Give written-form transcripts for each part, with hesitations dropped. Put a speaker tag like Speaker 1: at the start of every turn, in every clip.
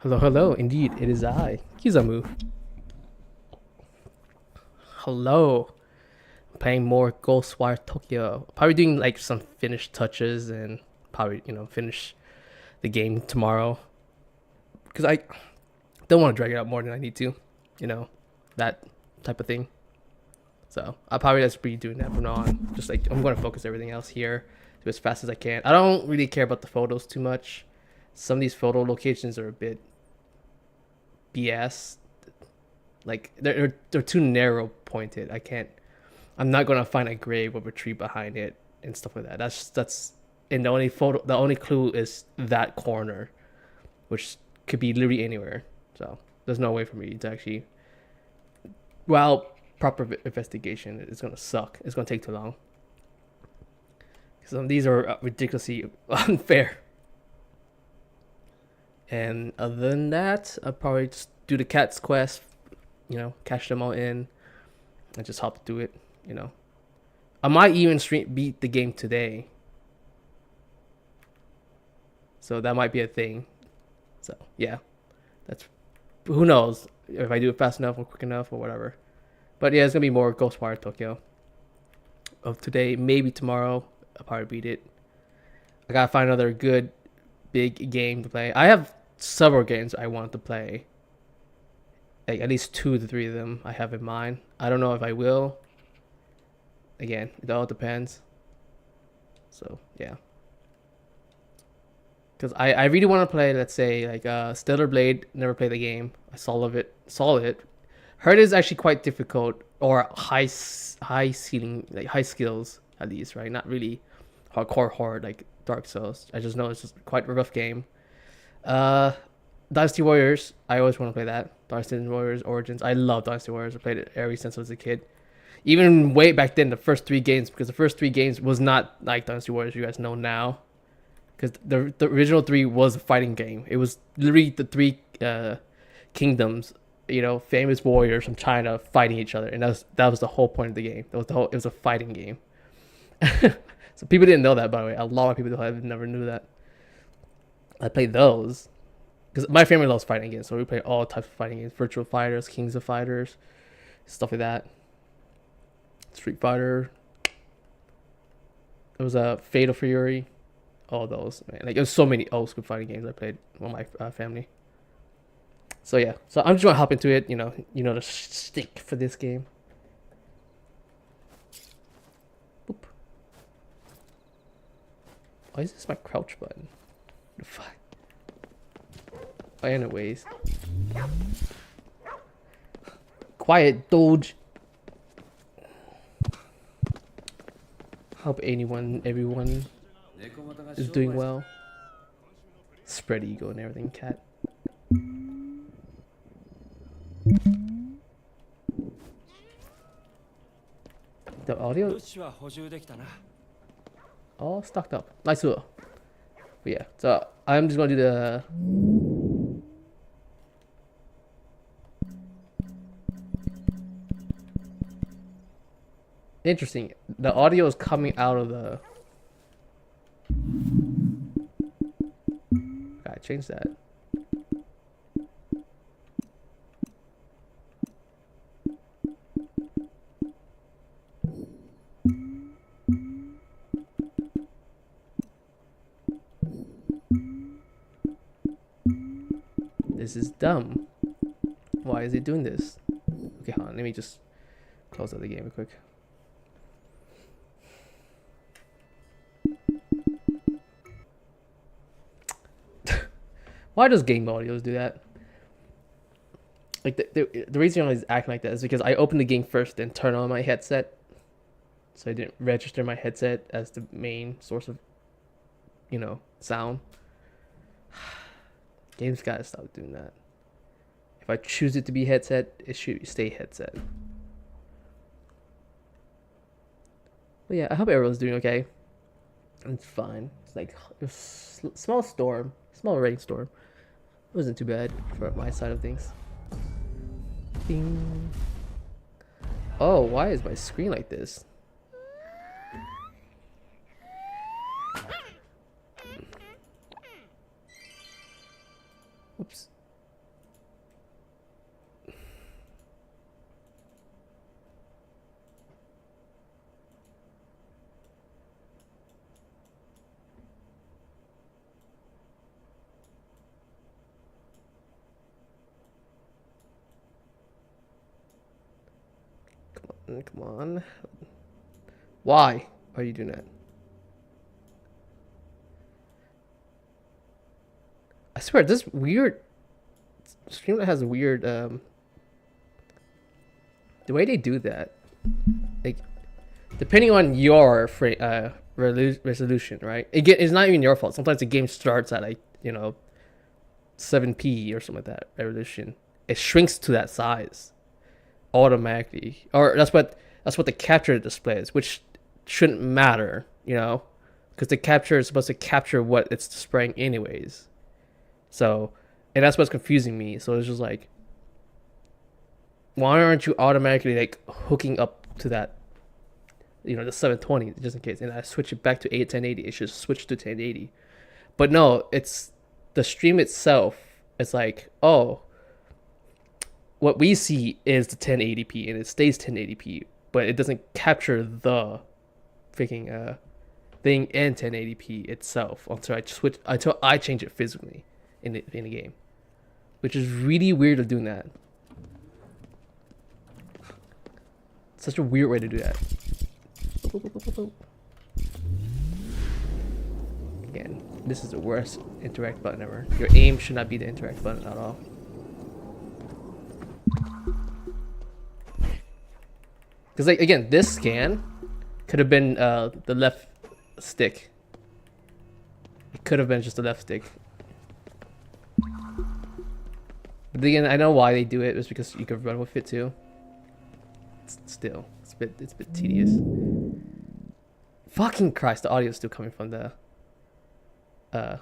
Speaker 1: Hello, hello. Indeed, it is I, Kizamu. Hello. I'm playing more Ghostwire Tokyo. Probably doing like some finished touches and probably finish the game tomorrow because I don't want to drag it out more than I need to. You know, that type of thing. So I'll probably just be doing that from now on. Just like I'm going to focus everything else here, do as fast as I can. I don't really care about the photos too much. Some of these photo locations are a bit BS. Like they're too narrow pointed. I can't. I'm not gonna find a grave with a tree behind it and stuff like that. That's and the only clue is that corner, which could be literally anywhere. So there's no way for me to actually. Well, proper investigation is gonna suck. It's gonna take too long. Some of these are ridiculously unfair. And other than that, I'll probably just do the cat's quest. Cash them all in, and just hop through it. I might even beat the game today. So that might be a thing. So yeah, that's who knows if I do it fast enough or quick enough or whatever. But yeah, it's gonna be more Ghostwire Tokyo of today. Maybe tomorrow I'll probably beat it. I gotta find another good big game to play. I have several games I want to play. Like at least 2 to 3 of them I have in mind. I don't know if I will. Again, it all depends. So yeah. Because I really want to play, let's say, like Stellar Blade. Never played the game. I saw it. Heard it's actually quite difficult or high ceiling, like high skills at least, right? Not really hardcore hard like Dark Souls. I just know it's just quite a rough game. Uh, Dynasty Warriors. I always want to play that. Dynasty Warriors Origins. I love Dynasty Warriors. I played it ever since I was a kid. Even way back then, the first 3 games, because the first 3 games was not like Dynasty Warriors you guys know now. Because the original 3 was a fighting game. It was literally the 3 kingdoms, famous warriors from China fighting each other, and that was the whole point of the game. It was a fighting game. So people didn't know that, by the way. A lot of people never knew that. I played those because my family loves fighting games, so we play all types of fighting games: Virtual Fighters, Kings of Fighters, stuff like that. Street Fighter. There was a Fatal Fury. All those, man. Like, there's so many old school fighting games I played with my family. So yeah, so I'm just gonna hop into it. The stick for this game. Boop. Why is this my crouch button? The fuck. Oh, anyways, quiet, Doge. Hope everyone is doing well. Spread ego and everything, cat. The audio all stocked up. Nice. But yeah, so I'm just gonna do the interesting. The audio is coming out of the. Gotta change that. This is dumb. Why is it doing this? Okay, hold on. Let me just close out the game real quick. Why does game audios do that? Like the reason I was acting like that is because I opened the game first, then turn on my headset, so I didn't register my headset as the main source of, sound. Games gotta stop doing that. If I choose it to be headset, it should stay headset. But yeah, I hope everyone's doing okay. It's fine. It's like a small storm, small rainstorm. It wasn't too bad for my side of things. Bing. Oh, why is my screen like this? Oops. Come on. Why are you doing that? I swear, this weird Streamlet has a weird the way they do that. Like, depending on your resolution, right? It's not even your fault. Sometimes the game starts at like 7p or something like that resolution. It shrinks to that size automatically, or that's what the capture displays, which shouldn't matter, because the capture is supposed to capture what it's displaying anyways. So, and that's what's confusing me. So it's just like, why aren't you automatically like hooking up to that, the 720 just in case? And I switch it back to 1080. It should switch to 1080. But no, it's the stream itself. It's like, oh, what we see is the 1080p and it stays 1080p, but it doesn't capture the freaking thing in 1080p itself until I change it physically in the game, which is really weird of doing that. Such a weird way to do that. Again, this is the worst interact button ever. Your aim should not be the interact button at all. Because like, again, this scan could have been the left stick. It could have been just the left stick. But again, I know why they do it. It's because you could run with it too. Still, it's a bit tedious. Fucking Christ, the audio is still coming from the from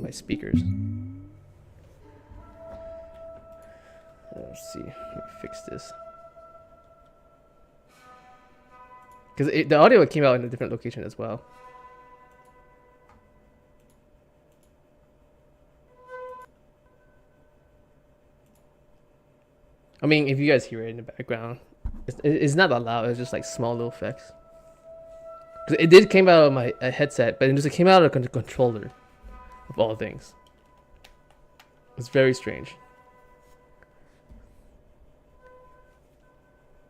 Speaker 1: my speakers. Let's see. Let me fix this. Because the audio came out in a different location as well. I mean, if you guys hear it in the background, it's not that loud. It's just like small little effects. It did came out of my headset, but it just came out of the controller, of all things. It's very strange.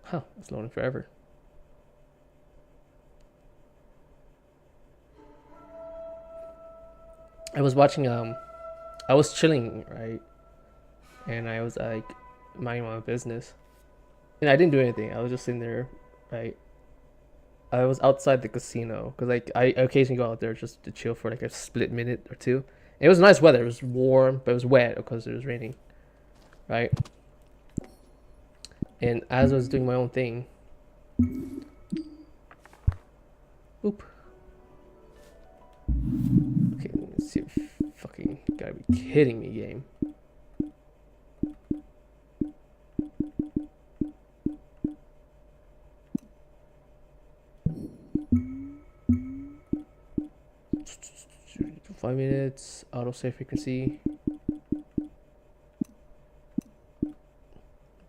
Speaker 1: Huh, it's loading forever. I was watching, I was chilling, right? And I was like, minding my own business. And I didn't do anything. I was just sitting there, right? I was outside the casino, because like, I occasionally go out there just to chill for like a split minute or two. And it was nice weather. It was warm, but it was wet because it was raining, right? And as I was doing my own thing, oop. Okay, let's see if fucking gotta be kidding me, game. Five minutes, auto save frequency.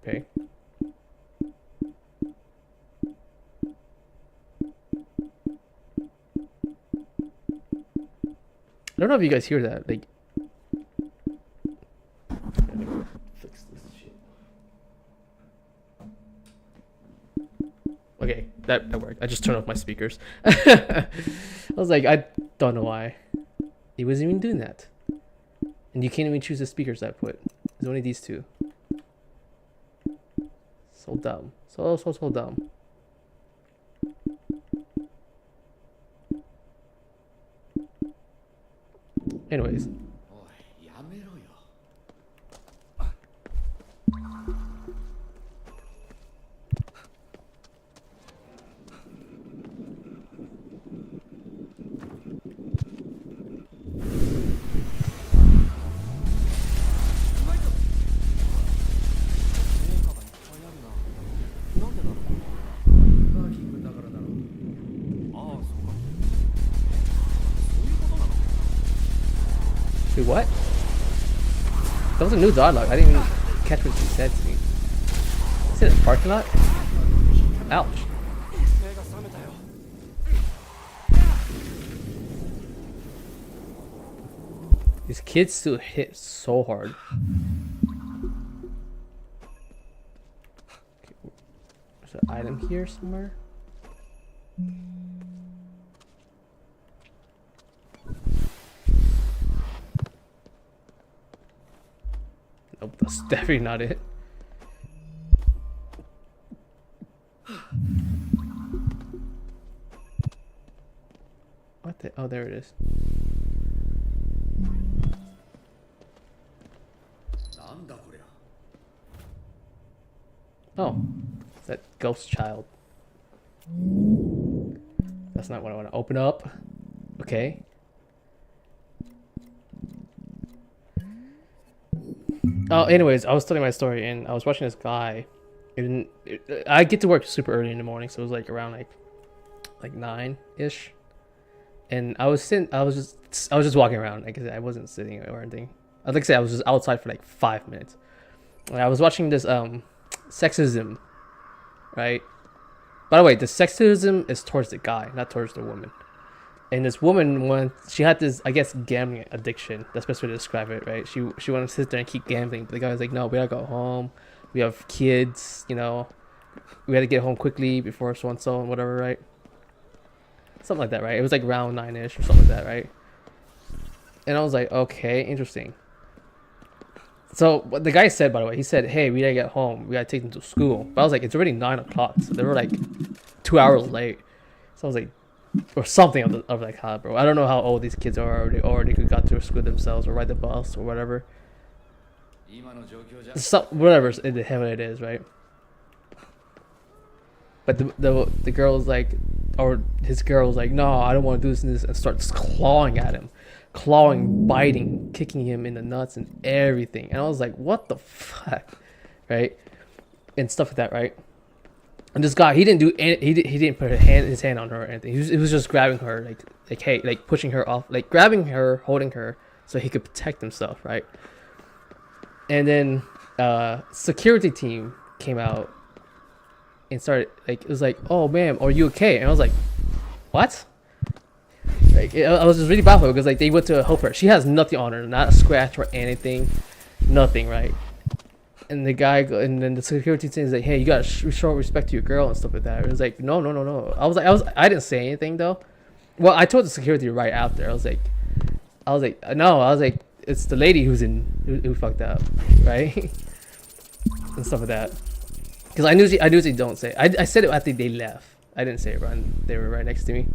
Speaker 1: Okay. I don't know if you guys hear that. Like, fix this shit. Okay, that worked. I just turned off my speakers. I was like, I don't know why. He wasn't even doing that. And you can't even choose the speakers I put. There's only these two. So dumb. So dumb. Anyways. Wait, what? That was a new dialogue. I didn't even catch what she said to me. Is it a parking lot? Ouch. These kids still hit so hard. There's an item here somewhere. Nope, that's definitely not it. What the? Oh, there it is. Oh, it's that ghost child. That's not what I want to open up. Okay. Oh, anyways, I was telling my story and I was watching this guy. And I get to work super early in the morning, so it was like around like 9-ish. And I was just walking around. Like I said, I wasn't sitting or anything. I'd like to say I was just outside for like 5 minutes. And I was watching this sexism, right? By the way, the sexism is towards the guy, not towards the woman. And this woman, she had this, I guess, gambling addiction. That's the best way to describe it, right? She wanted to sit there and keep gambling. But the guy was like, no, we gotta go home. We have kids, you know. We had to get home quickly before so and whatever, right? Something like that, right? It was like around 9-ish or something like that, right? And I was like, okay, interesting. So what the guy said, by the way, he said, hey, we gotta get home. We gotta take them to school. But I was like, it's already 9 o'clock. So they were like 2 hours late. So I was like, or something of that caliber. I don't know how old these kids are or they got to school themselves or ride the bus or whatever. Whatever the hell it is, right? But the girl was like, or his girl was like, no, I don't want to do this and starts clawing at him. Clawing, biting, kicking him in the nuts and everything. And I was like, what the fuck? Right? And stuff like that, right? And this guy, he didn't do any, he didn't put his hand on her or anything. He was just grabbing her, like hey, like pushing her off, like grabbing her, holding her so he could protect himself, right? And then security team came out and started, like, it was like, oh ma'am, are you okay? And I was like, what? Like, I was just really baffled because like they went to help her. She has nothing on her, not a scratch or anything, nothing, right? And the guy, and then the security team is like, hey, you gotta show respect to your girl and stuff like that. It was like, no. I didn't say anything though. Well, I told the security right after. I was like, no, it's the lady who fucked up, right? And stuff like that. Because I knew they don't say. I said it after they left. I didn't say it when they were right next to me.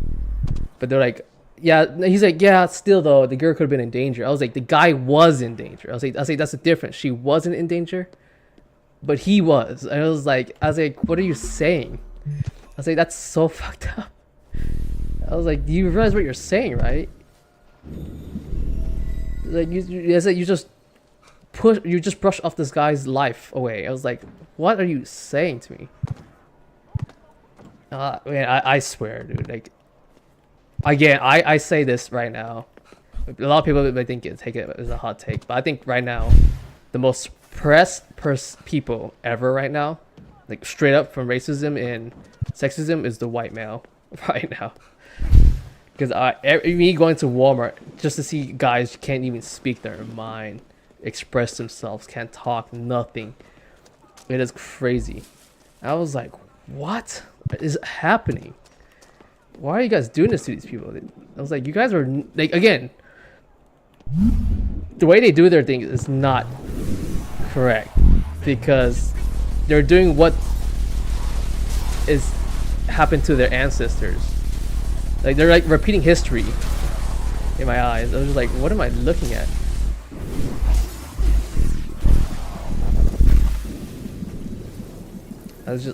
Speaker 1: But they're like, yeah. He's like, yeah. Still though, the girl could have been in danger. I was like, the guy was in danger. I was like, that's the difference. She wasn't in danger, but he was. And I was like, what are you saying? I was like, that's so fucked up. I was like, do you realize what you're saying, right? Like you just brush off this guy's life away. I was like, what are you saying to me? Man, I swear, dude. Like, again, I say this right now. A lot of people may take it as a hot take, but I think right now, the most pressed people ever right now, like straight up from racism and sexism, is the white male right now. Because me going to Walmart just to see guys can't even speak their mind, express themselves, can't talk, nothing. It is crazy. I was like, what is happening? Why are you guys doing this to these people? I was like, you guys are like, again, the way they do their thing is not correct because they're doing what is happened to their ancestors. Like, they're like repeating history in my eyes. I was just like, what am I looking at?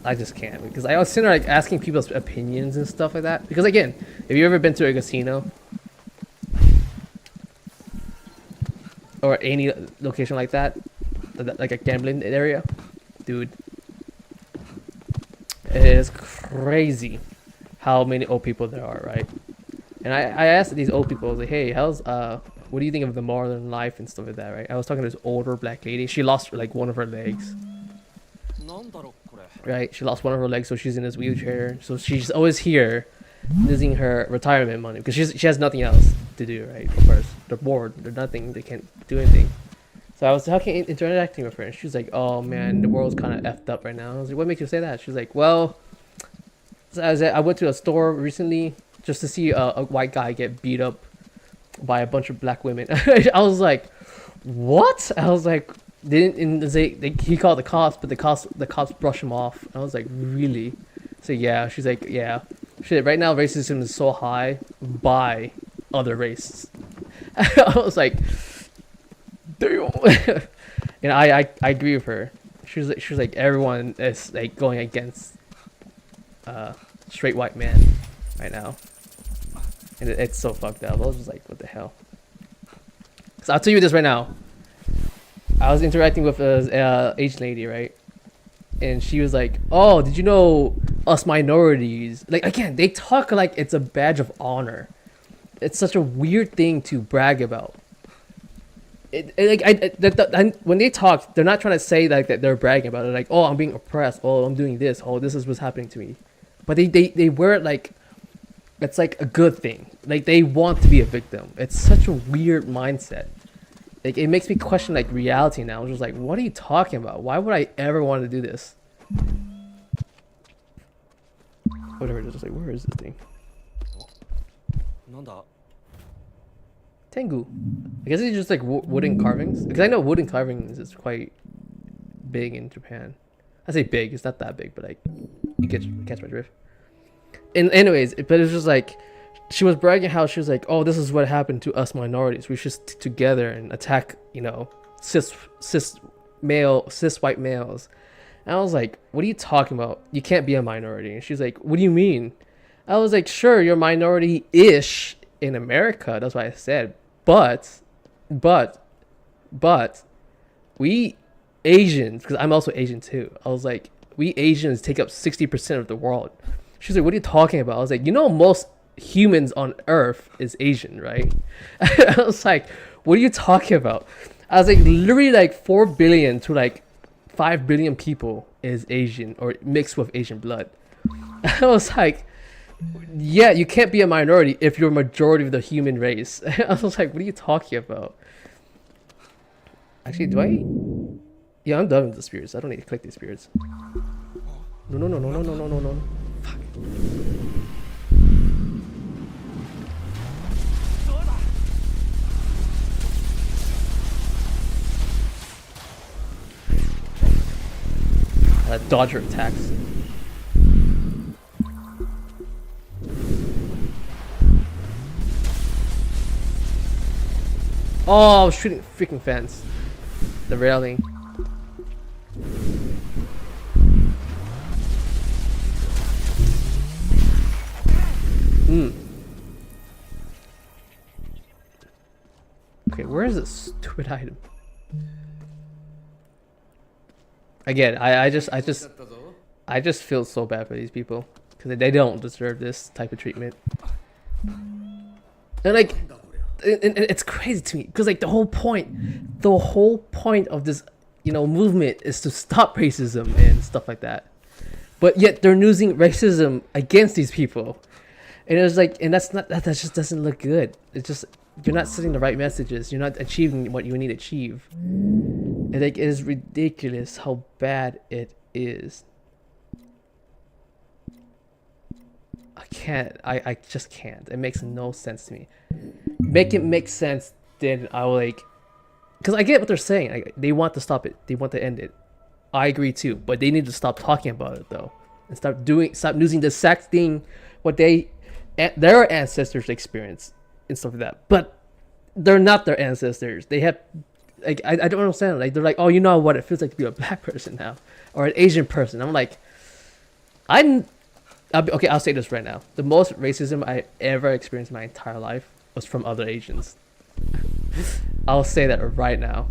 Speaker 1: I just can't, because I was sitting there like asking people's opinions and stuff like that. Because again, have you ever been to a casino or any location like that, like a gambling area, dude? It is crazy how many old people there are, right? And I asked these old people, I was like, hey, what do you think of the modern life and stuff like that, right? I was talking to this older black lady. She lost like one of her legs. Right, she lost one of her legs, so she's in this wheelchair. So she's always here, using her retirement money because she has nothing else to do. Right, of course, they're bored. They're nothing. They can't do anything. So I was interacting with her, and she was like, "Oh man, the world's kind of effed up right now." I was like, "What makes you say that?" She was like, "Well, so I went to a store recently just to see a white guy get beat up by a bunch of black women." I was like, "What?" I was like, he called the cops, but the cops brushed him off. I was like, "Really?" So yeah, she's like, "Yeah, shit. Right now, racism is so high by other races." I was like, "Damn." And I agree with her. She was like everyone is like going against straight white man right now, and it's so fucked up. I was just like, what the hell? So I'll tell you this right now. I was interacting with a Asian lady, right? And she was like, "Oh, did you know us minorities?" Like again, they talk like it's a badge of honor. It's such a weird thing to brag about. When they talk, they're not trying to say like that they're bragging about it. Like, "Oh, I'm being oppressed. Oh, I'm doing this. Oh, this is what's happening to me." But they wear it like it's like a good thing. Like they want to be a victim. It's such a weird mindset. Like it makes me question like reality now. I'm just like, what are you talking about? Why would I ever want to do this? Whatever. Just like, where is this thing? Tengu. I guess it's just like wooden carvings. Because I know wooden carvings is quite big in Japan. I say big. It's not that big, but like you catch my drift. And anyways, but it was just like she was bragging how she was like, "Oh, this is what happened to us minorities. We should stick together and attack, cis white males." And I was like, "What are you talking about? You can't be a minority." And she's like, "What do you mean?" I was like, "Sure, you're minority-ish in America." That's what I said. But we Asians, because I'm also Asian too. I was like, we Asians take up 60% of the world. She's like, "What are you talking about?" I was like, most humans on Earth is Asian, right? I was like, "What are you talking about?" I was like, literally like 4 billion to like 5 billion people is Asian or mixed with Asian blood. I was like, yeah, you can't be a minority if you're a majority of the human race. I was like, what are you talking about? Actually, do I? Yeah, I'm done with the spirits. I don't need to collect these spirits. No. Fuck. Dodger attacks. Oh, I was shooting freaking fence. The railing. Okay, where is this stupid item? Again, I just feel so bad for these people because they don't deserve this type of treatment. And like, it's crazy to me because like the whole point of this movement is to stop racism and stuff like that, but yet they're using racism against these people, and it was like, and that just doesn't look good. It's just, you're not sending the right messages. You're not achieving what you need to achieve. And like, it is ridiculous how bad it is. I just can't. It makes no sense to me. Make it make sense, then I will like, because I get what they're saying. Like, they want to stop it. They want to end it. I agree too, but they need to stop talking about it though, and stop using the exact thing what their ancestors experienced and stuff like that. But they're not their ancestors. They have, like, I don't understand. Like, they're like, "Oh, you know what it feels like to be a black person now, or an Asian person." I'm like, okay, I'll say this right now. The most racism I ever experienced in my entire life was from other Asians. I'll say that right now.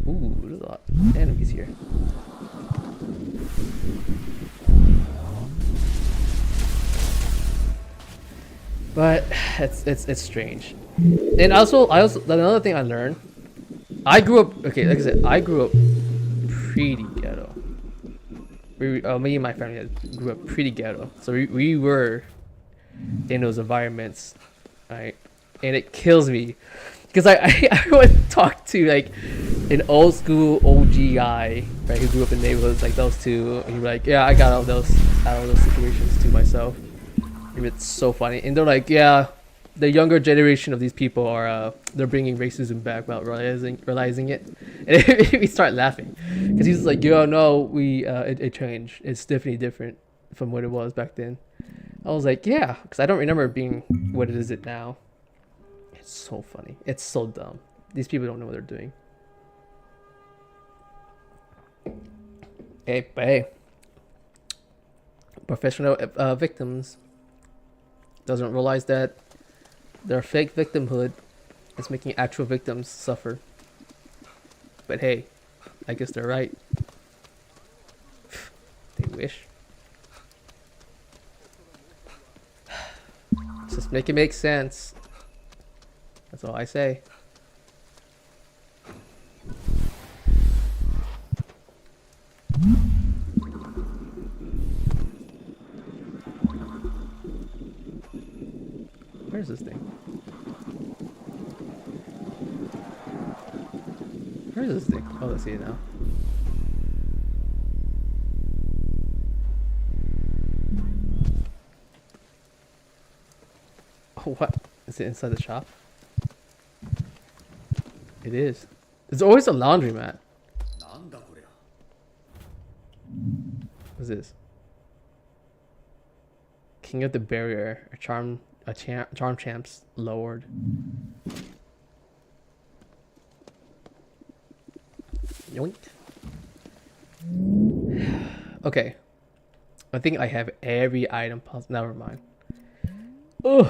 Speaker 1: Ooh, there's a lot of enemies here. But it's strange. And also another thing I learned, I grew up, okay, like I said, I grew up pretty ghetto. Me and my family grew up pretty ghetto, so we were in those environments, right? And it kills me Because I would talk to like an old school OG guy, right, who grew up in neighborhoods like those two, and he'd be like, yeah, I got all those situations to myself. And it's so funny, and they're like, yeah, the younger generation of these people are they're bringing racism back without realizing it, and we start laughing because he's like, yo, no, it changed. It's definitely different from what it was back then. I was like, yeah, because I don't remember it being what it is now. It's so funny. It's so dumb. These people don't know what they're doing. Hey, but hey, professional victims doesn't realize that their fake victimhood is making actual victims suffer. But hey, I guess they're right. They wish. Just make it make sense. That's all I say. Where's this thing? Where's this thing? Oh, let's see it now. Oh, what? Is it inside the shop? It is. There's always a laundromat. What's this? King of the Barrier. Charm champs lowered. Yoink. Okay. I think I have every item possible. Never mind. Ugh.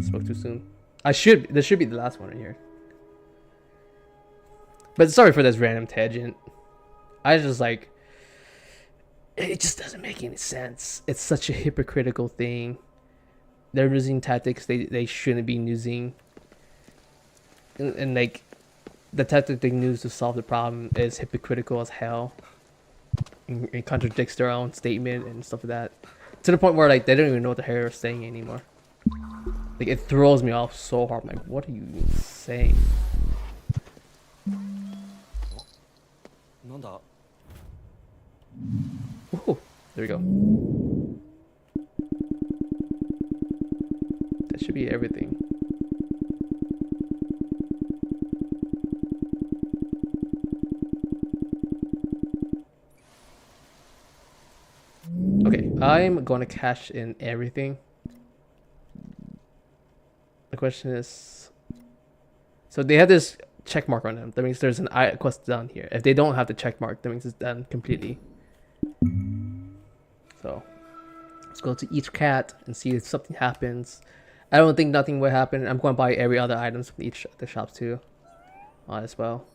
Speaker 1: Spoke too soon. This should be the last one right here. But sorry for this random tangent. I just like, it just doesn't make any sense. It's such a hypocritical thing. They're using tactics they shouldn't be using. And like, the tactic they use to solve the problem is hypocritical as hell. It contradicts their own statement and stuff like that. To the point where like they don't even know what the hell they're saying anymore. Like it throws me off so hard. I'm like, what are you even saying? Ooh, there we go. That should be everything. Okay, I'm going to cash in everything. The question is, so they have this check mark on them. That means there's an quest done here. If they don't have the check mark, that means it's done completely. So let's go to each cat and see if something happens. I don't think nothing will happen. I'm going to buy every other items from each of the shops too. As well.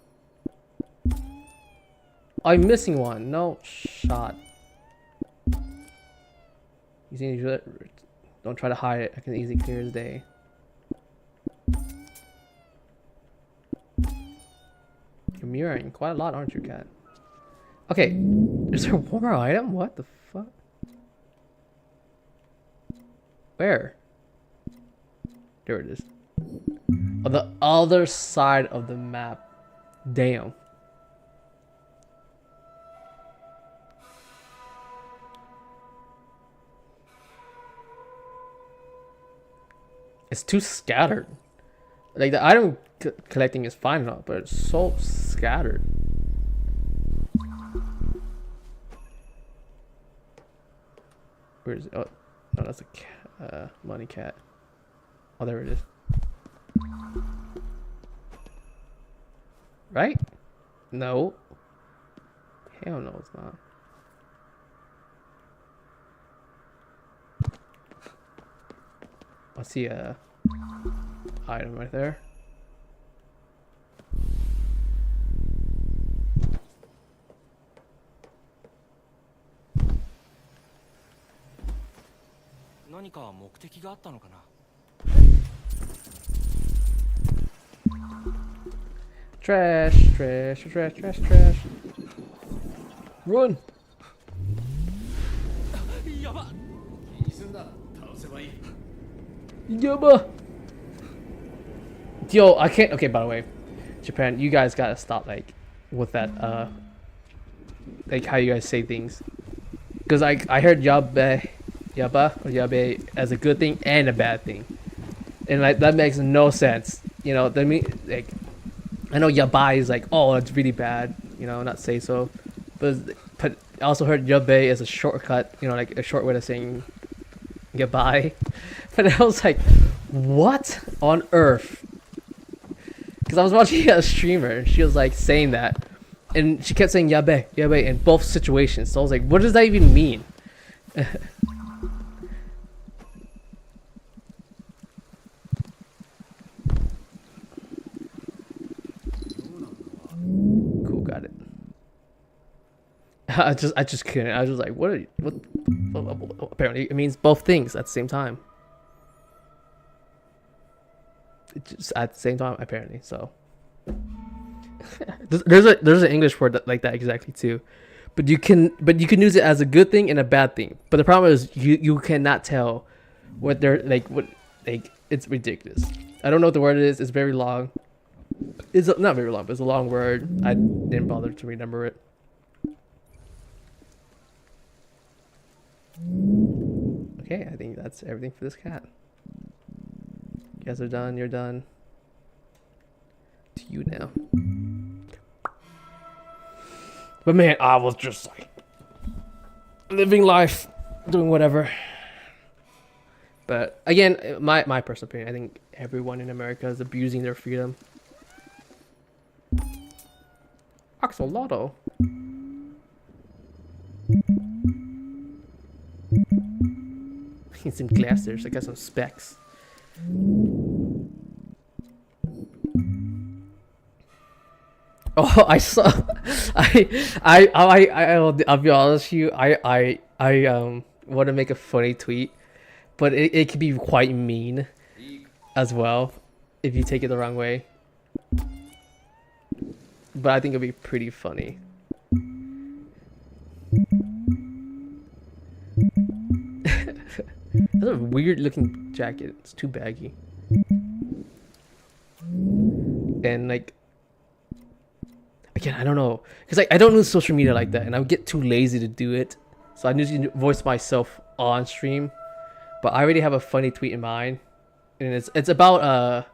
Speaker 1: I'm missing one. No shot. Don't try to hide it. I can easily clear the day. You're mirroring quite a lot, aren't you, cat? Okay, is there one more item? What the fuck? Where? There it is. On the other side of the map. Damn. It's too scattered. Like the item collecting is fine enough, but it's so scattered. Where is it? Oh, no, that's a cat, money cat. Oh, there it is. Right? No. Hell no, it's not. I see a item right there. Trash, trash, trash, trash, trash. Run! Yaba! Yo, I can't. Okay, by the way, Japan, you guys gotta stop like with that. Like how you guys say things. Because I heard yaba or yabe as a good thing and a bad thing, and like that makes no sense. You know, that mean like I know yabai is like, oh, it's really bad. You know, not say so, but I also heard yabe as a shortcut. You know, like a short way of saying goodbye. But I was like, what on earth? Because I was watching a streamer and she was like saying that, and she kept saying yabe in both situations. So I was like, what does that even mean? Cool, got it. I just couldn't. I was just like, what? Apparently, it means both things at the same time. Just at the same time, apparently. So there's an English word like that exactly too, but you can use it as a good thing and a bad thing. But the problem is you cannot tell what they're like. What like it's ridiculous. I don't know what the word is. It's very long. It's not very long, but it's a long word. I didn't bother to remember it. Okay, I think that's everything for this cat. You guys are done. You're done. To you now. But man, I was just like living life, doing whatever. But again, my personal opinion, I think everyone in America is abusing their freedom. Axolotl. Need some glasses. I got some specs. Oh, I saw. I'll be honest with you. I want to make a funny tweet, but it can be quite mean, as well, if you take it the wrong way. But I think it'll be pretty funny. That's a weird looking jacket. It's too baggy. And like, again, I don't know, because like I don't use social media like that, and I would get too lazy to do it. So I usually voice myself on stream. But I already have a funny tweet in mind, and it's about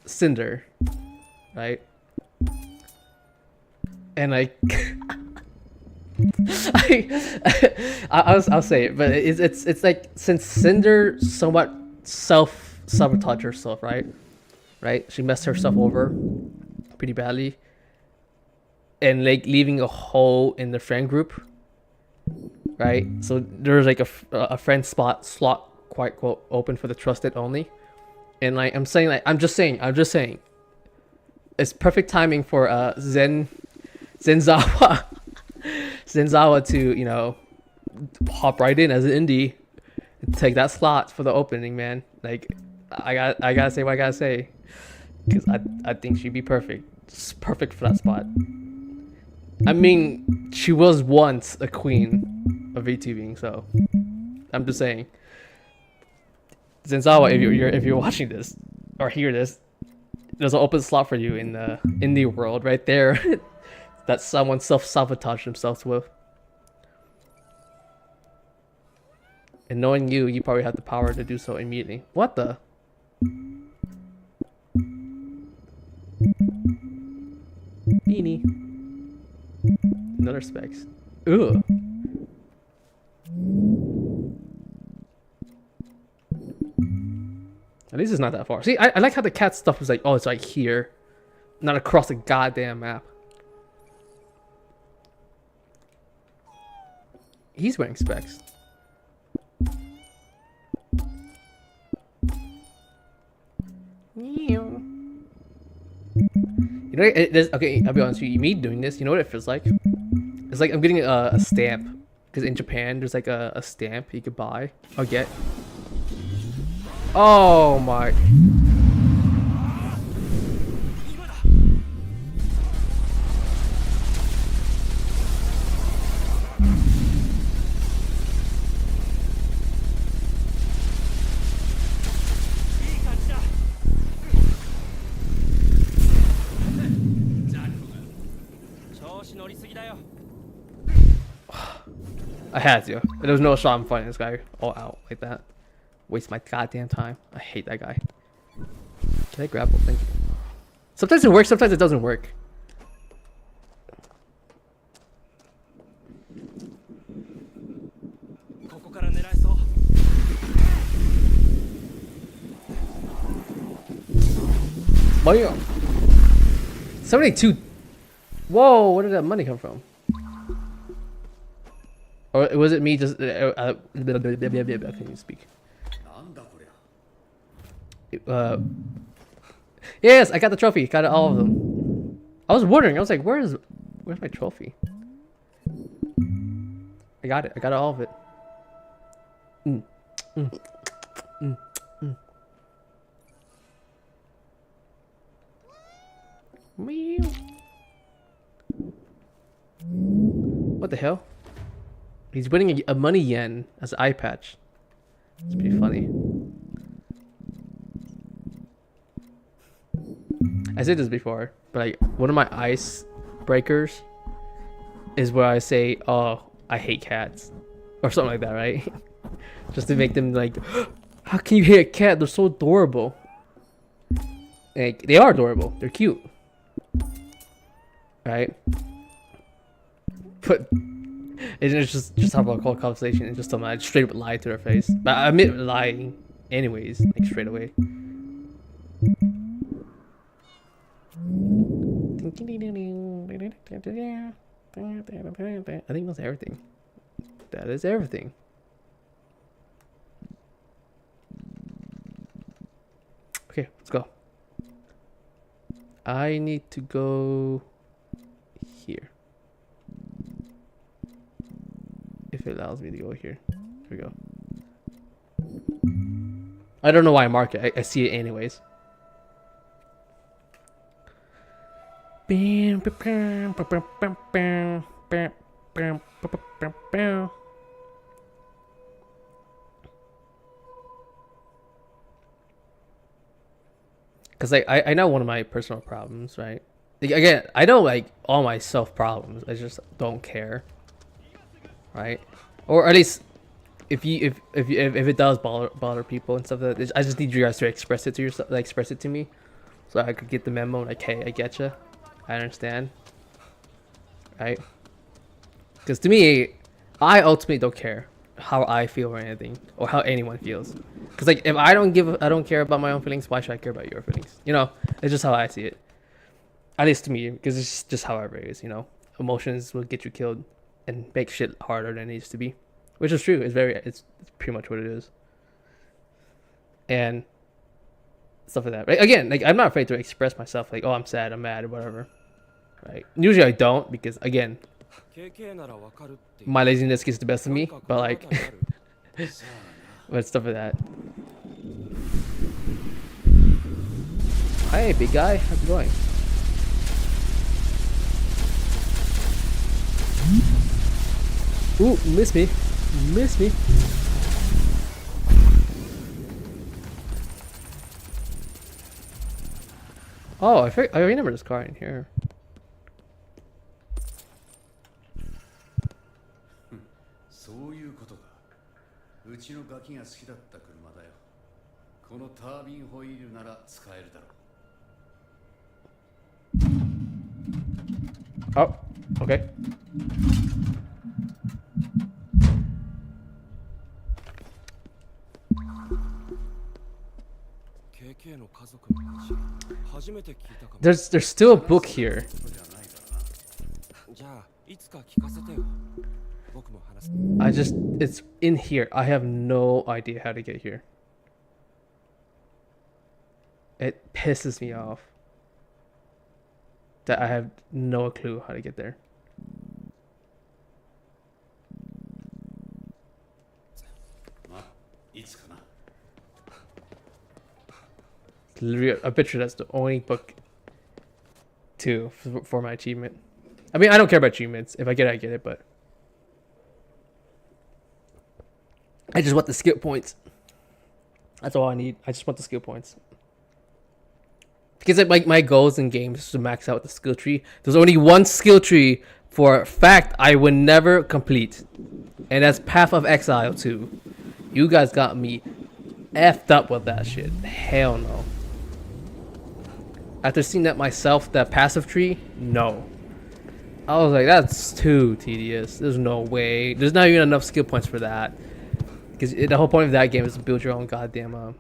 Speaker 1: Cinder, right? And like. I'll say it, but it's like, since Cinder somewhat self-sabotage herself, right? She messed herself over pretty badly, and like leaving a hole in the friend group, right? So there's like a friend slot quite quote open for the trusted only, and like I'm just saying, it's perfect timing for Zenzawa. Zenzawa to, you know, hop right in as an indie and take that slot for the opening, man. Like, I gotta say what I gotta say, because I think she'd be perfect. Just perfect for that spot. I mean, she was once a queen of VTubing, so I'm just saying. Zenzawa, if you're watching this or hear this, there's an open slot for you in the indie world right there. That someone self-sabotaged themselves with. And knowing you probably have the power to do so immediately. What the? Beanie. Another specs. Ugh. At least it's not that far. See, I like how the cat stuff was like, oh, it's like here. Not across the goddamn map. He's wearing specs. You know, okay, I'll be honest with you. Me doing this, you know what it feels like? It's like I'm getting a stamp. Because in Japan, there's like a stamp you could buy or get. Oh my. I had to. There was no shot I'm fighting this guy all out like that. Waste my goddamn time. I hate that guy. Can I grapple? Thank you. Sometimes it works, sometimes it doesn't work. Mario. 72. Whoa, where did that money come from? Or was it me just... I can't even speak. Yes, I got the trophy. Got all of them. I was wondering. I was like, where's my trophy? I got it. I got all of it. What the hell? He's winning a money yen as an eye patch. It's pretty funny. I said this before, but like one of my ice breakers is where I say, "Oh, I hate cats," or something like that, right? Just to make them like, how can you hate a cat? They're so adorable. Like they are adorable. They're cute, right? But it's just have a whole conversation and just tell me I straight up lie to their face. But I admit lying, anyways, like straight away. I think that's everything. That is everything. Okay, let's go. I need to go here. If it allows me to go here. Here we go. I don't know why I mark it. I see it anyways. Because like I know one of my personal problems, right? Like, again, I know like all my self problems. I just don't care, right? Or at least if it does bother people and stuff like that, I just need you guys to express it to yourself, like express it to me, so I could get the memo. Like, hey, I get you. I understand, right? Because to me, I ultimately don't care how I feel or anything, or how anyone feels. Because like, if I don't care about my own feelings, why should I care about your feelings? You know, it's just how I see it. At least to me, because it's just however it is. You know, emotions will get you killed and make shit harder than it needs to be, which is true. It's pretty much what it is. And stuff like that. Right? Again, like I'm not afraid to express myself. Like, oh, I'm sad, I'm mad, or whatever. Right? Usually I don't, because again, my laziness gets the best of me. But like, but stuff like that. Hey, big guy, how's it going? Ooh, miss me. Oh, I remember this car in here. Oh, okay. There's still a book here. It's in here. I have no idea how to get here. It pisses me off that I have no clue how to get there. Literally, I bet you that's the only book for my achievement. I mean, I don't care about achievements. If I get it, I get it, but I just want the skill points. That's all I need. I just want the skill points. Because like my goals in games is to max out the skill tree. There's only one skill tree for a fact I would never complete. And that's Path of Exile 2. You guys got me effed up with that shit. Hell no. After seeing that myself, that passive tree, no. I was like, that's too tedious. There's no way. There's not even enough skill points for that. Because the whole point of that game is to build your own goddamn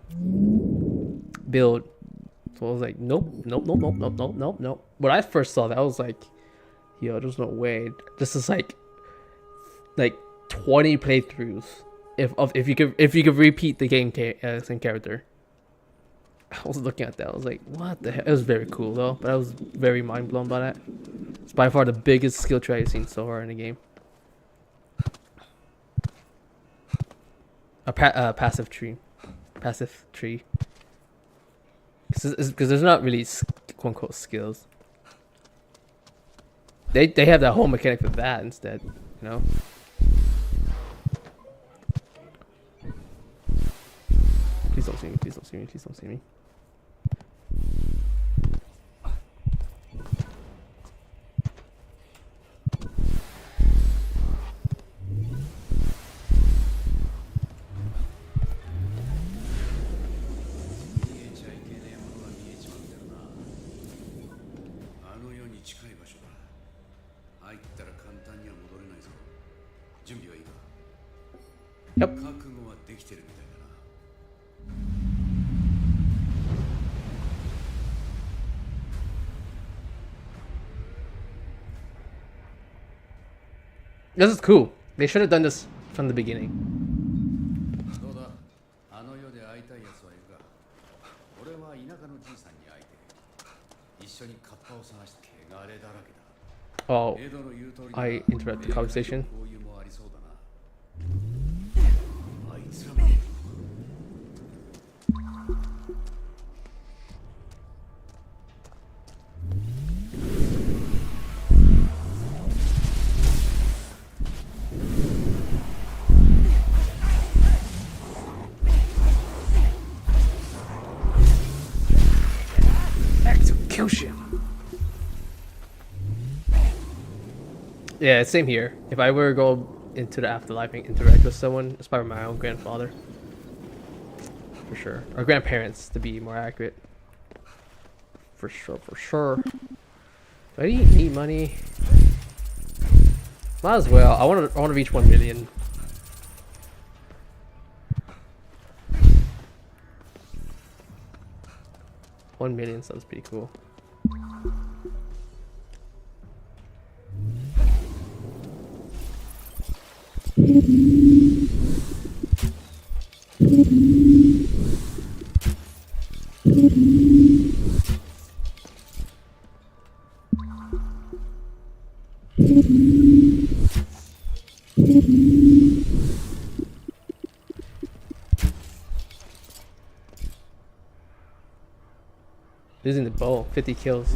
Speaker 1: build. So I was like, nope. When I first saw that, I was like, yo, there's no way. This is like 20 playthroughs if you could repeat the game same character. I was looking at that. I was like, what the hell? It was very cool though, but I was very mind blown by that. It's by far the biggest skill tree I've seen so far in the game. A passive tree. Because there's not really quote unquote skills. They have that whole mechanic for that instead, you know. Please don't see me. Please don't see me. Please don't see me. Yep. This is cool. They should have done this from the beginning. Oh, I interrupt the conversation. Execution. Yeah, same here. If I were to go into the afterlife and interact with someone, it's probably my own grandfather. For sure. Or grandparents, to be more accurate. For sure, for sure. Do I need money? Might as well. I want to reach 1 million. $1 million sounds pretty cool. Using the bow, 50 kills.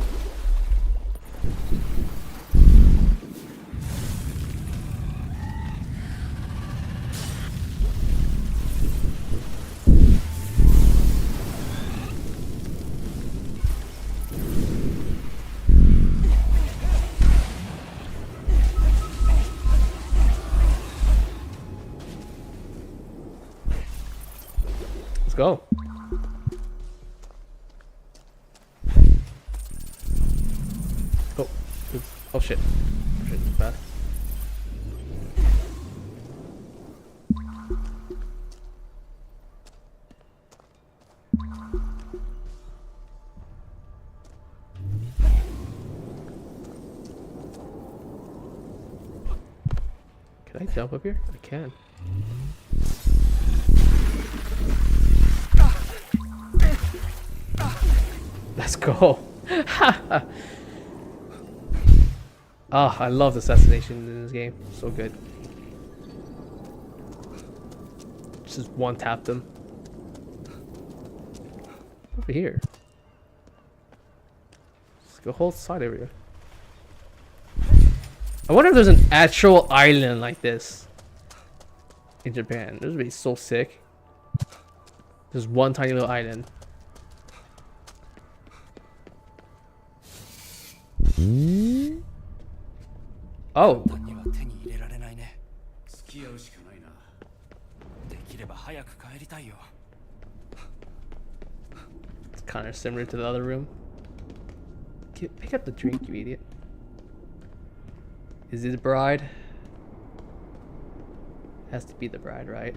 Speaker 1: Let's go. Oh, oops. Oh shit. Oh shit, it's bad. Can I jump up here? I can. Let's go. Oh, I love the assassination in this game. So good. Just one tap them. Over here. Let's go whole side area. I wonder if there's an actual island like this in Japan. This would be so sick. There's one tiny little island. Oh. It's kind of similar to the other room. Pick up the drink, you idiot. Is it the bride? Has to be the bride, right?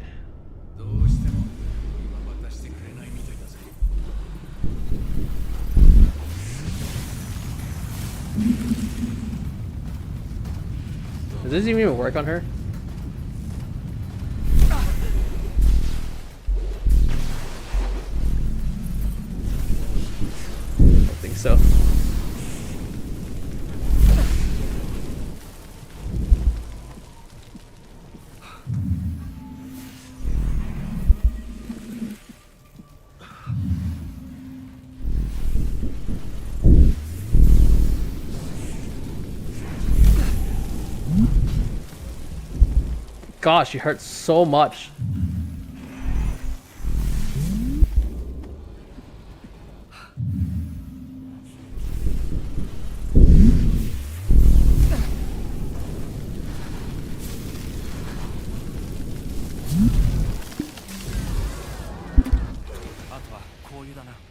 Speaker 1: Does this even work on her? I don't think so. Gosh, she hurts so much.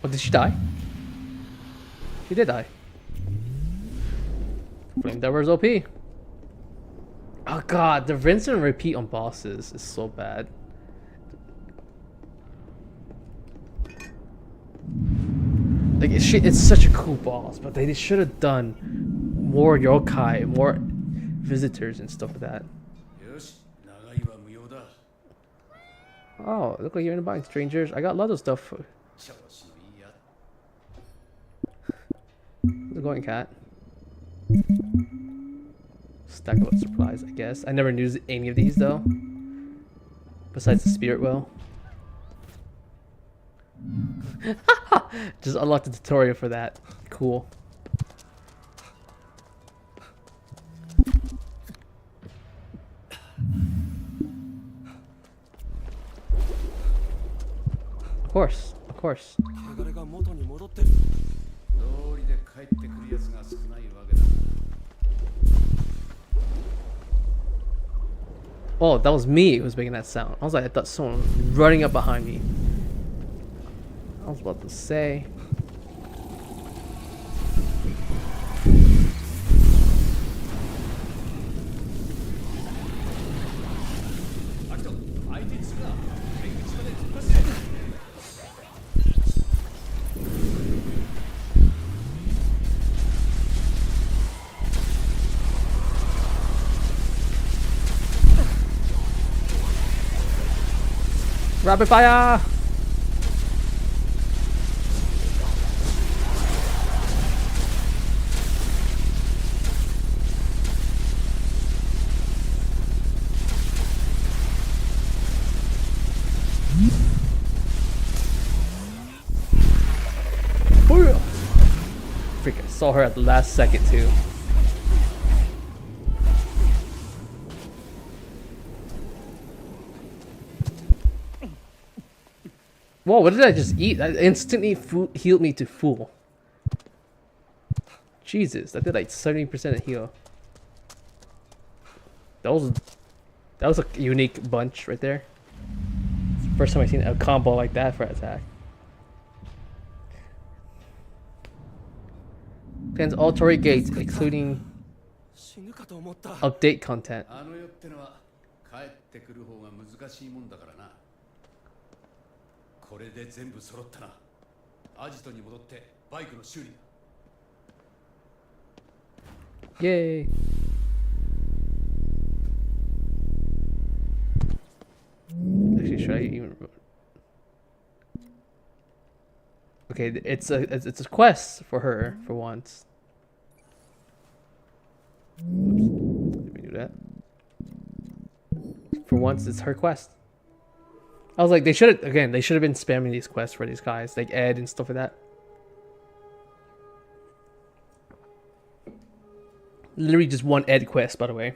Speaker 1: Oh, did she die? She did die. Flamethrower's OP. Oh god, the rinse and repeat on bosses is so bad. Like it's such a cool boss, but they should have done more yokai, more visitors and stuff like that. Oh, look like you're in the bind, strangers. I got a lot of stuff. How's it going, cat? Stack of supplies, I guess. I never used any of these though. Besides the spirit well. Just unlocked the tutorial for that. Cool. Of course, of course. Oh, that was me who was making that sound. I was like, I thought someone was running up behind me. I was about to say. Rapid fire! Freak, I saw her at the last second too. Whoa, what did I just eat? That instantly healed me to full. Jesus, that did like 70% of heal. That was a unique bunch right there. It's the first time I've seen a combo like that for an attack. Plans all Torii gates, including update content. Yay! Actually, should I even? Okay, it's a quest for her for once. Oops. Let me do that. For once, it's her quest. I was like, they should have been spamming these quests for these guys, like Ed and stuff like that. Literally just one Ed quest, by the way.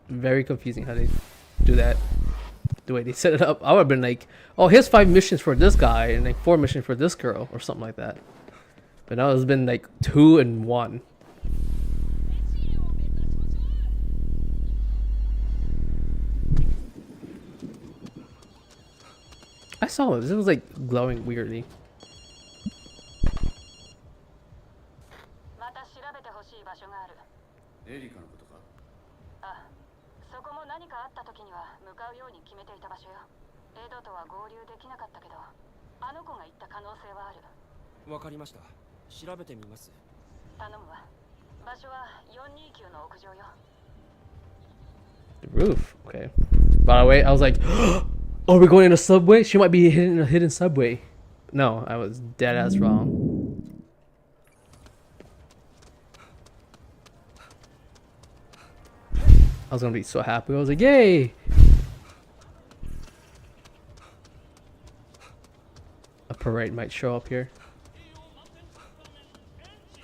Speaker 1: Very confusing how they do that. The way they set it up. I would have been like, oh, here's 5 missions for this guy and like 4 missions for this girl or something like that. But now it's been like 2 and 1. I saw it. It was like glowing weirdly. The roof. Okay. By the way, I was like, oh, we're going in a subway? She might be hidden in a hidden subway. No, I was dead ass wrong. I was gonna be so happy. I was like, yay! A parade might show up here.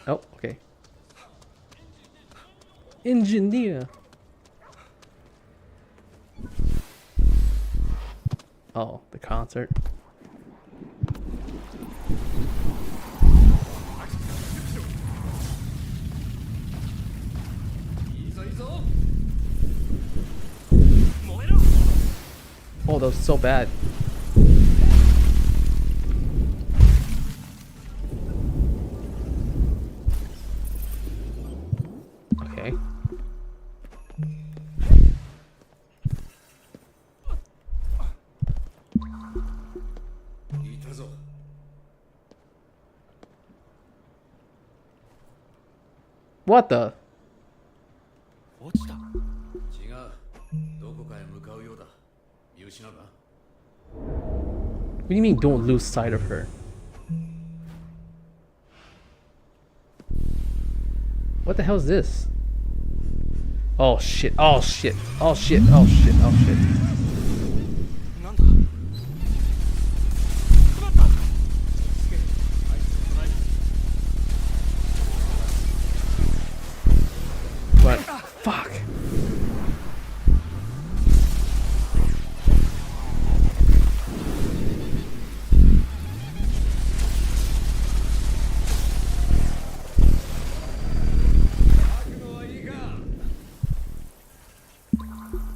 Speaker 1: Oh, okay. Engineer. Oh, the concert. Oh, that was so bad. Okay. What the? What do you mean don't lose sight of her? What the hell is this? Oh shit, oh shit, oh shit, oh shit, oh shit. What? Fuck.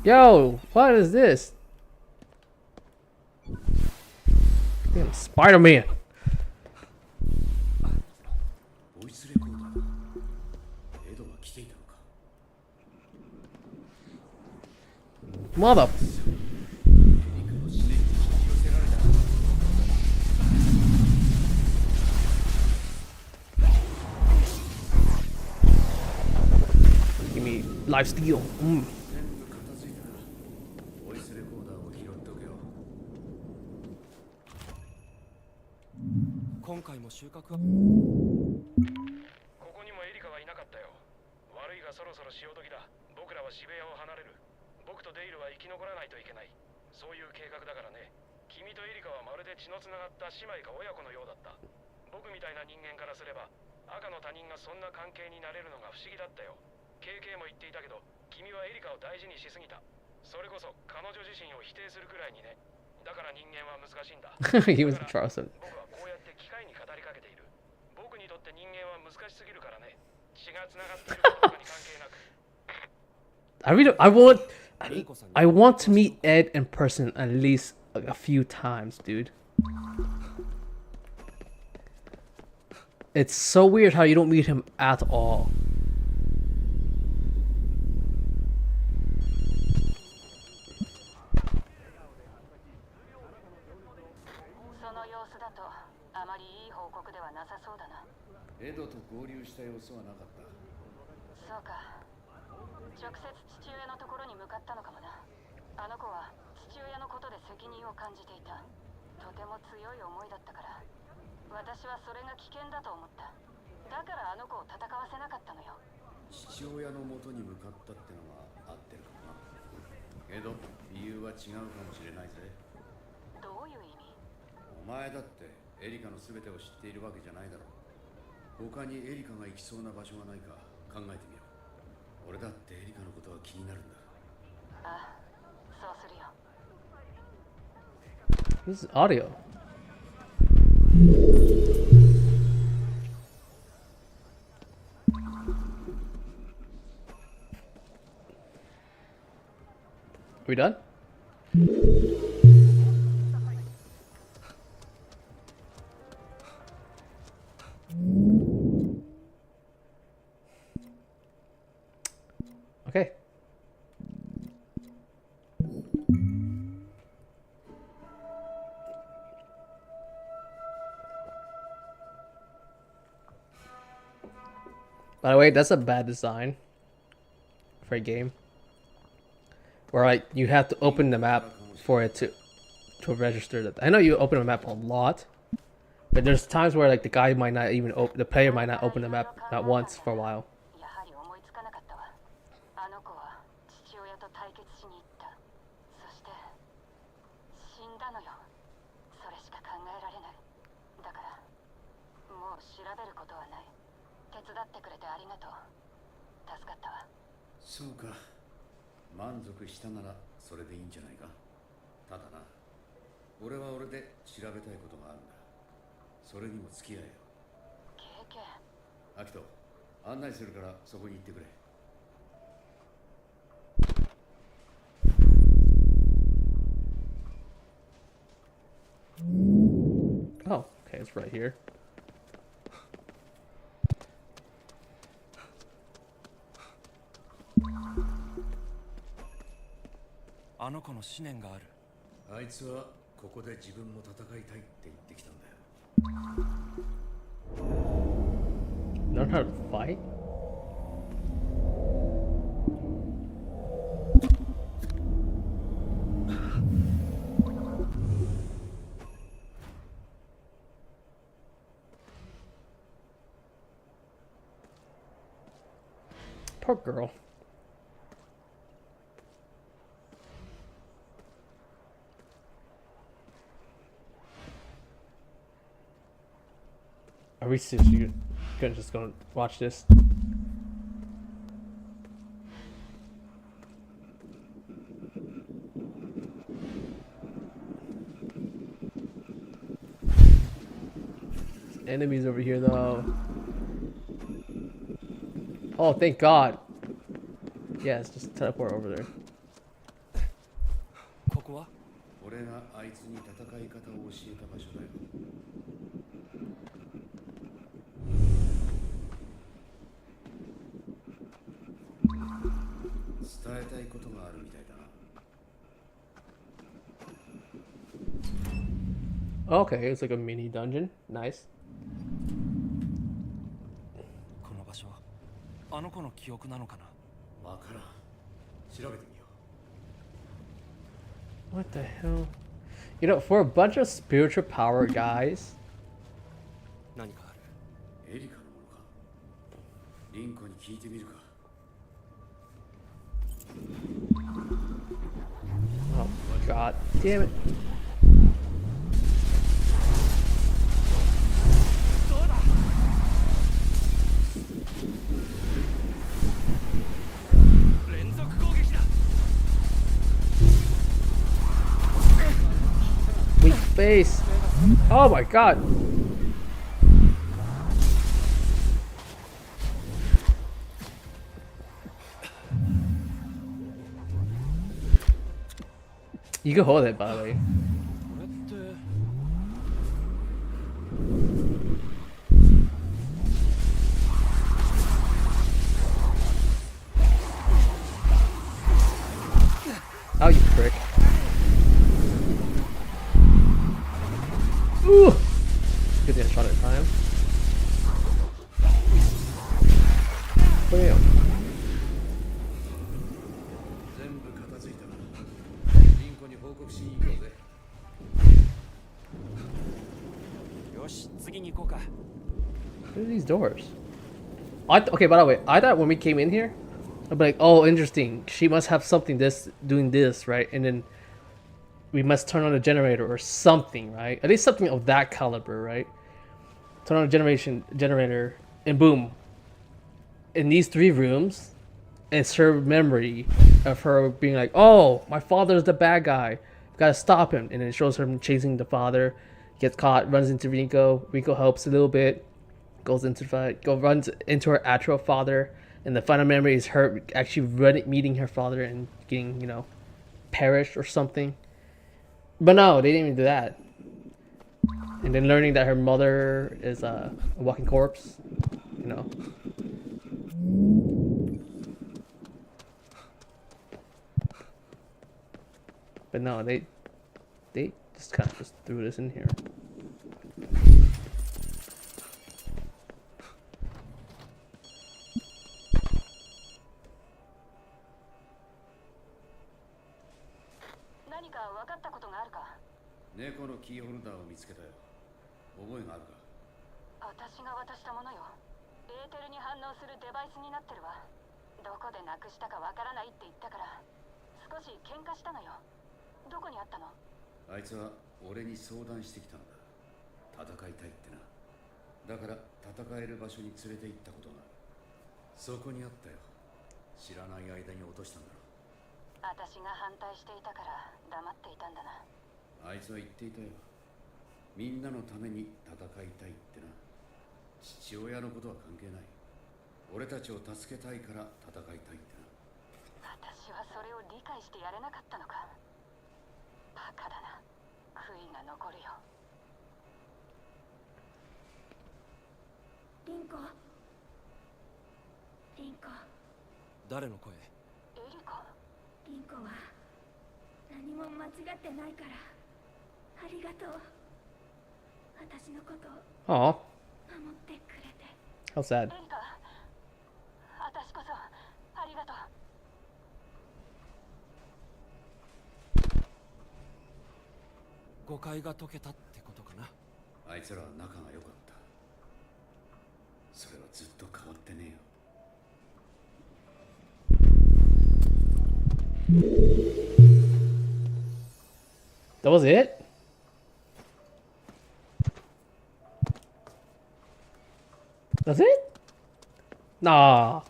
Speaker 1: Yo, what is this? Damn, Spider-Man. Mother. Give me life steal. He was Charleston. I want to meet Ed in person at least a few times, dude. It's so weird how you don't meet him at all. This is audio. we done? Okay. By the way, that's a bad design for a game. Where like you have to open the map for it to register that. I know you open the map a lot, but there's times where like the guy might not even the player might not open the map not once for a while.
Speaker 2: そうか。満足したならそれでいいんじゃないか。ただな、俺は俺で調べたいことがあるんだ。それにも付き合えよ。経験。アキト、案内するからそこに行ってくれ。
Speaker 1: Oh, okay, it's right here. Learn how to fight? Poor girl. Are we seriously just gonna watch this? There's enemies over here though. Oh, thank God. Yes, just teleport over there.
Speaker 2: ここは？俺があいつに戦い方を教えた場所だよ。伝えたいことがあるみたいだな。
Speaker 1: Okay, it's like a mini dungeon. Nice.
Speaker 3: この場所はあの子の記憶なのかな。
Speaker 2: わからん。調べてみよう。
Speaker 1: What the hell? You know, for a bunch of spiritual power guys.
Speaker 3: 何かある。
Speaker 2: エリカのものか。リンコに聞いてみるか。
Speaker 1: Oh God damn it. Weak face. Oh my God. You can hold it, by the way. Oh, you prick. Ooh! Good thing I shot it in time. Bam.
Speaker 2: 全部片付いたな。リンコに報告しに行こうぜ。
Speaker 3: よし、次に行こうか。
Speaker 1: What are these doors? Okay, by the way, I thought when we came in here, I'd be like, oh, interesting. She must have something doing this, right? And then we must turn on a generator or something, right? At least something of that caliber, right? Turn on a generator, and boom. In these 3 rooms, it's her memory of her being like, oh, my father's the bad guy. Gotta stop him. And then it shows her chasing the father, gets caught, runs into Rinko. Rinko helps a little bit, runs into her actual father. And the final memory is her actually meeting her father and getting, perish or something. But no, they didn't even do that. And then learning that her mother is a walking corpse, you know. But no, they just kind of just threw this in here.
Speaker 2: Nekoのキーホルダーを見つけたよ。覚えがあるか？
Speaker 4: 私が渡したものよ。エーテルに反応するデバイスになってるわ。どこでなくしたかわからないって言ったから、少し喧嘩したのよ。どこにあったの？
Speaker 2: あいつは俺に相談してきたんだ。戦いたいってな。だから戦える場所に連れて行ったことがある。そこにあったよ。知らない間に落としたんだろ。
Speaker 4: 私が反対していたから黙っていたんだな。
Speaker 2: あいつは言っていたよ。みんなのために戦いたいってな。父親のことは関係ない。俺たちを助けたいから戦いたいってな。
Speaker 4: 私はそれを理解してやれなかったのか。バカだな。悔いが残るよ。
Speaker 5: リンコ。リンコ。
Speaker 3: 誰の声？
Speaker 4: エリコ。
Speaker 5: リンコは何も間違ってないから。ありがとう。私のことを
Speaker 1: Aw,
Speaker 5: 守ってくれて。
Speaker 1: how sad.
Speaker 4: エリカ、私こそありがとう。
Speaker 3: 誤解が解けたってことかな。
Speaker 2: あいつらは仲が良かった。それはずっと変わってねえよ。
Speaker 1: That was it? That's it? Nah.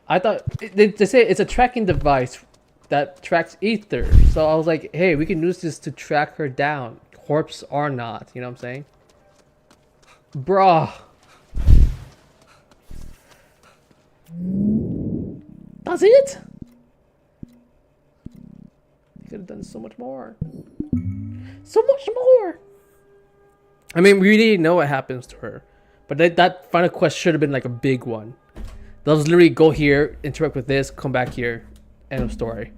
Speaker 1: I thought they say it's a tracking device that tracks ether. So I was like, hey, we can use this to track her down, corpse or not. You know what I'm saying? Bruh. That's it? You could have done so much more. So much more. I mean, we really know what happens to her, but that final quest should have been like a big one. That was literally go here, interact with this, come back here, end of story.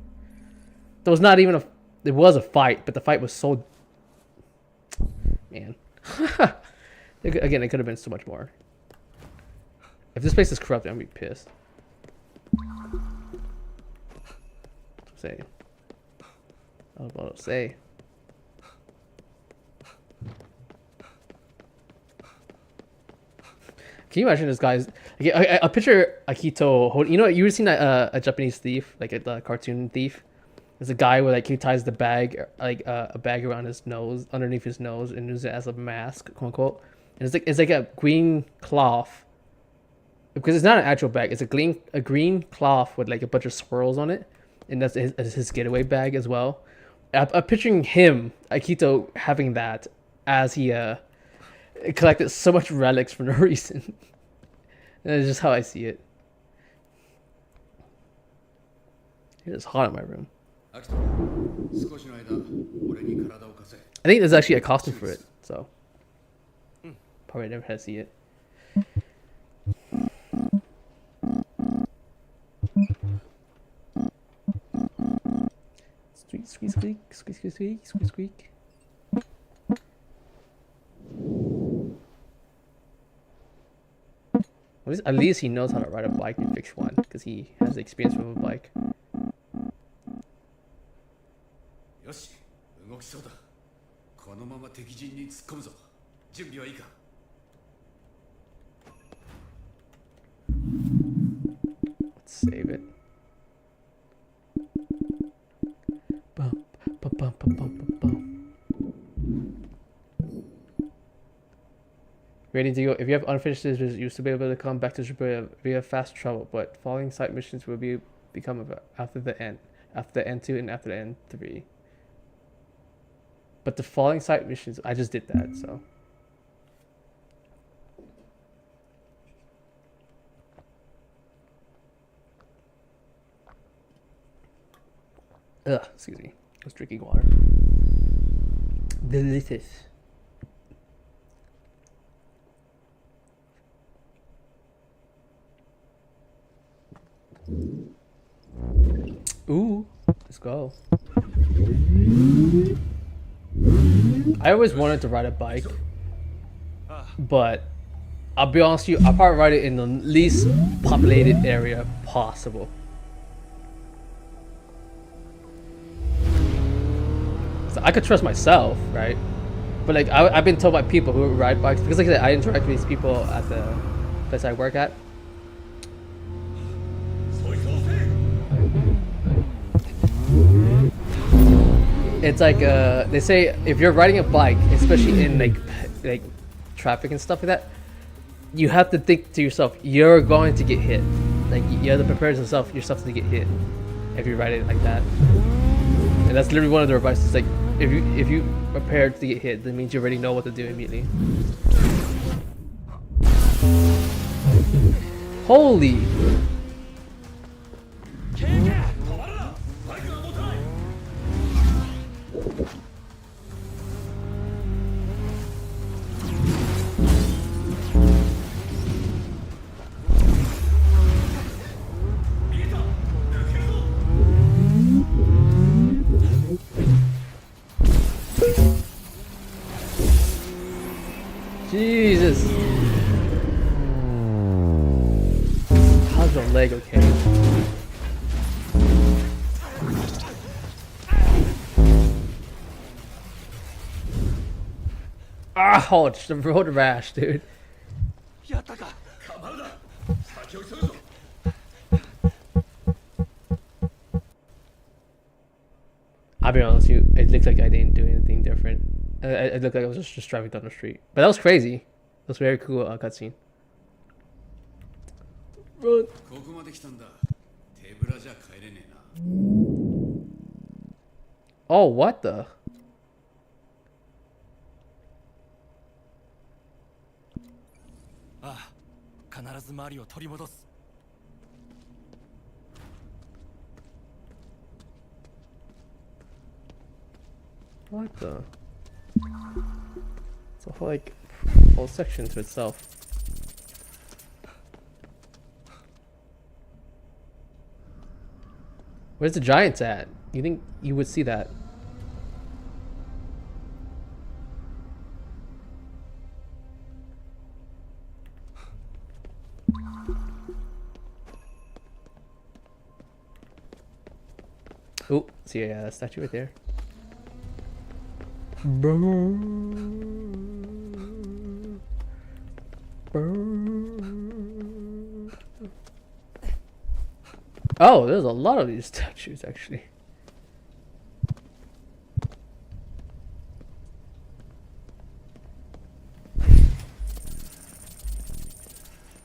Speaker 1: There was not even a. It was a fight, but the fight was so. Man, again, it could have been so much more. If this place is corrupted, I'm gonna be pissed. Say. I was about to say. Can you imagine this guy's? I picture Akito holding. You know, you ever seen a Japanese thief, like a cartoon thief? There's a guy where like he ties the bag, like a bag around his nose, underneath his nose, and uses it as a mask, quote unquote. And it's like a green cloth, because it's not an actual bag. It's a green cloth with like a bunch of swirls on it, and that's his getaway bag as well. I'm picturing him, Akito, having that as he collected so much relics for no reason. That's just how I see it. It's hot in my room. I think there's actually a costume for it, so probably never had to see it. Squeak, squeak, squeak, squeak, squeak, squeak, squeak, squeak. At least he knows how to ride a bike and fix one, because he has experience with a bike.
Speaker 2: よし、動きそうだ。このまま敵陣に突っ込むぞ。準備はいいか？
Speaker 1: Let's save it. Bum, bum, bum, bum, bum, bum, bum. Ready to go. If you have unfinished missions, you used to be able to come back to Japan via fast travel, but following side missions will become after the end N2 and after the N3. But the following side missions, I just did that, so. Ugh, excuse me. was drinking water. Delicious. Ooh, let's go. I always wanted to ride a bike, but I'll be honest with you, I'll probably ride it in the least populated area possible. So I could trust myself, right? But like I've been told by people who ride bikes, because like I said, I interact with these people at the place I work at. It's like they say if you're riding a bike, especially in like traffic and stuff like that, you have to think to yourself, you're going to get hit. Like you have to prepare yourself to get hit if you ride it like that. And that's literally one of their advices. Like if you prepare to get hit, that means you already know what to do immediately. Holy. Jesus. How's your leg okay? Ouch, the road rash, dude. I'll be honest with you, it looked like I didn't do anything different. It looked like I was just driving down the street. But that was crazy. That was a very cool cutscene. Run. Oh, what the? What the? It's a whole, like, whole section to itself. Where's the giants at? You think you would see that? Oh, see a statue right there. Oh, there's a lot of these statues actually.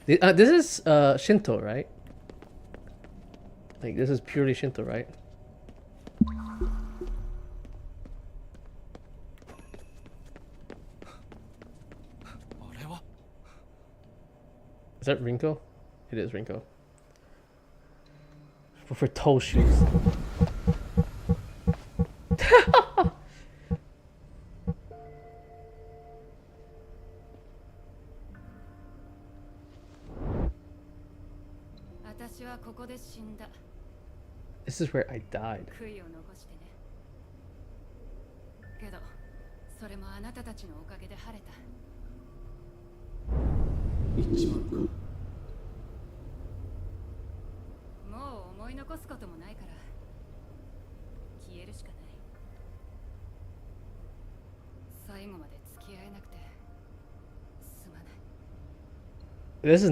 Speaker 1: This is Shinto, right? Like this is purely Shinto, right? Is that Rinko? It is Rinko. For toe shoes. This is where I died. This is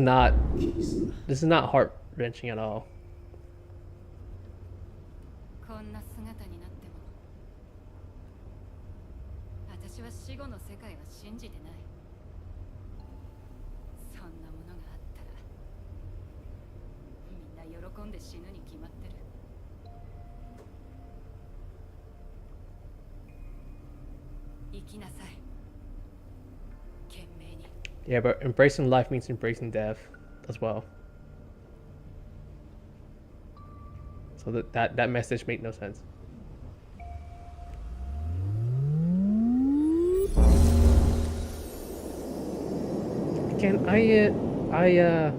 Speaker 1: not heart-wrenching at all. Yeah, but embracing life means embracing death as well. So that message made no sense. Again, I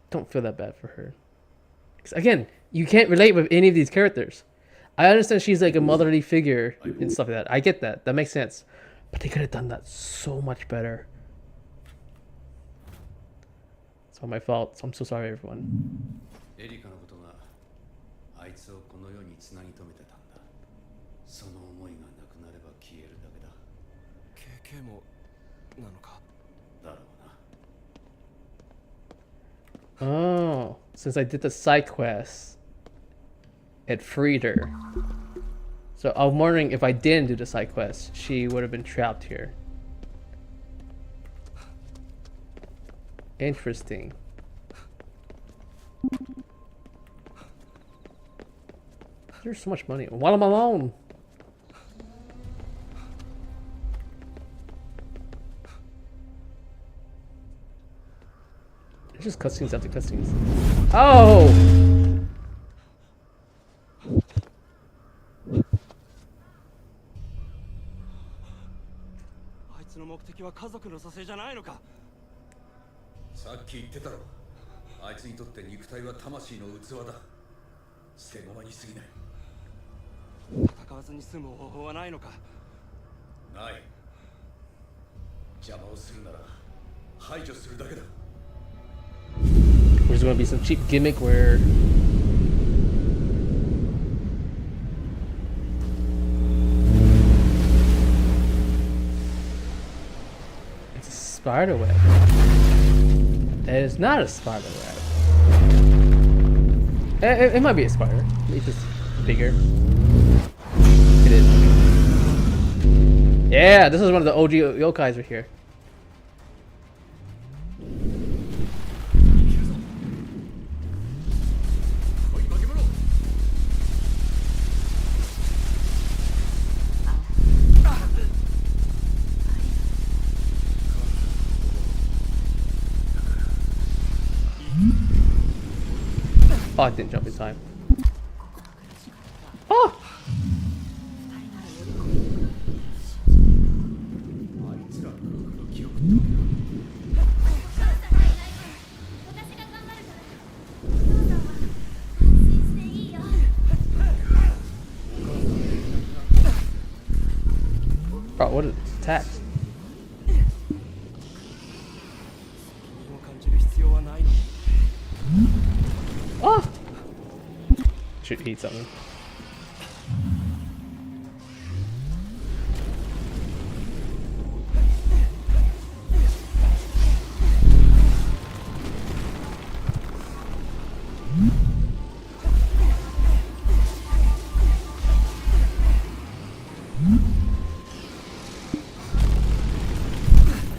Speaker 1: don't feel that bad for her. 'Cause again, you can't relate with any of these characters. I understand she's like a motherly figure and stuff like that. I get that. That makes sense. But they could have done that so much better. It's all my fault. So I'm so sorry, everyone.
Speaker 2: エリカのことがあいつをこの世につなぎ止めてたんだ。その思いがなくなれば消えるだけだ。
Speaker 3: KK もなのか。
Speaker 2: だろうな。
Speaker 1: Oh, since I did the side quest, it freed her. So I'm wondering if I didn't do the side quest, she would have been trapped here. Interesting. There's so much money. While I'm alone. It's just cutscenes after cutscenes. Oh!
Speaker 3: あいつの目的は家族の蘇生じゃないのか。
Speaker 2: さっき言ってたろ。あいつにとって肉体は魂の器だ。捨て駒に過ぎない。
Speaker 3: 戦わずに済む方法はないのか。
Speaker 2: ない。邪魔をするなら排除するだけだ。
Speaker 1: There's gonna be some cheap gimmick where it's a spider web. It is not a spider web. It might be a spider. It's just bigger. It is. Yeah, this is one of the OG yokais right here. Oh, I didn't jump in time. Oh! Bro, what is attacks?
Speaker 3: 責任を感じる必要はないの。
Speaker 1: Oh! Should eat something.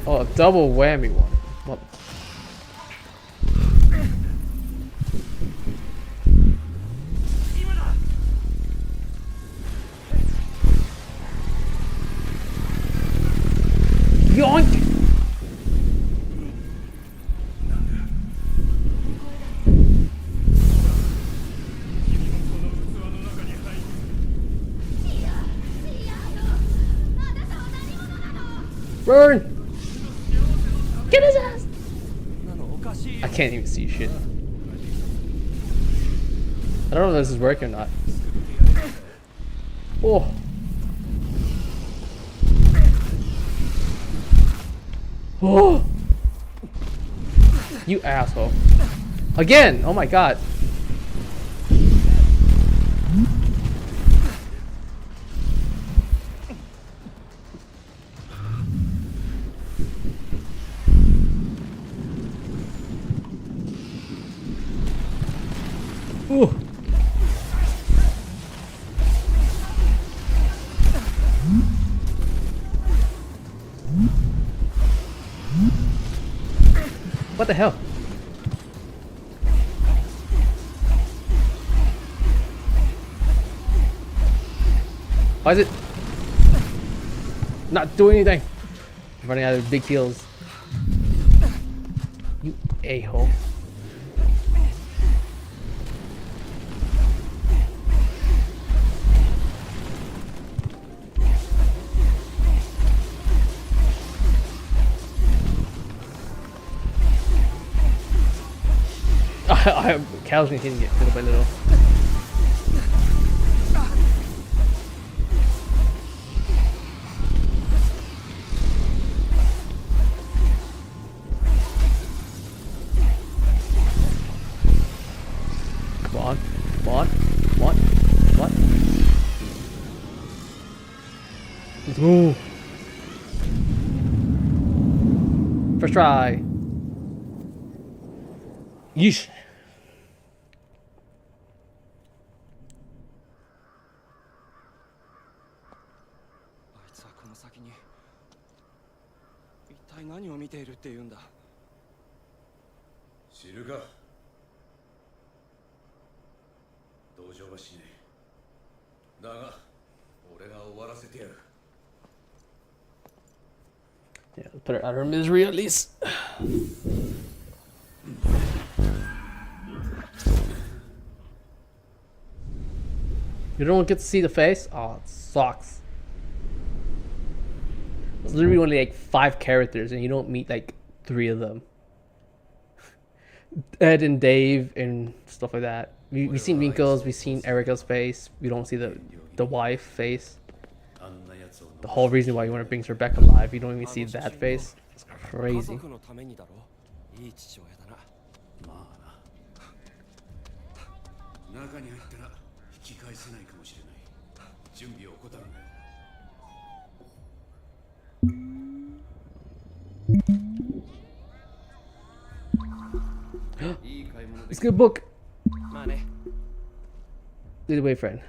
Speaker 1: Oh, a double whammy one. What? Yoink! Burn! Get his ass! I can't even see shit. I don't know if this is working or not. Oh! Oh! You asshole. Again! Oh my god. Ooh. What the hell? Why is it not doing anything? I'm running out of big heals. You a-hole. I'm casually hitting it little by little. Come on, come on, come on, come on. Let's go. First try. Yeesh.
Speaker 3: あいつはこの先に一体何を見ているっていうんだ。
Speaker 2: 知るか。同情はしねえ。だが俺が終わらせてやる。
Speaker 1: Yeah, put her out of her misery at least. You don't get to see the face? Oh, it sucks. It's literally only like 5 characters and you don't meet like 3 of them. Ed and Dave and stuff like that. We've seen Rinko's, we've seen Erika's face. We don't see the wife face. The whole reason why you want to bring Rebecca alive, you don't even see that face. It's
Speaker 3: 家
Speaker 1: crazy.
Speaker 3: 族のためにだろ。いい父親だな。
Speaker 2: まあな。中に入ったら引き返せないかもしれない。準備を怠るなよ。
Speaker 1: It's a good book.
Speaker 3: まあね。
Speaker 1: Lead the way, friend.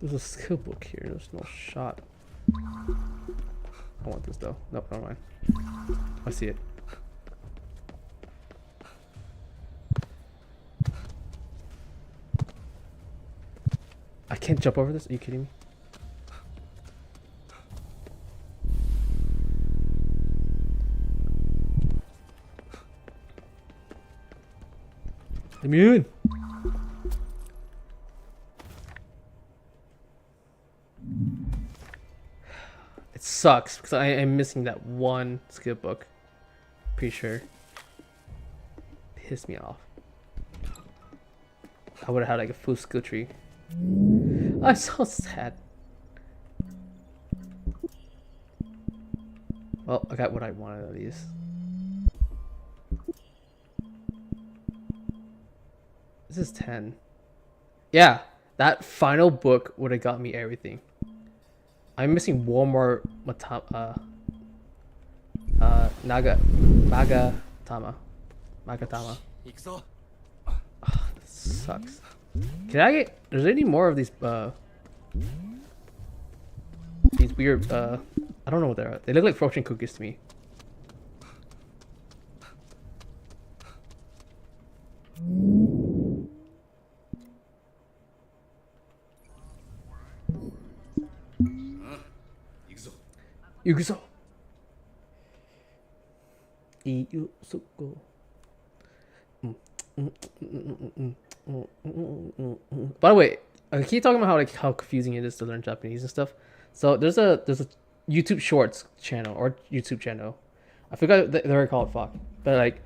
Speaker 1: There's a skill book here. There's no shot. I want this though. Nope, never mind. I see it. I can't jump over this? Are you kidding me? Immune! It sucks because I am missing that one skill book. Pretty sure. Pissed me off. I would have had like a full skill tree. I'm so sad. Well, I got what I wanted at least. This is 10. Yeah, that final book would have got me everything. I'm missing one more Magatama.
Speaker 3: 行くぞ。
Speaker 1: This sucks. Can I get? There's any more of these weird I don't know what they are. They look like fortune cookies to me. Yuguso. Iyusuko. By the way, I keep talking about how confusing it is to learn Japanese and stuff. So there's a YouTube Shorts channel or YouTube channel. I forgot they're called fuck, but like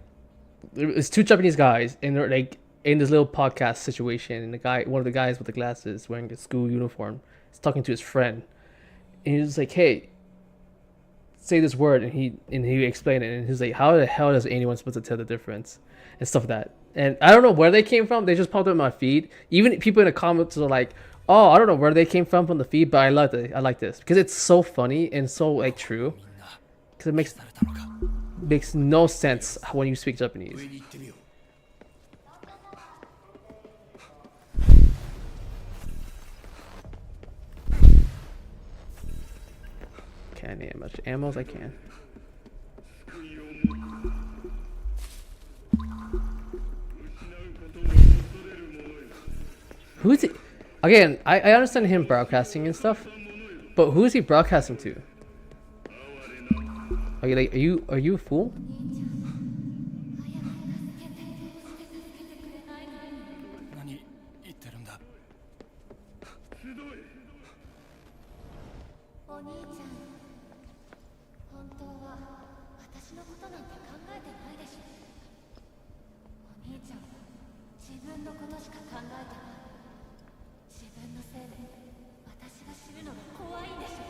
Speaker 1: it's 2 Japanese guys and they're like in this little podcast situation, and one of the guys with the glasses wearing a school uniform is talking to his friend, and he's like, "Hey, say this word," and he explained it, and he's like, "How the hell is anyone supposed to tell the difference?" and stuff like that. And I don't know where they came from. They just popped up in my feed. Even people in the comments are like, "Oh, I don't know where they came from the feed, but I like it. I like this because it's so funny and so like true. Because it makes no sense when you speak Japanese." Can't need as much ammo as I can. Who's he? Again, I understand him broadcasting and stuff, but who is he broadcasting to? Are you a fool?
Speaker 3: 何言ってるんだ。
Speaker 5: お兄ちゃん、本当は私私のことなんて考えてないでしょ。お兄ちゃんは自分のことしか考えてない。自分のせいで私が死ぬのが怖いんでしょ。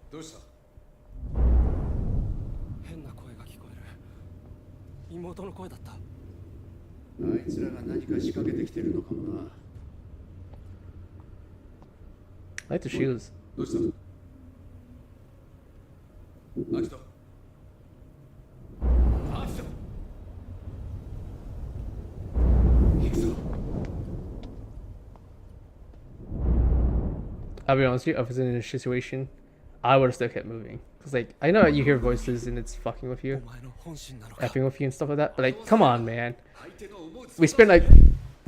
Speaker 2: どうした？
Speaker 3: 変な声が聞こえる。妹の声だった。
Speaker 2: あいつらが何か仕掛けてきてるのかもな。
Speaker 1: I like the shoes.
Speaker 2: どうした？アキト。アキト。行くぞ。
Speaker 1: I'll be honest with you, if I was in a situation, I would have still kept moving. Cause like I know you hear voices and it's fucking with you,
Speaker 3: お前の本心なのか。
Speaker 1: effing with you and stuff like that. But like, come on, man. We spent like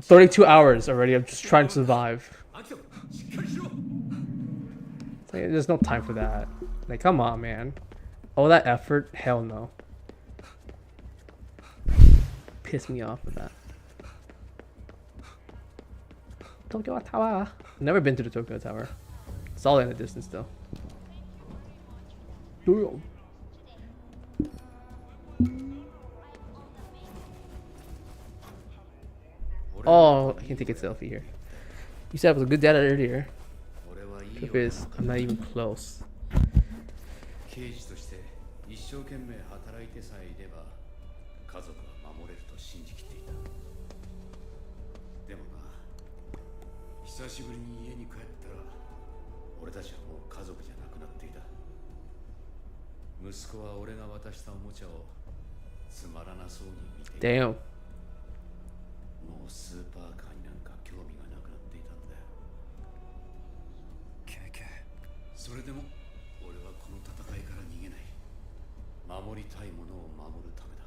Speaker 1: 32 hours already of just trying to survive.
Speaker 2: アキト、しっかりしろ。
Speaker 1: It's like, there's no time for that. Like, come on, man. All that effort? Hell no. Piss me off with that. Tokyo Tower. Never been to the Tokyo Tower. It's all in the distance though. Damn. Oh, I can take a selfie here. You said I was a good dad earlier.
Speaker 2: 俺はいい
Speaker 1: Truth
Speaker 2: よ。
Speaker 1: is, I'm not even close.
Speaker 2: 刑事として一生懸命働いてさえいれば家族は守れると信じきっていた。でもな、久しぶりに家に帰ったら俺たちはもう家族じゃなくなっていた。息子は俺が渡したおもちゃをつまらなそうに見ていた。
Speaker 1: Damn.
Speaker 2: もうスーパーカーになんか興味がなくなっていたんだよ。
Speaker 3: ケイケイ。
Speaker 2: それでも俺はこの戦いから逃げない。守りたいものを守るためだ。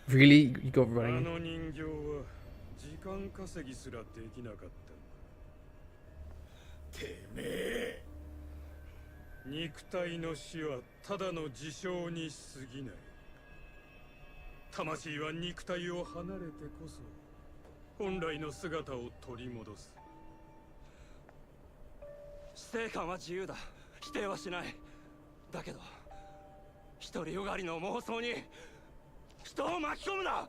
Speaker 1: Really? You go
Speaker 6: あ
Speaker 1: running?
Speaker 6: の人形は時間稼ぎすらできなかった。てめえ。肉体の死はただの事象に過ぎない。魂は肉体を離れてこそ本来の姿を取り戻す。
Speaker 3: 死生観は自由だ。否定はしない。だけど独りよがりの妄想に人を巻き込むな。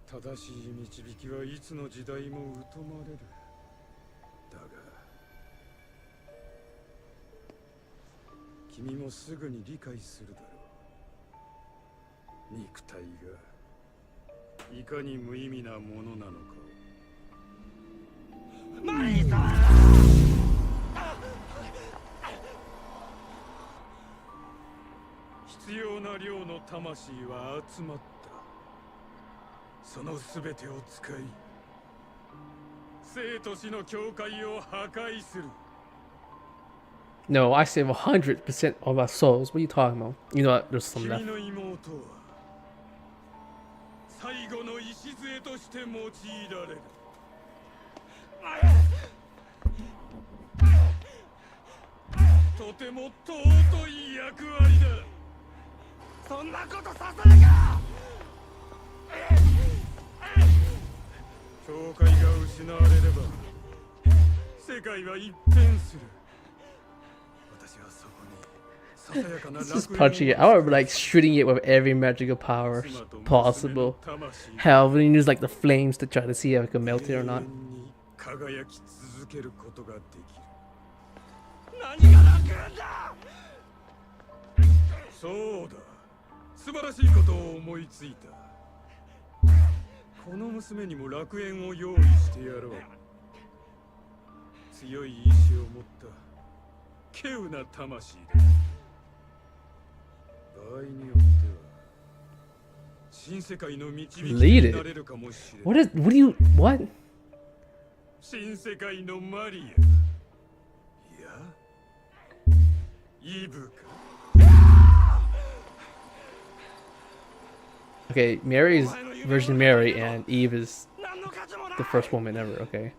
Speaker 6: 正しい導きはいつの時代も疎まれる。だが君もすぐに理解するだろう。肉体がいかに無意味なものなのかを。
Speaker 3: マリー様。
Speaker 6: 必要な量の魂は集まった。そのすべてを使い生と死の境界を破壊する。
Speaker 1: No, I save 100% of our souls. What are you talking about? You know what? There's some
Speaker 6: 君
Speaker 1: left.
Speaker 6: の妹は最後の礎として用いられる。とても尊い役割だ。
Speaker 3: そんなことさせるか。
Speaker 6: 教会が失われれば世界は一変する。私はそこにささやかな
Speaker 1: It's just punching it. I would be like shooting it with every magical power possible. Hell, we use like the flames to try to see if I can melt it or not.
Speaker 6: 輝き続けることができる。
Speaker 3: 何が楽園だ。
Speaker 6: そうだ、素晴らしいことを思いついた。この娘にも楽園を用意してやろう。強い意志を持った稀有な魂だ。場合によっては新世界の導きになれるかもしれない。
Speaker 1: What do you, what?
Speaker 6: 新世界のマリア。いや、イブか。
Speaker 1: Okay, Mary is Virgin Mary and Eve is the first woman ever, okay.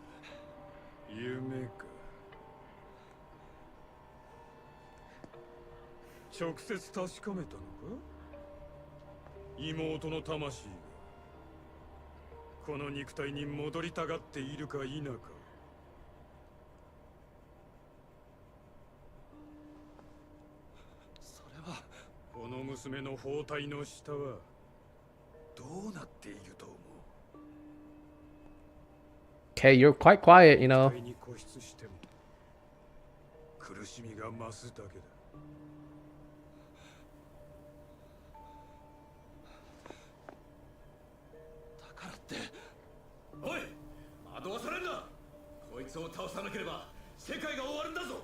Speaker 6: 夢か。直接確かめたのか。妹の魂がこの肉体に戻りたがっているか否か。娘の包帯の下はどうなっていると思う？
Speaker 1: Okay, you're quite quiet, you know.
Speaker 6: 期待に固執しても苦しみが増すだけだ。
Speaker 3: だからっておい惑わされんな。こいつを倒さなければ世界が終わるんだぞ。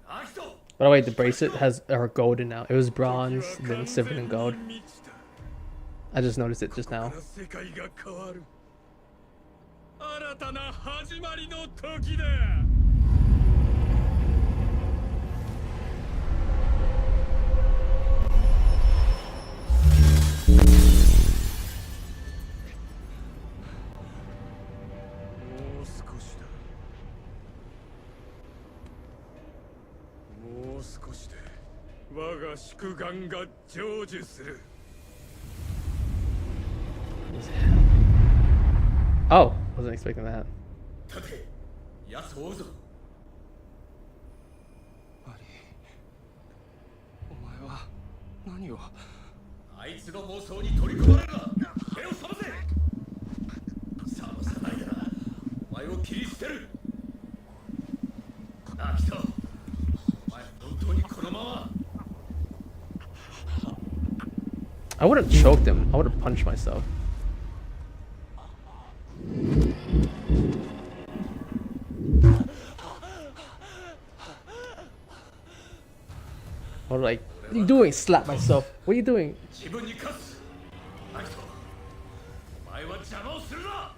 Speaker 3: アキト
Speaker 1: By the way, the bracelet has are golden now. It was bronze, then silver and gold. I just noticed it just now.
Speaker 6: 世界が変わる。新たな始まりの時だ。もう少しだ。もう少しで我が祝願が成就する。
Speaker 1: Oh, wasn't expecting that.
Speaker 3: 立て奴を追うぞ。アリお前は何を。あいつの妄想に取り込まれるな。目を覚ませ。覚まさないならお前を切り捨てる。アキトお前本当にこのまま。
Speaker 1: I would have choked him. I would have punched myself. Or like, what are you doing? Slap myself. What are you doing?
Speaker 3: 自分に勝つ。アキトお前は邪魔をするな。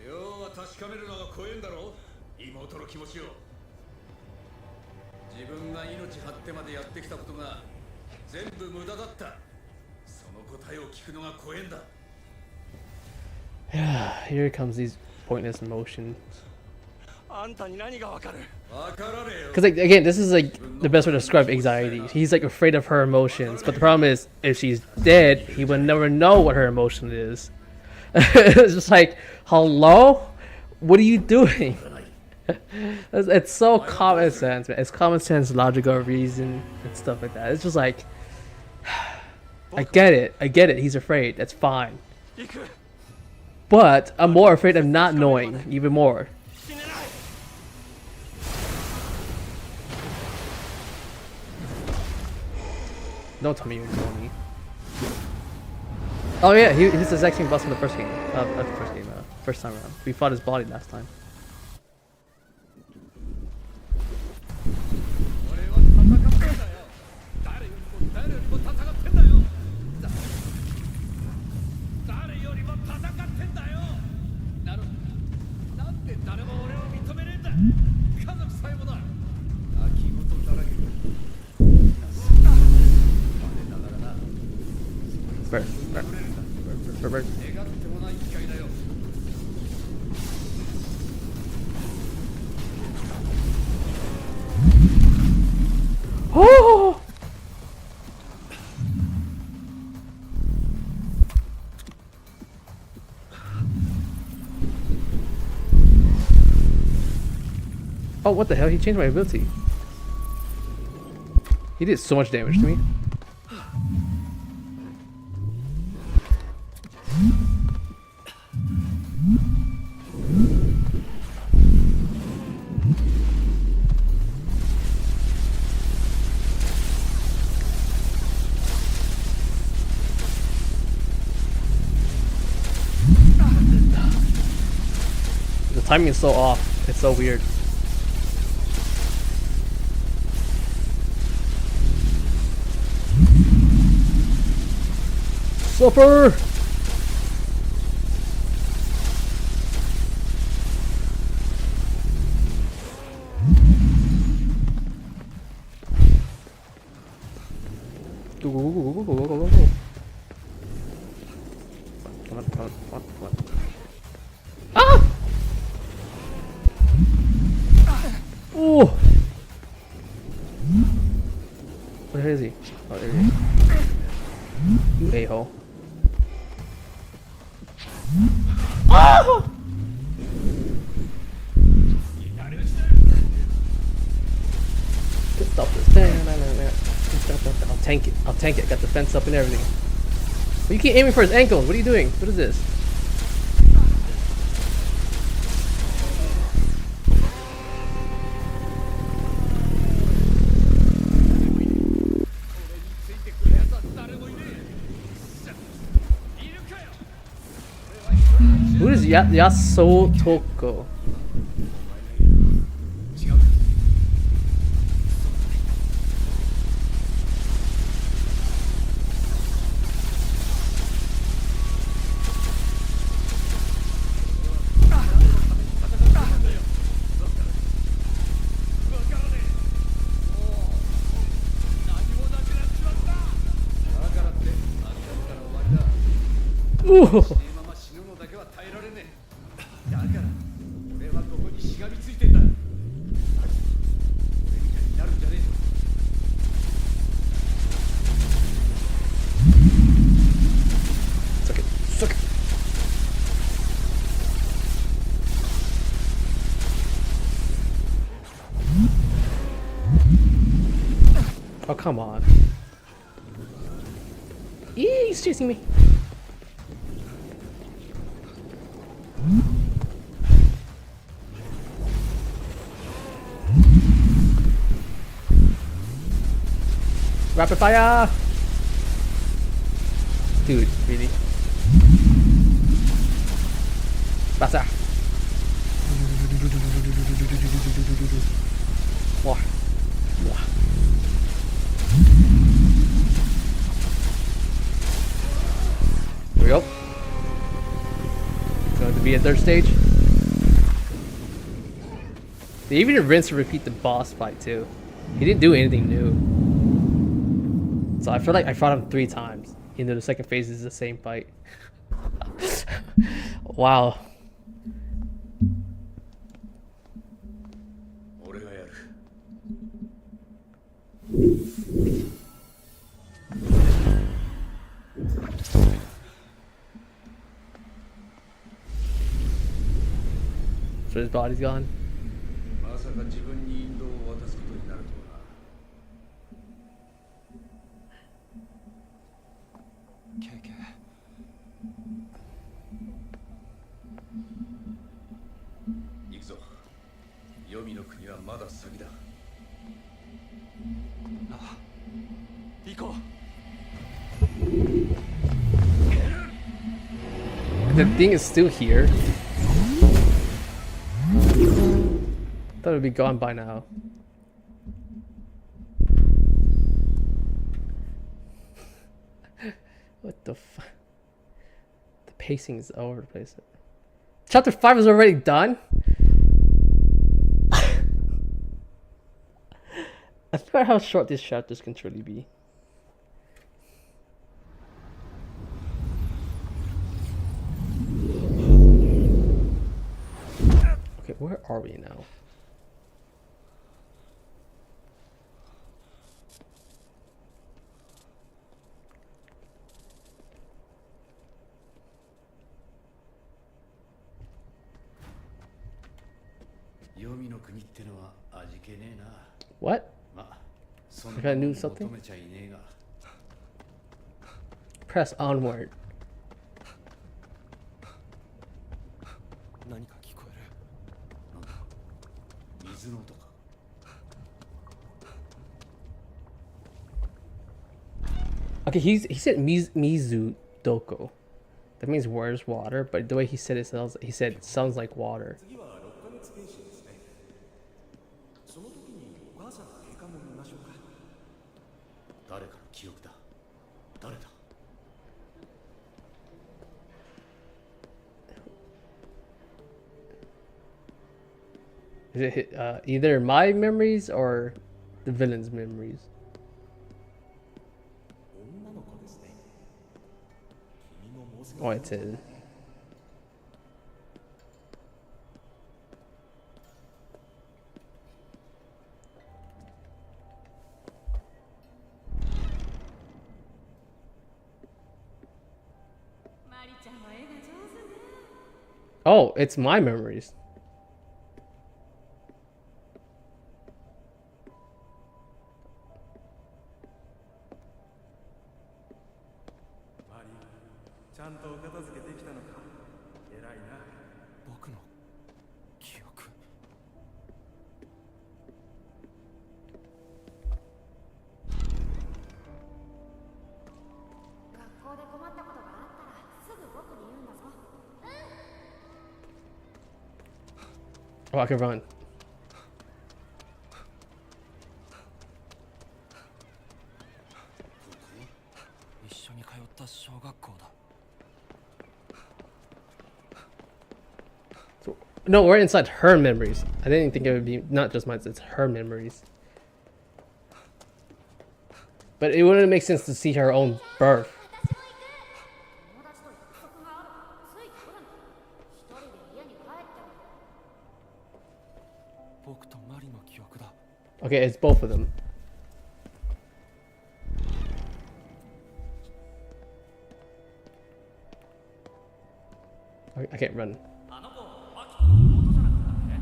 Speaker 3: 要は確かめるのが怖えんだろ妹の気持ちを。自分が命張ってまでやってきたことが全部無駄だった。その答えを聞くのが怖えんだ。
Speaker 1: Here comes these pointless emotions.
Speaker 3: あんたに何がわかる。
Speaker 1: Because like again, this is like the best way to describe anxiety. He's like afraid of her emotions, but the problem is if she's dead, he would never know what her emotion is. It's just like, hello, what are you doing? It's so common sense, man. It's common sense, logical reason, and stuff like that. It's just like, I get it. He's afraid. That's fine.
Speaker 3: 行く。
Speaker 1: But I'm more afraid of not knowing even more.
Speaker 3: 死ねない。
Speaker 1: Don't tell me you're telling me. Oh yeah, he's the exact same boss from the first game. Not the first game, first time around. We fought his body last time.
Speaker 3: 俺は戦ってんだよ。誰よりも戦ってんだよ。誰よりも戦ってんだよ。なるほど。なんで誰も俺を認めねえんだ。家族さえもだ。泣き言だらけだ。
Speaker 1: Bird.
Speaker 3: 願ってもない機会だよ。
Speaker 1: Oh! Oh, what the hell? He changed my ability. He did so much damage to me. The timing is so off. It's so weird. Suffer! Go, go, go, go, go, go, go, go, go. Come on, come on, come on, come on. Ah! Oh! Where is he? Oh, there he is. You a-hole. Oh! Can't stop this. I'll tank it. I'll tank it. Got the fence up and everything. But you keep aiming for his ankles. What are you doing? What is this? Who is Yasotoko? Ooh.
Speaker 3: 死ぬのだけは耐えられねえ。だから俺はここにしがみついてんだ。俺みたいになるんじゃねえ。
Speaker 1: Suck it. Suck it. Oh, come on. He's chasing me. Rapid fire! Dude, really? Faster! More. More. Here we go. It's going to be a third stage. They even rinse and repeat the boss fight too. He didn't do anything new. So I feel like I fought him 3 times. Even though the second phase is the same fight. Wow.
Speaker 2: 俺がやる。
Speaker 1: So his body's gone.
Speaker 2: まさか自分に引導を渡すことになるとはな。行くぞ。黄泉の国はまだ先だ。
Speaker 6: 行こう。
Speaker 1: The thing is still here. Thought it would be gone by now. What the fuck? The pacing is all over the place. Chapter 5 is already done? I forgot how short these chapters can truly be. Okay, where are we now? What? I gotta do something? Press onward.
Speaker 6: 何か聞こえる。
Speaker 2: 水の音か。
Speaker 1: Okay, he said Mizu Doko. That means where's water, but the way he said it sounds, he said sounds like water.
Speaker 6: 次は6ヶ月検診ですね。その時にお母さんの経過も見ましょうか。
Speaker 2: 誰かの記憶だ。誰だ。
Speaker 1: Is it either my memories or the villain's memories?
Speaker 6: 女の子ですね。君ももうすぐ
Speaker 1: Oh, it's his. Oh, it's my memories. Oh, I can run.
Speaker 3: 一緒に通った小学校だ。
Speaker 1: So, no, we're inside her memories. I didn't think it would be not just mine, it's her memories. But it wouldn't make sense to see her own birth.
Speaker 5: 友達と約束がある。ついてくるの。一人で家に帰っても。
Speaker 3: 僕とマリの記憶だ。
Speaker 1: Okay, it's both of them. I can't run.
Speaker 3: あの子、マキトの妹じゃなかったっけ？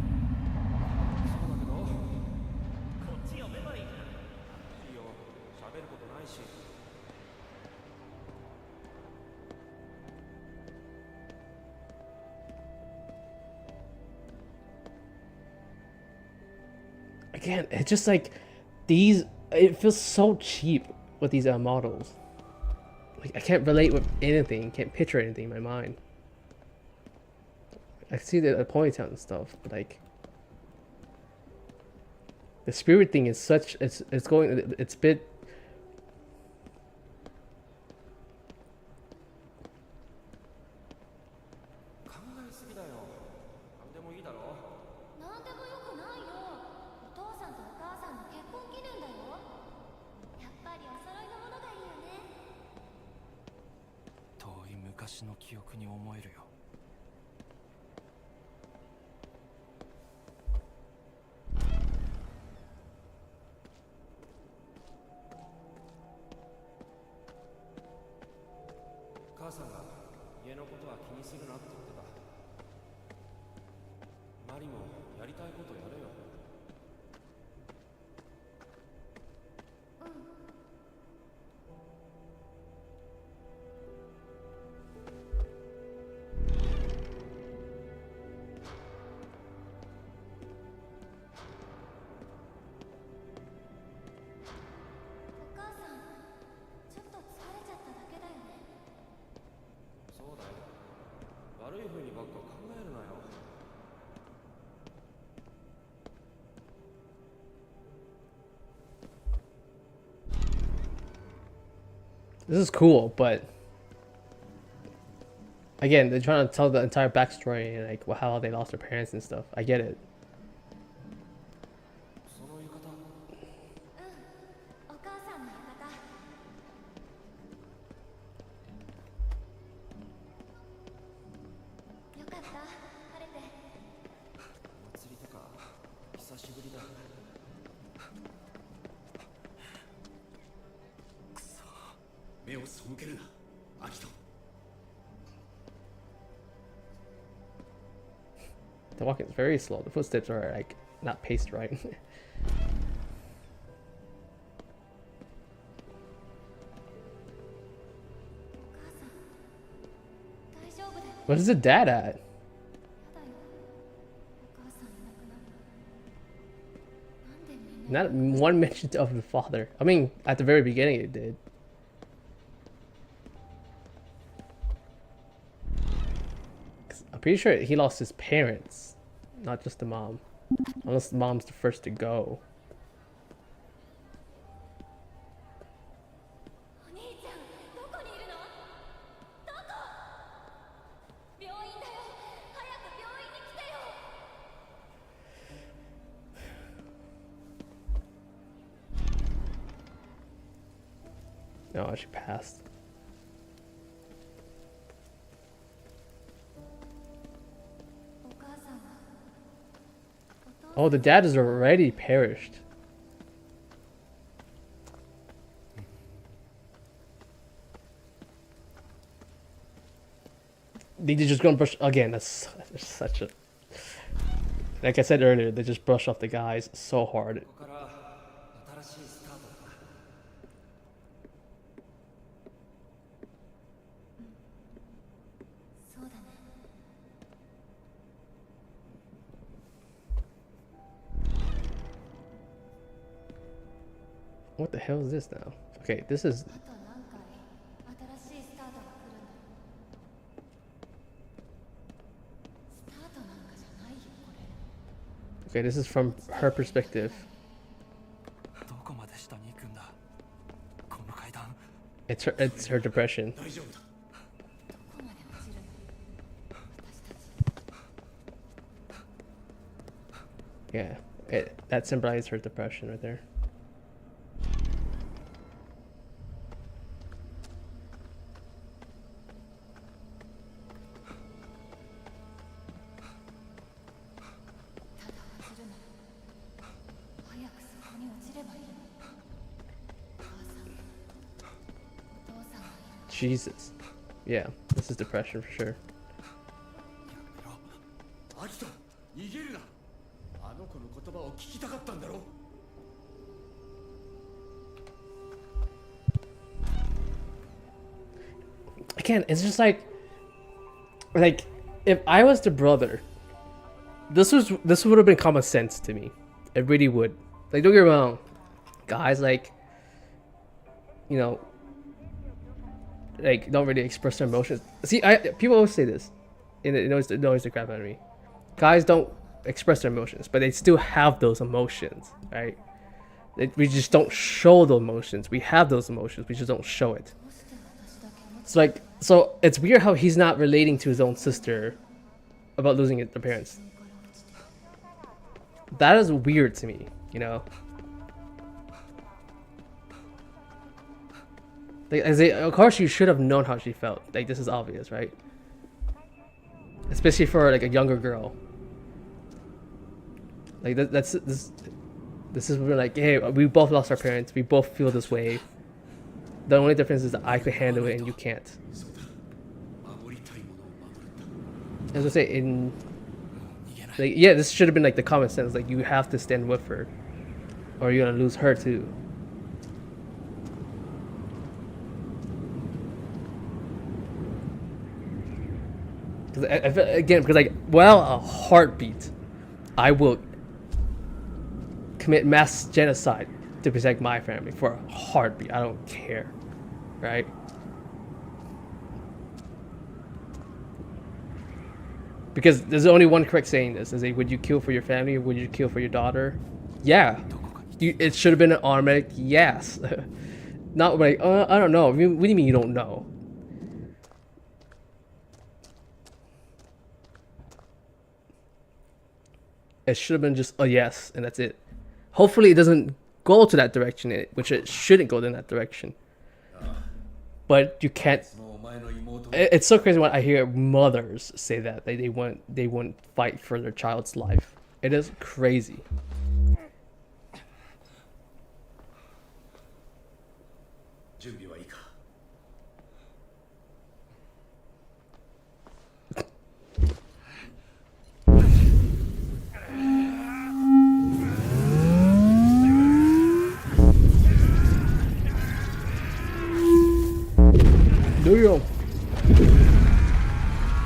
Speaker 3: そうだけど、こっち呼べばいいじゃん。いいよ、喋ることないし。
Speaker 1: Again, it's just like these. It feels so cheap with these models. Like I can't relate with anything. Can't picture anything in my mind. I see the ponytail and stuff, but like the spirit thing is such. It's going. It's a bit.
Speaker 3: 考えすぎだよ。なんでもいいだろ。
Speaker 5: なんでもよくないよ。お父さんとお母さんの結婚記念だよ。やっぱりお揃いのものがいいよね。
Speaker 3: 遠い昔の記憶に思えるよ。 母さんが家のことは気にするなって言ってた。マリもやりたいことやれよ。
Speaker 5: お母さん、ちょっと疲れちゃっただけだよね。
Speaker 3: そうだよ。悪い風にばっか考えるなよ。
Speaker 1: This is cool, but again, they're trying to tell the entire backstory and like how they lost their parents and stuff. I get it.
Speaker 3: その浴衣、
Speaker 5: お母さんの浴衣。よかった、晴れて。
Speaker 3: お祭りとか久しぶりだ。
Speaker 2: 目を背けるな、アキト。
Speaker 1: The walking is very slow. The footsteps are like not paced right.
Speaker 5: お母さん、大丈夫だよ。
Speaker 1: What is the dad at?
Speaker 5: やだよ。お母さんいなくなる。なんでみんな。
Speaker 1: Not one mention of the father. I mean, at the very beginning it did. I'm pretty sure he lost his parents, not just the mom. Unless the mom's the first to go.
Speaker 5: お兄ちゃん、どこにいるの？どこ？病院だよ。早く病院に来てよ。
Speaker 1: No, she passed.
Speaker 5: お母さんは。お父さん。
Speaker 1: Oh, the dad has already perished. They just gonna brush again. That's such a, like I said earlier, they just brush off the guys so hard.
Speaker 3: ここから新しいスタートだな。
Speaker 5: そうだね。
Speaker 1: What the hell is this now? Okay, this is
Speaker 5: あと何回新しいスタートが来るの。スタートなんかじゃないよこれ。
Speaker 1: okay. This is from her perspective.
Speaker 3: どこまで下に行くんだ。この階段。
Speaker 1: It's her depression.
Speaker 2: 大丈夫だ。
Speaker 5: どこまで落ちるの。私たち。
Speaker 1: Yeah, that symbolizes her depression right there.
Speaker 5: ただ落ちるなら早くそこに落ちればいいの。母さん、お父さんがいる。
Speaker 1: Jesus. Yeah, this is depression for sure.
Speaker 3: やめろ。
Speaker 2: アキト、逃げるな。あの子の言葉を聞きたかったんだろ。
Speaker 1: Again, it's just like if I was the brother, this would have been common sense to me. It really would. Like, don't get me wrong, guys, like, you know, like, don't really express their emotions. See, people always say this, and it annoys the crap out of me. Guys don't express their emotions, but they still have those emotions, right? We just don't show those emotions. We have those emotions, we just don't show it.
Speaker 5: どうして私だけ持つ。
Speaker 1: So like, so it's weird how he's not relating to his own sister about losing their parents. That is weird to me, you know. Like, of course, you should have known how she felt. Like, this is obvious, right? Especially for like a younger girl. Like this is where like, hey, we both lost our parents. We both feel this way. The only difference is that I could handle it and you can't.
Speaker 2: そうだ。守りたいものを守るんだ。
Speaker 1: As I say, like, yeah, this should have been like the common sense. Like, you have to stand with her, or you're gonna lose her too. Because I feel, again, because like, well, a heartbeat, I will commit mass genocide to protect my family for a heartbeat. I don't care, right? Because there's only one correct saying this. Is like, would you kill for your family or would you kill for your daughter? Yeah. It should have been an automatic yes. Not like, I don't know. What do you mean you don't know? It should have been just a yes, and that's it. Hopefully it doesn't go to that direction, which it shouldn't go in that direction. But you can't.
Speaker 2: そのお前の妹も
Speaker 1: It's so crazy when I hear mothers say that they wouldn't fight for their child's life. It is crazy.
Speaker 2: 準備はいいか。
Speaker 1: Do your own.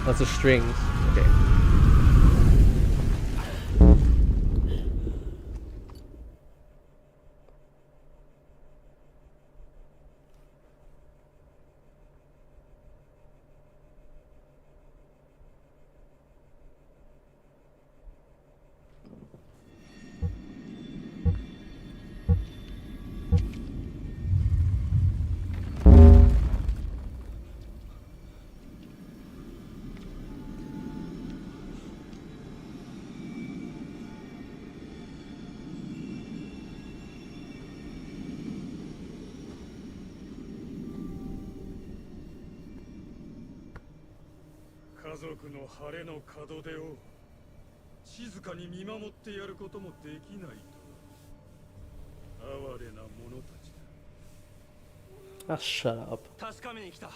Speaker 1: That's the strings. Okay.
Speaker 6: 「家族の晴れの門出を静かに見守ってやることもできないとは哀れな者たちだ。
Speaker 1: Ah, shut up.
Speaker 3: 確かめに来た。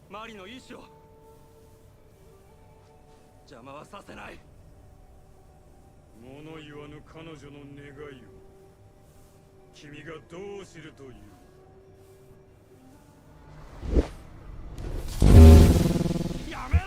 Speaker 3: マリの意志を。邪魔はさせない。
Speaker 6: 物言わぬ彼女の願いを君がどう知るという。
Speaker 3: やめろ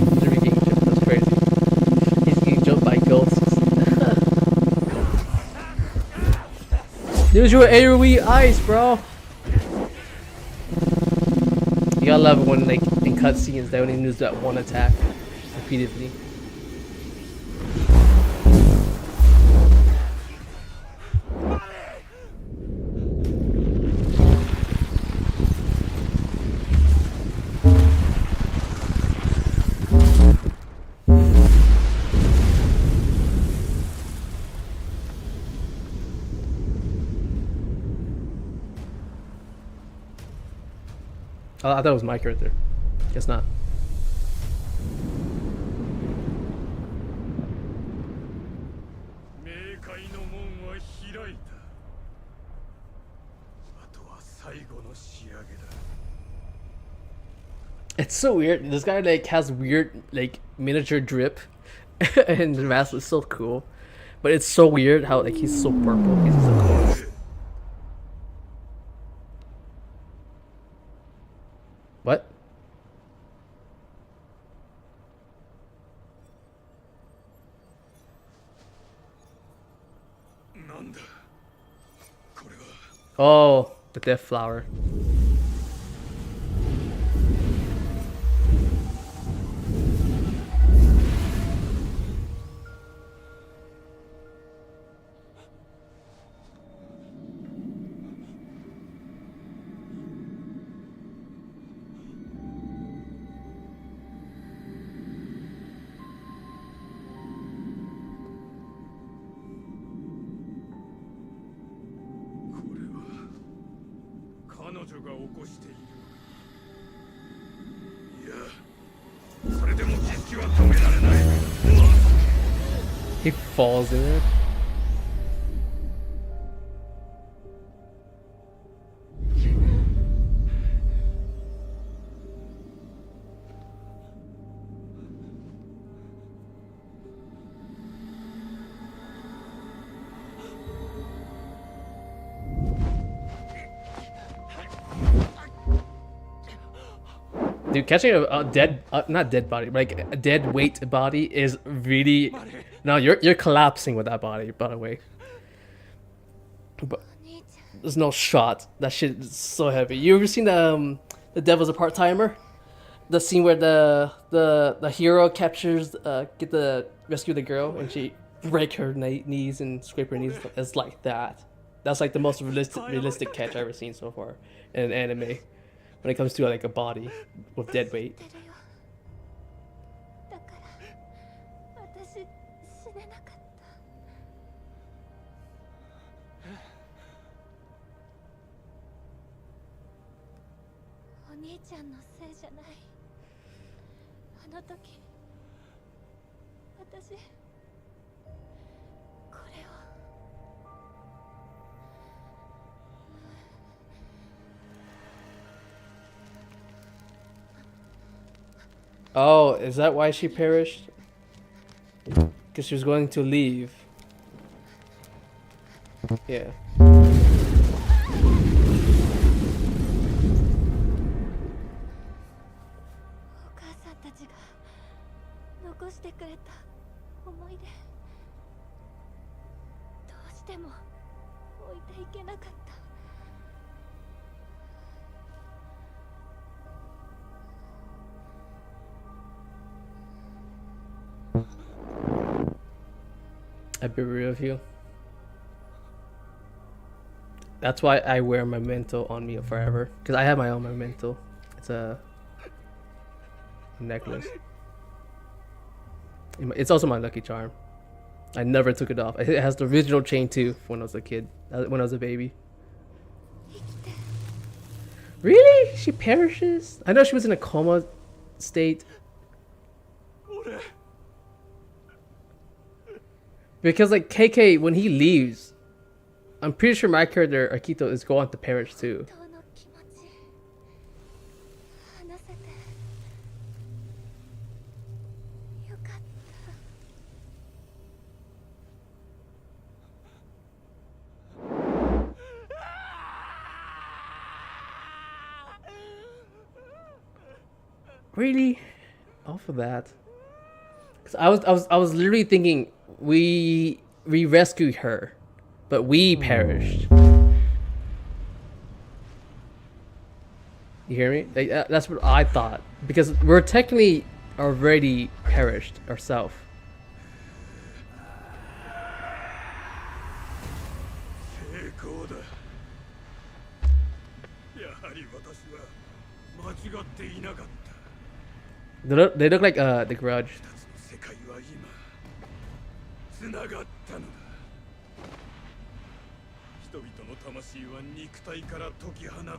Speaker 1: Literally getting jumped. That's crazy. He's getting jumped by ghosts. Use your AoE ice, bro. You gotta love it when, like, in cutscenes, they only use that one attack repeatedly. Oh, I thought it was Mike right there. Guess not.
Speaker 6: 冥界の門は開いた。あとは最後の仕上げだ。
Speaker 1: It's so weird. This guy like has weird like miniature drip, and the mask is so cool, but it's so weird how like he's so purple. He's so cool. What? Oh, the death flower. He falls in it. Dude, catching a dead, not dead body, but like a dead weight body is really. No, you're collapsing with that body, by the way. But there's no shot. That shit is so heavy. You ever seen the Devil's a Part-Timer? The scene where the hero captures rescue the girl and she break her knees and scrape her knees. It's like that. That's like the most realistic catch I've ever seen so far in an anime. When it comes to like a body with dead weight.
Speaker 5: だから私死ねなかったお兄ちゃんのせいじゃないあの時私これを
Speaker 1: Oh, is that why she perished? Because she was going to leave. Yeah.
Speaker 5: お母さんたちが残してくれた思い出どうしても置いていけなかった
Speaker 1: I'd be real with you. That's why I wear memento on me forever. Because I have my own memento. It's a necklace. It's also my lucky charm. I never took it off. It has the original chain too when I was a kid. When I was a baby. Really? She perishes? I know she was in a coma state. Because like KK, when he leaves, I'm pretty sure my character Akito is going to perish too.
Speaker 5: 本当の気持ち話せてよかった。
Speaker 1: Really? Off of that? Cause I was literally thinking we rescued her, but we perished. You hear me? Like, that's what I thought, because we're technically already perished ourselves.
Speaker 6: 成功だ。やはり私は間違っていなかった。
Speaker 1: They look like the Grudge.
Speaker 6: 二つの世界は今つながったのだ。人々の魂は肉体から解き放たれ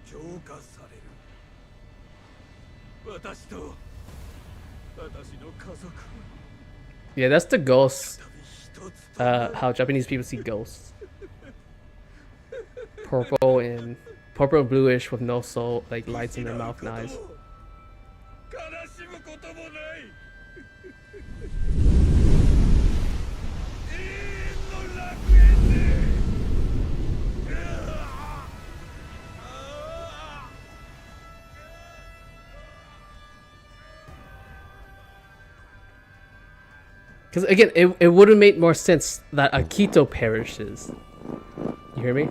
Speaker 6: 浄化される。私と私の家族は
Speaker 1: Yeah, that's the ghost.
Speaker 6: 再び一つとなる。
Speaker 1: How Japanese people see ghosts. Purple and bluish with no soul, like lights in their mouth and eyes.
Speaker 6: 悲しむこともない。永遠の楽園で。
Speaker 1: Because again, it would have made more sense that Akito perishes. You hear me?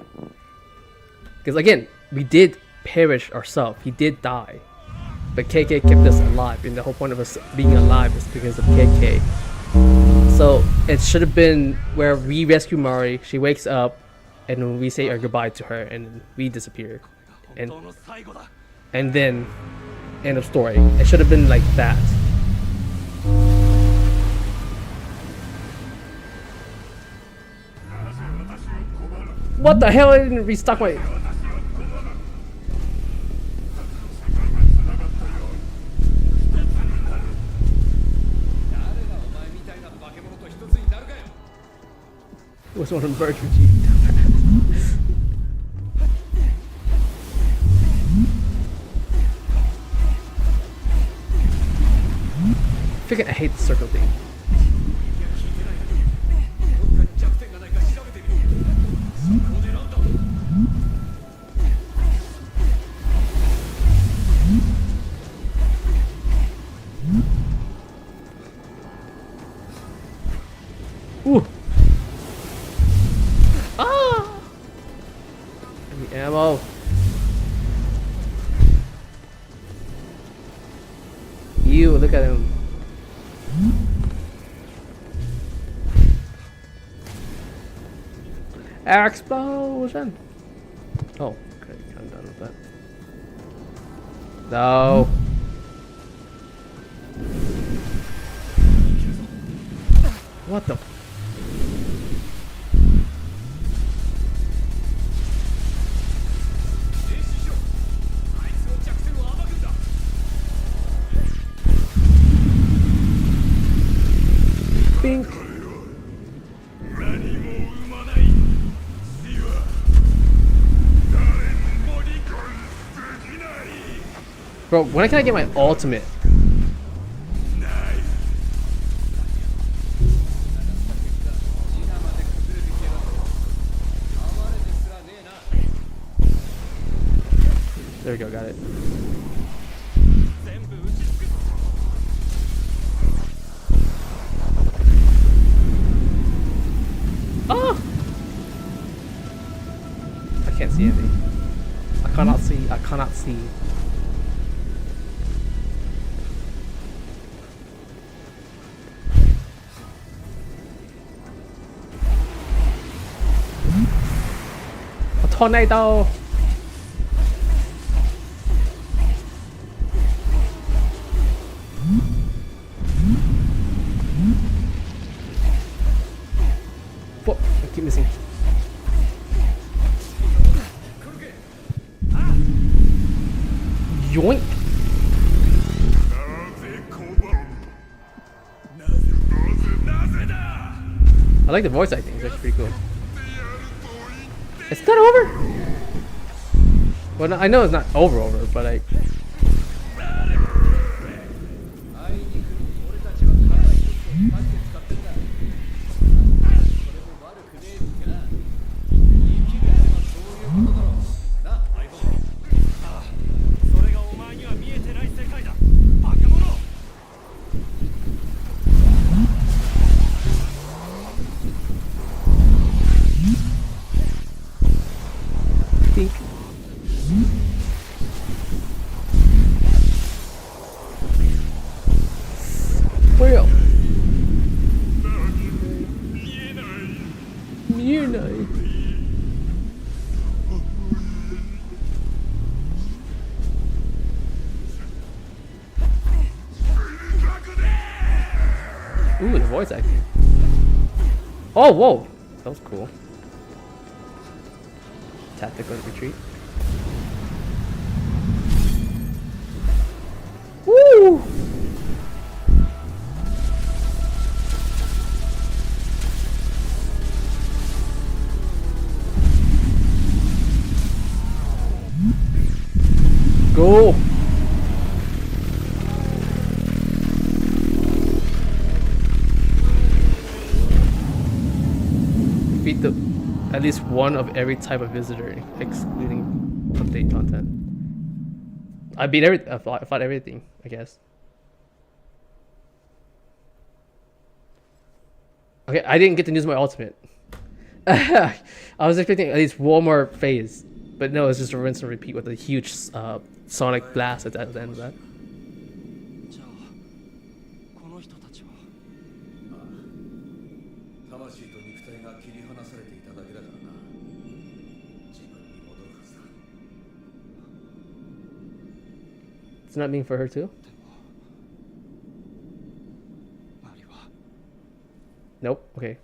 Speaker 1: Because again, we did perish ourselves. He did die. But KK kept us alive. And the whole point of us being alive is because of KK. So it should have been where we rescue Mari, she wakes up, and we say our goodbye to her, and we disappear. And then, end of story. It should have been like that. What the hell? I didn't restock my... What's one of them birds with you? Freaking, I hate the circle thing. Ooh. Ah! Give me ammo. Ew, look at him. Explosion! Oh, okay, I'm done with that. No. What the? Bink. Bro, when can I get my ultimate? There we go, got it. Oh! I can't see anything. I cannot see. I cannot see. A tornado! What? I keep missing. Yoink! I like the voice acting. It's actually pretty cool. It's not over. Well, no, I know it's not over, but like.
Speaker 3: 会いに来る俺たちは体一つをマジで使ってんだ。それも悪くねえってな。生きるのはそういうことだろう。な、相棒。ああ、それがお前には見えてない世界だ。バカ者。
Speaker 1: Think. Well. 見えない。Ooh, the voice acting. Oh, whoa. That was cool. Tactical retreat. Woo! Go! Defeat at least one of every type of visitor, excluding update content. I beat I fought everything, I guess. Okay, I didn't get to use my ultimate. I was expecting at least one more phase, but no, it's just a rinse and repeat with a huge sonic blast at the end of that.
Speaker 3: じゃあこの人たちは。
Speaker 2: 魂と肉体が切り離されていただけだからな。自分に戻るはずだ。
Speaker 1: It's not mean for her too?
Speaker 3: マリは。
Speaker 1: Nope. Okay.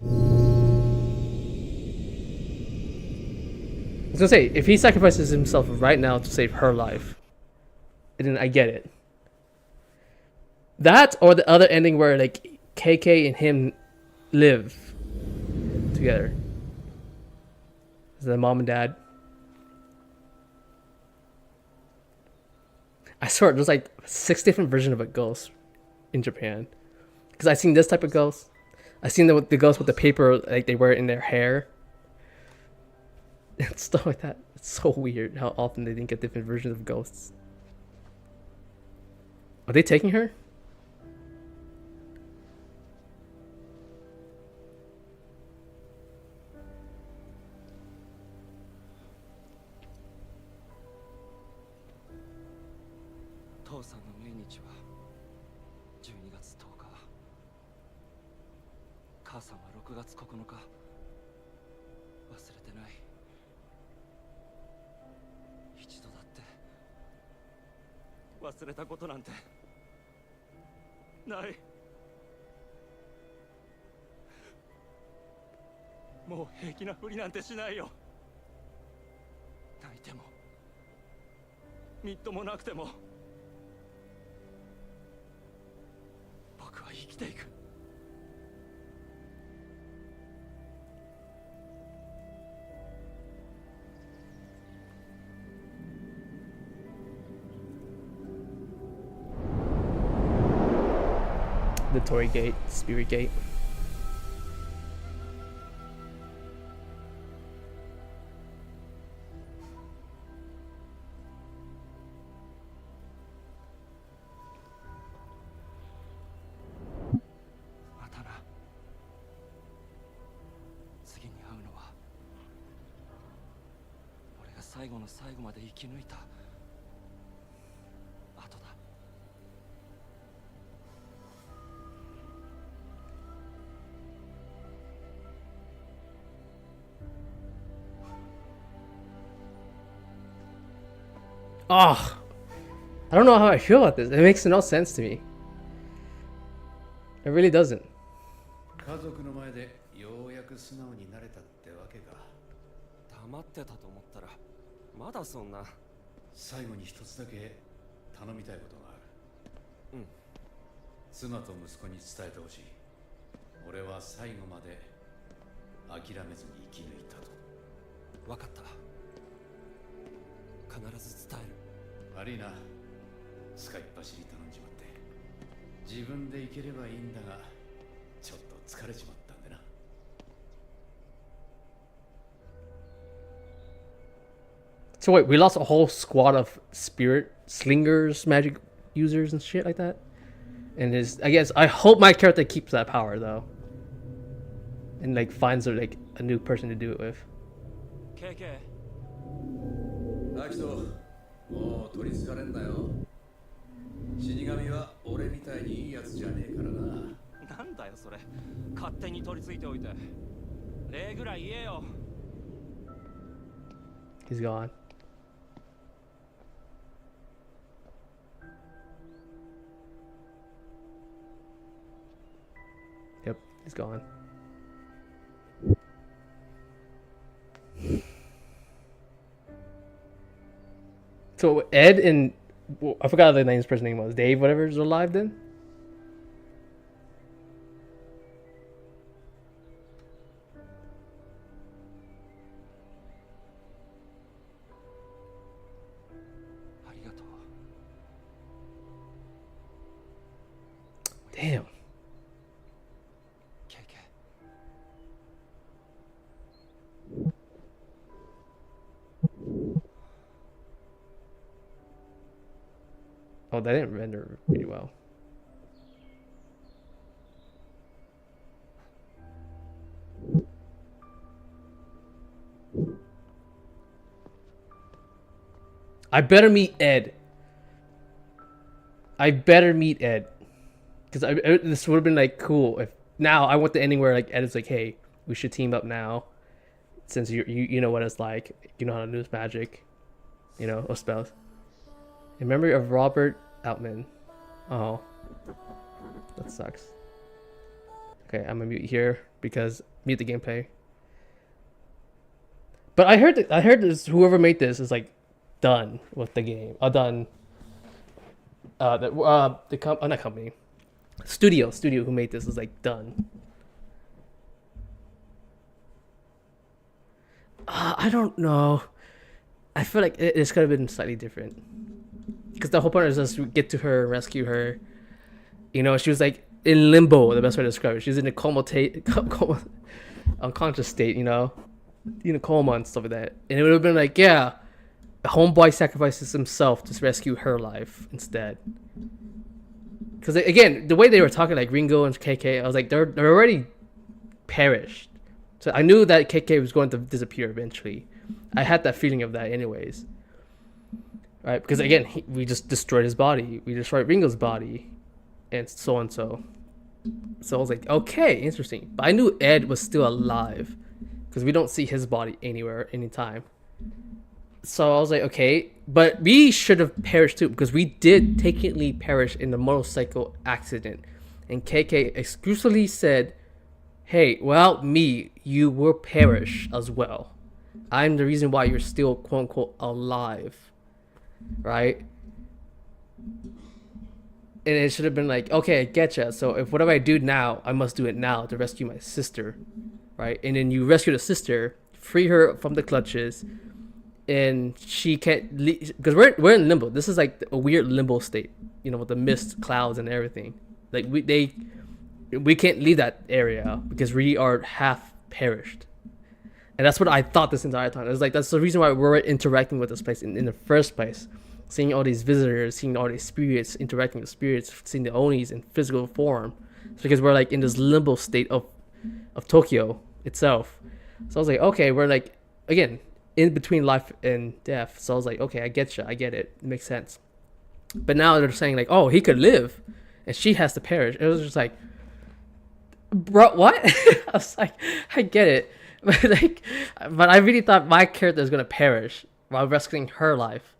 Speaker 1: I was gonna say, if he sacrifices himself right now to save her life, then I get it. That or the other ending where like KK and him live together. Is that mom and dad? I swear there's like 6 different versions of a ghost in Japan. Because I've seen this type of ghost. I've seen the ghost with the paper like they wear it in their hair. And stuff like that. It's so weird how often they didn't get different versions of ghosts. Are they taking her? The Torii Gate, Spirit Gate. Oh, I don't know how I feel about this. It makes no sense to me. It really doesn't.
Speaker 2: 家族の前でようやく素直になれたってわけか。
Speaker 7: 黙ってたと思ったらまだそんな。
Speaker 2: 最後に一つだけ頼みたいことがある。
Speaker 7: うん。
Speaker 2: 妻と息子に伝えてほしい。俺は最後まで諦めずに生き抜いたと。
Speaker 7: 分かった。必ず伝える。
Speaker 2: 悪いな、使いっ走り頼んじまって。自分で行ければいいんだが、ちょっと疲れちまったんでな。
Speaker 1: So wait, we lost a whole squad of spirit slingers, magic users and shit like that. And I guess I hope my character keeps that power though, and like finds like a new person to do it with.
Speaker 7: KK。
Speaker 2: アキト、もう取りつかれんだよ。死神は俺みたいにいいやつじゃねえからな。
Speaker 7: なんだよそれ。勝手に取り付いておいて。礼ぐらい言えよ。
Speaker 1: He's gone. Yep, he's gone. So Ed and I forgot the name's person's name was Dave, whatever's alive then.
Speaker 7: ありがとう。
Speaker 1: Damn.
Speaker 7: KK。Oh,
Speaker 1: that didn't render pretty well. I better meet Ed. I better meet Ed. Because this would have been like cool if now I went to anywhere like Ed is like, hey, we should team up now. Since you know what it's like. You know how to use magic. You know, or spells. In memory of Robert Outman. Oh. That sucks. Okay, I'm gonna mute here because mute the gameplay. But I heard this whoever made this is like done with the game. Done. Not company. Studio who made this is like done. I don't know. I feel like this could have been slightly different. Because the whole point is just get to her, rescue her. You know, she was like in limbo, the best way to describe it. She's in a unconscious state, you know, in a coma and stuff like that. And it would have been like, yeah, homeboy sacrifices himself to rescue her life instead. Because again, the way they were talking, like Ringo and KK, I was like, they're already perished. So I knew that KK was going to disappear eventually. I had that feeling of that anyways. Right? Because again, we just destroyed his body. We destroyed Ringo's body. And so and so. So I was like, okay, interesting. But I knew Ed was still alive. Because we don't see his body anywhere, anytime. So I was like, okay. But we should have perished too. Because we did technically perish in the motorcycle accident. And KK exclusively said, hey, well, you will perish as well. I'm the reason why you're still quote unquote alive. Right? And it should have been like, okay, I getcha. So if whatever I do now, I must do it now to rescue my sister. Right? And then you rescue the sister, free her from the clutches, and she can't leave. Because we're in limbo. This is like a weird limbo state, you know, with the mist, clouds, and everything. Like we can't leave that area because we are half perished. And that's what I thought this entire time. It was like, that's the reason why we're interacting with this place in the first place. Seeing all these visitors, seeing all these spirits, interacting with spirits, seeing the Onis in physical form. It's because we're like in this limbo state of Tokyo itself. So I was like, okay, we're like, again, in between life and death. So I was like, okay, I get it. It makes sense. But now they're saying like, oh, he could live and she has to perish. It was just like, bro, what? I was like, I get it. But I really thought my character was gonna perish while rescuing her life.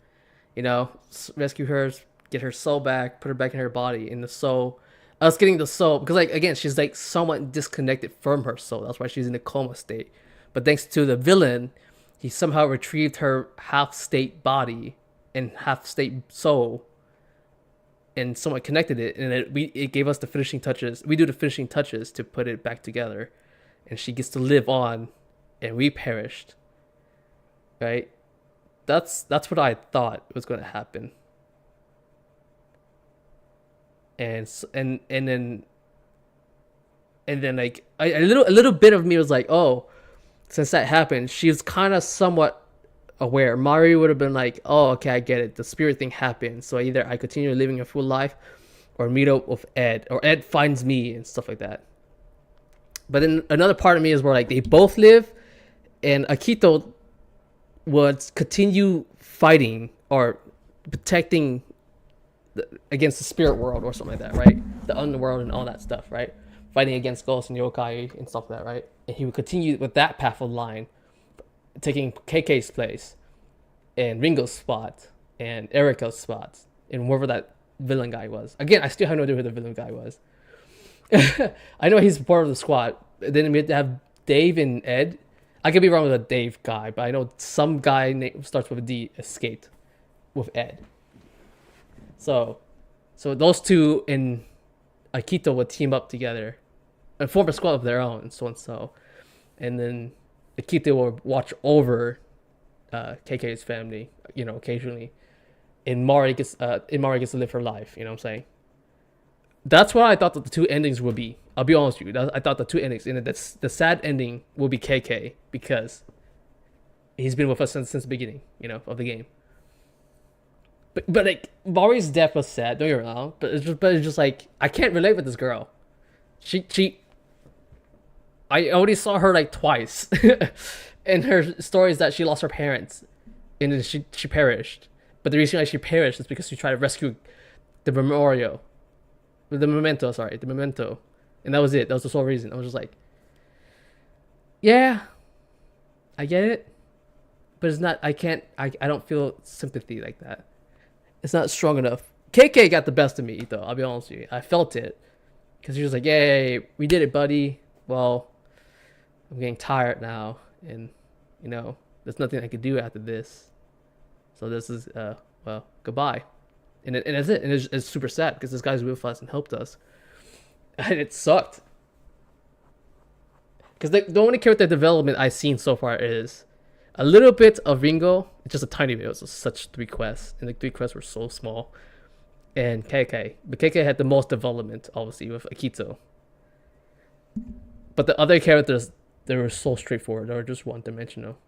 Speaker 1: You know, rescue her, get her soul back, put her back in her body. In the soul, us getting the soul because, like, again, she's like somewhat disconnected from her soul. That's why she's in a coma state. But thanks to the villain, he somehow retrieved her half state body and half state soul, and somewhat connected it. And it gave us the finishing touches. We do the finishing touches to put it back together. and she gets to live on, and we perished. Right? That's what I thought was going to happen. And then like a little bit of me was like, oh, since that happened, she was kind of somewhat aware. Mari would have been like, oh, okay, I get it. The spirit thing happened, so either I continue living a full life, or meet up with Ed, or Ed finds me and stuff like that. But then another part of me is where like they both live, and Akito would continue fighting or protecting against the spirit world or something like that, right? The underworld and all that stuff, right? Fighting against ghosts and yokai and stuff like that, right? And he would continue with that path of line, taking KK's place and Ringo's spot and Erika's spot and whoever that villain guy was. Again, I still have no idea who the villain guy was. I know he's part of the squad. Then we have Dave and Ed. I could be wrong with the Dave guy, but I know some guy name starts with a D escaped with Ed. So those two and Akito would team up together and form a squad of their own, so. And then Akito will watch over KK's family, occasionally. And Mari gets to live her life, you know what I'm saying? That's what I thought that the two endings would be. I'll be honest with you. I thought the two endings, and the sad ending will be KK because he's been with us since the beginning, of the game. But like Mari's death was sad, don't get me wrong. But it's just like I can't relate with this girl. I only saw her like twice, and her story is that she lost her parents, and then she perished. But the reason why she perished is because she tried to rescue the memento, and that was it. That was the sole reason. I was just like, yeah, I get it, but it's not. I don't feel sympathy like that. It's not strong enough. KK got the best of me, though. I'll be honest with you. I felt it. Because he was like, yay, we did it, buddy. Well, I'm getting tired now. And, there's nothing I could do after this. So this is, goodbye. And that's it. And it's super sad because this guy's with us and helped us. And it sucked. Because the only character development I've seen so far is a little bit of Ringo, just a tiny bit. It was such 3 quests, and the 3 quests were so small. And KK, but KK had the most development, obviously, with Akito. But the other characters, they were so straightforward. They were just one-dimensional.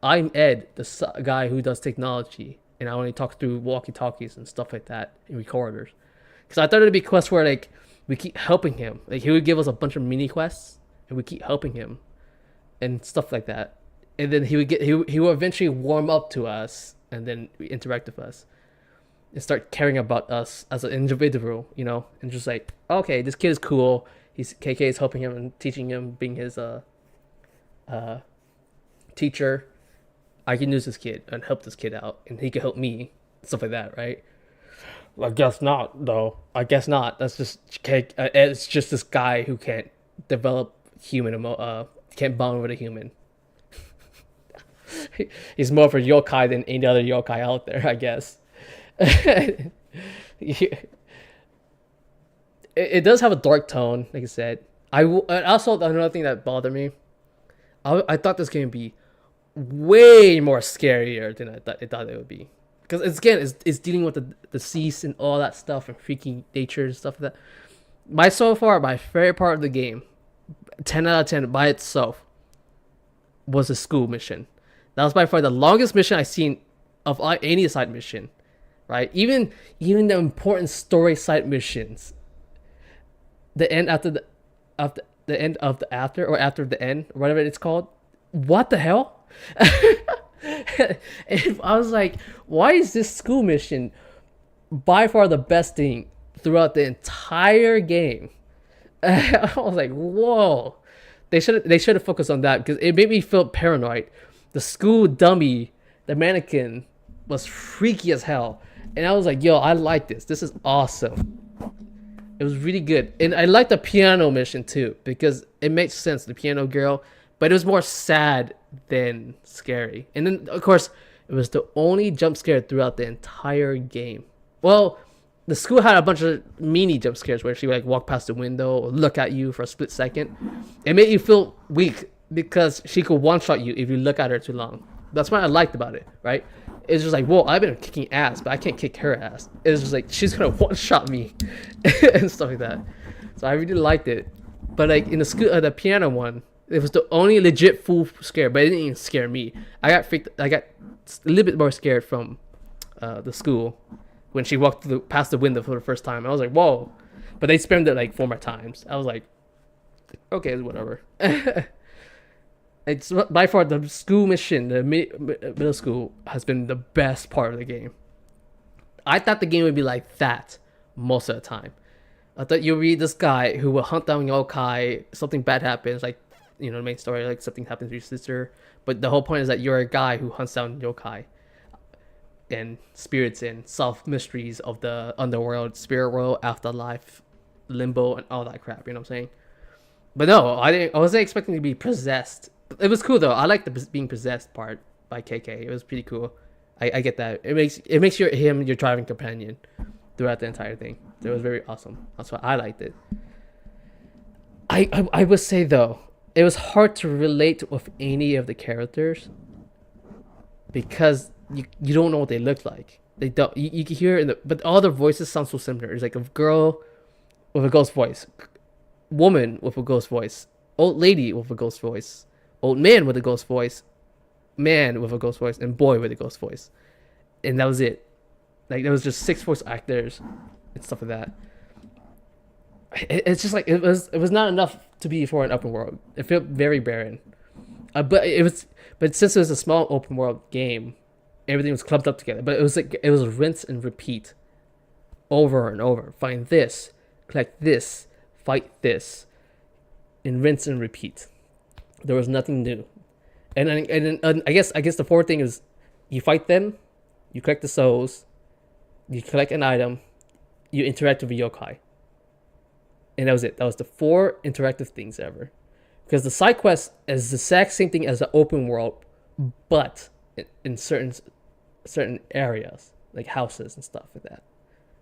Speaker 1: I'm Ed, the guy who does technology, and I only talk through walkie-talkies and stuff like that in recorders. Because I thought it'd be quests where like we keep helping him. Like he would give us a bunch of mini quests, and we keep helping him, and stuff like that. And then he would eventually warm up to us and then interact with us and start caring about us as an individual, and just like, okay, this kid is cool. KK is helping him and teaching him, being his teacher. I can use this kid and help this kid out, and he can help me, stuff like that, right? I guess not, though. I guess not. That's just it's just this guy who can't develop can't bond with a human. He's more of a yokai than any other yokai out there, I guess. It does have a dark tone, like I said. Also, another thing that bothered me, I thought this game would be way more scarier than I thought it would be. Because it's dealing with the seas and all that stuff and freaky nature and stuff like that. My favorite part of the game, 10 out of 10 by itself, was a school mission. That was by far the longest mission I've seen of any side mission, right? Even the important story side missions. The end after the end of the after or after the end, or whatever it's called. What the hell? And I was like, why is this school mission by far the best thing throughout the entire game? I was like, whoa. They should have focused on that because it made me feel paranoid. The school dummy, the mannequin, was freaky as hell. And I was like, yo, I like this. This is awesome. It was really good. And I liked the piano mission too, because it makes sense, the piano girl. But it was more sad than scary. And then, of course, it was the only jump scare throughout the entire game. Well, the school had a bunch of mini jump scares where she would like walk past the window or look at you for a split second. It made you feel weak because she could one shot you if you look at her too long. That's what I liked about it, right? It's just like, whoa, I've been kicking ass, but I can't kick her ass. It's just like she's gonna one shot me and stuff like that. So I really liked it. But like in the school, the piano one, it was the only legit full scare, but it didn't even scare me. I got a little bit more scared from the school when she walked past the window for the first time. I was like, whoa. But they spammed it like 4 more times. I was like, okay, whatever. It's by far the school mission, the middle school, has been the best part of the game. I thought the game would be like that most of the time. I thought you read this guy who will hunt down yokai, something bad happens, like, you know, the main story, like something happens to your sister. But the whole point is that you're a guy who hunts down yokai and spirits and solve mysteries of the underworld, spirit world, afterlife, limbo, and all that crap. You know what I'm saying? But no, I wasn't expecting to be possessed. It was cool though. I like the being possessed part by KK. It was pretty cool. I get that. It makes him your driving companion throughout the entire thing. So it was very awesome. That's why I liked it. I would say though, it was hard to relate with any of the characters because you don't know what they look like. They don't. You can hear but all their voices sound so similar. It's like a girl with a ghost voice, woman with a ghost voice, old lady with a ghost voice, old man with a ghost voice, man with a ghost voice, and boy with a ghost voice, and that was it. Like there was just 6 voice actors and stuff like that. It's just like it was not enough to be for an open world. It felt very barren. But since it was a small open world game, everything was clumped up together. But it was rinse and repeat, over and over. Find this, collect this, fight this, and rinse and repeat. There was nothing new. And I guess the fourth thing is, you fight them, you collect the souls, you collect an item, you interact with a yokai. And that was it. That was the 4 interactive things ever. Because the side quest is the exact same thing as the open world, but in certain areas, like houses and stuff like that.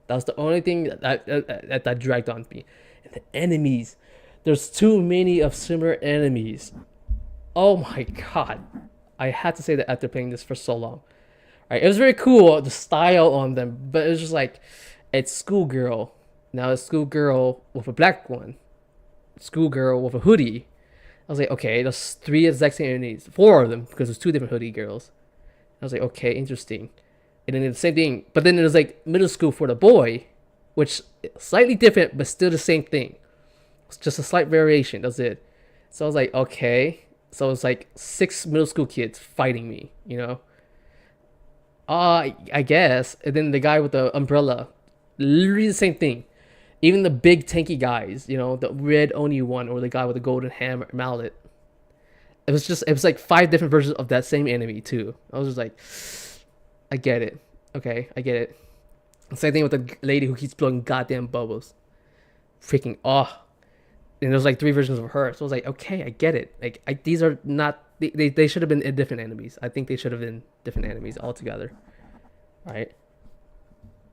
Speaker 1: That was the only thing that dragged on me. And the enemies, there's too many of similar enemies. Oh my god. I had to say that after playing this for so long. Right, it was very cool, the style on them, but it was just like, it's schoolgirl. Now it's schoolgirl with a black one. Schoolgirl with a hoodie. I was like, okay, there's 3 exact same enemies. 4 of them, because there's 2 different hoodie girls. I was like, okay, interesting. And then the same thing, but then it was like middle school for the boy, which slightly different, but still the same thing. It's just a slight variation, that's it. So I was like, okay. So it's like 6 middle school kids fighting me, you know? I guess. And then the guy with the umbrella, literally the same thing. Even the big tanky guys, you know, the red Oni one or the guy with the golden hammer mallet. It was like 5 different versions of that same enemy too. I was just like, I get it. Okay, I get it. Same thing with the lady who keeps blowing goddamn bubbles. Freaking And there's like 3 versions of her. So I was like, okay, I get it. Like these are not they should have been different enemies. I think they should have been different enemies altogether. Right?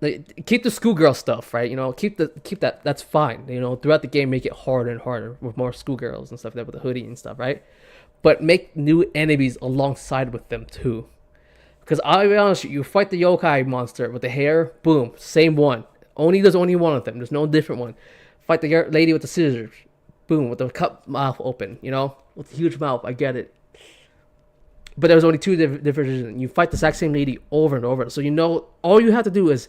Speaker 1: Like, keep the schoolgirl stuff, right? You know, keep that. That's fine. You know, throughout the game, make it harder and harder with more schoolgirls and stuff like that with the hoodie and stuff, right? But make new enemies alongside with them too. Because I'll be honest, you fight the yokai monster with the hair, boom, same one. There's only one of them. There's no different one. Fight the lady with the scissors, boom, with the cup mouth open. You know, with the huge mouth. I get it. But there's only 2 different versions. You fight the exact same lady over and over. So you know, all you have to do is.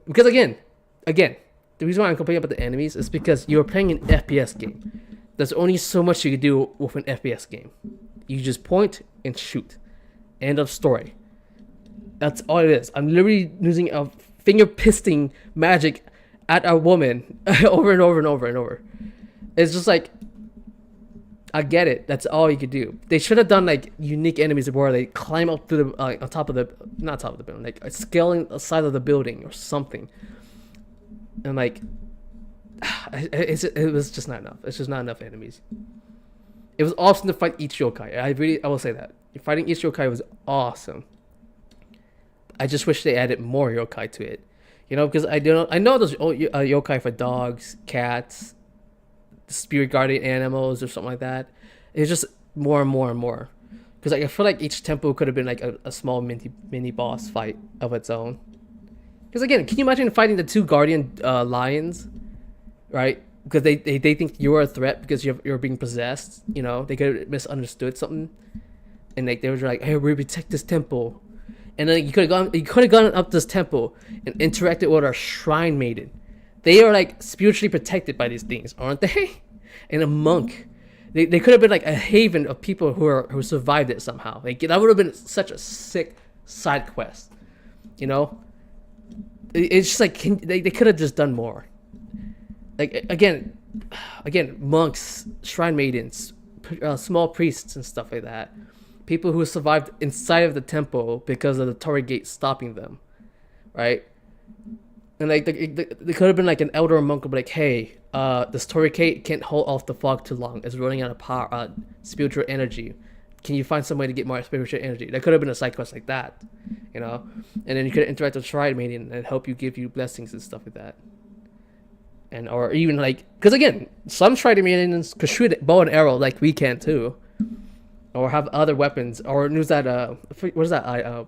Speaker 1: Because again, the reason why I'm complaining about the enemies is because you're playing an FPS game. There's only so much you can do with an FPS game. You just point and shoot. End of story. That's all it is. I'm literally using a finger pisting magic at a woman over and over and over and over. It's just like, I get it. That's all you could do. They should have done like unique enemies where they climb up to the on top of the not top of the building, like scaling the side of the building or something. And like, it was just not enough. It's just not enough enemies. It was awesome to fight each yokai. I will say that fighting each yokai was awesome. I just wish they added more yokai to it. You know, because I know there's yokai for dogs, cats, spirit guardian animals or something like that. It's just more and more and more. Because like I feel like each temple could have been like a small mini boss fight of its own. Because again, can you imagine fighting the two guardian lions, right? Because they think you're a threat because you're being possessed. You know, they could have misunderstood something, and like they were like, "Hey, we protect this temple," and then you could have gone up this temple and interacted with our shrine maiden. They are like spiritually protected by these things, aren't they? And a monk. They could have been like a haven of people who survived it somehow. Like that would have been such a sick side quest, you know. It's just like they could have just done more. Like again, monks, shrine maidens, small priests and stuff like that. People who survived inside of the temple because of the Torii Gate stopping them, right? And like they could have been like an elder monk would be like, hey, this Torii Gate can't hold off the fog too long. It's running out of power, spiritual energy. Can you find some way to get more spiritual energy? That could have been a side quest like that, you know? And then you could interact with Shrine Maiden and help you give you blessings and stuff like that. And or even like, because again, some Shrine Maidens could shoot bow and arrow like we can too, or have other weapons, or use that what is that?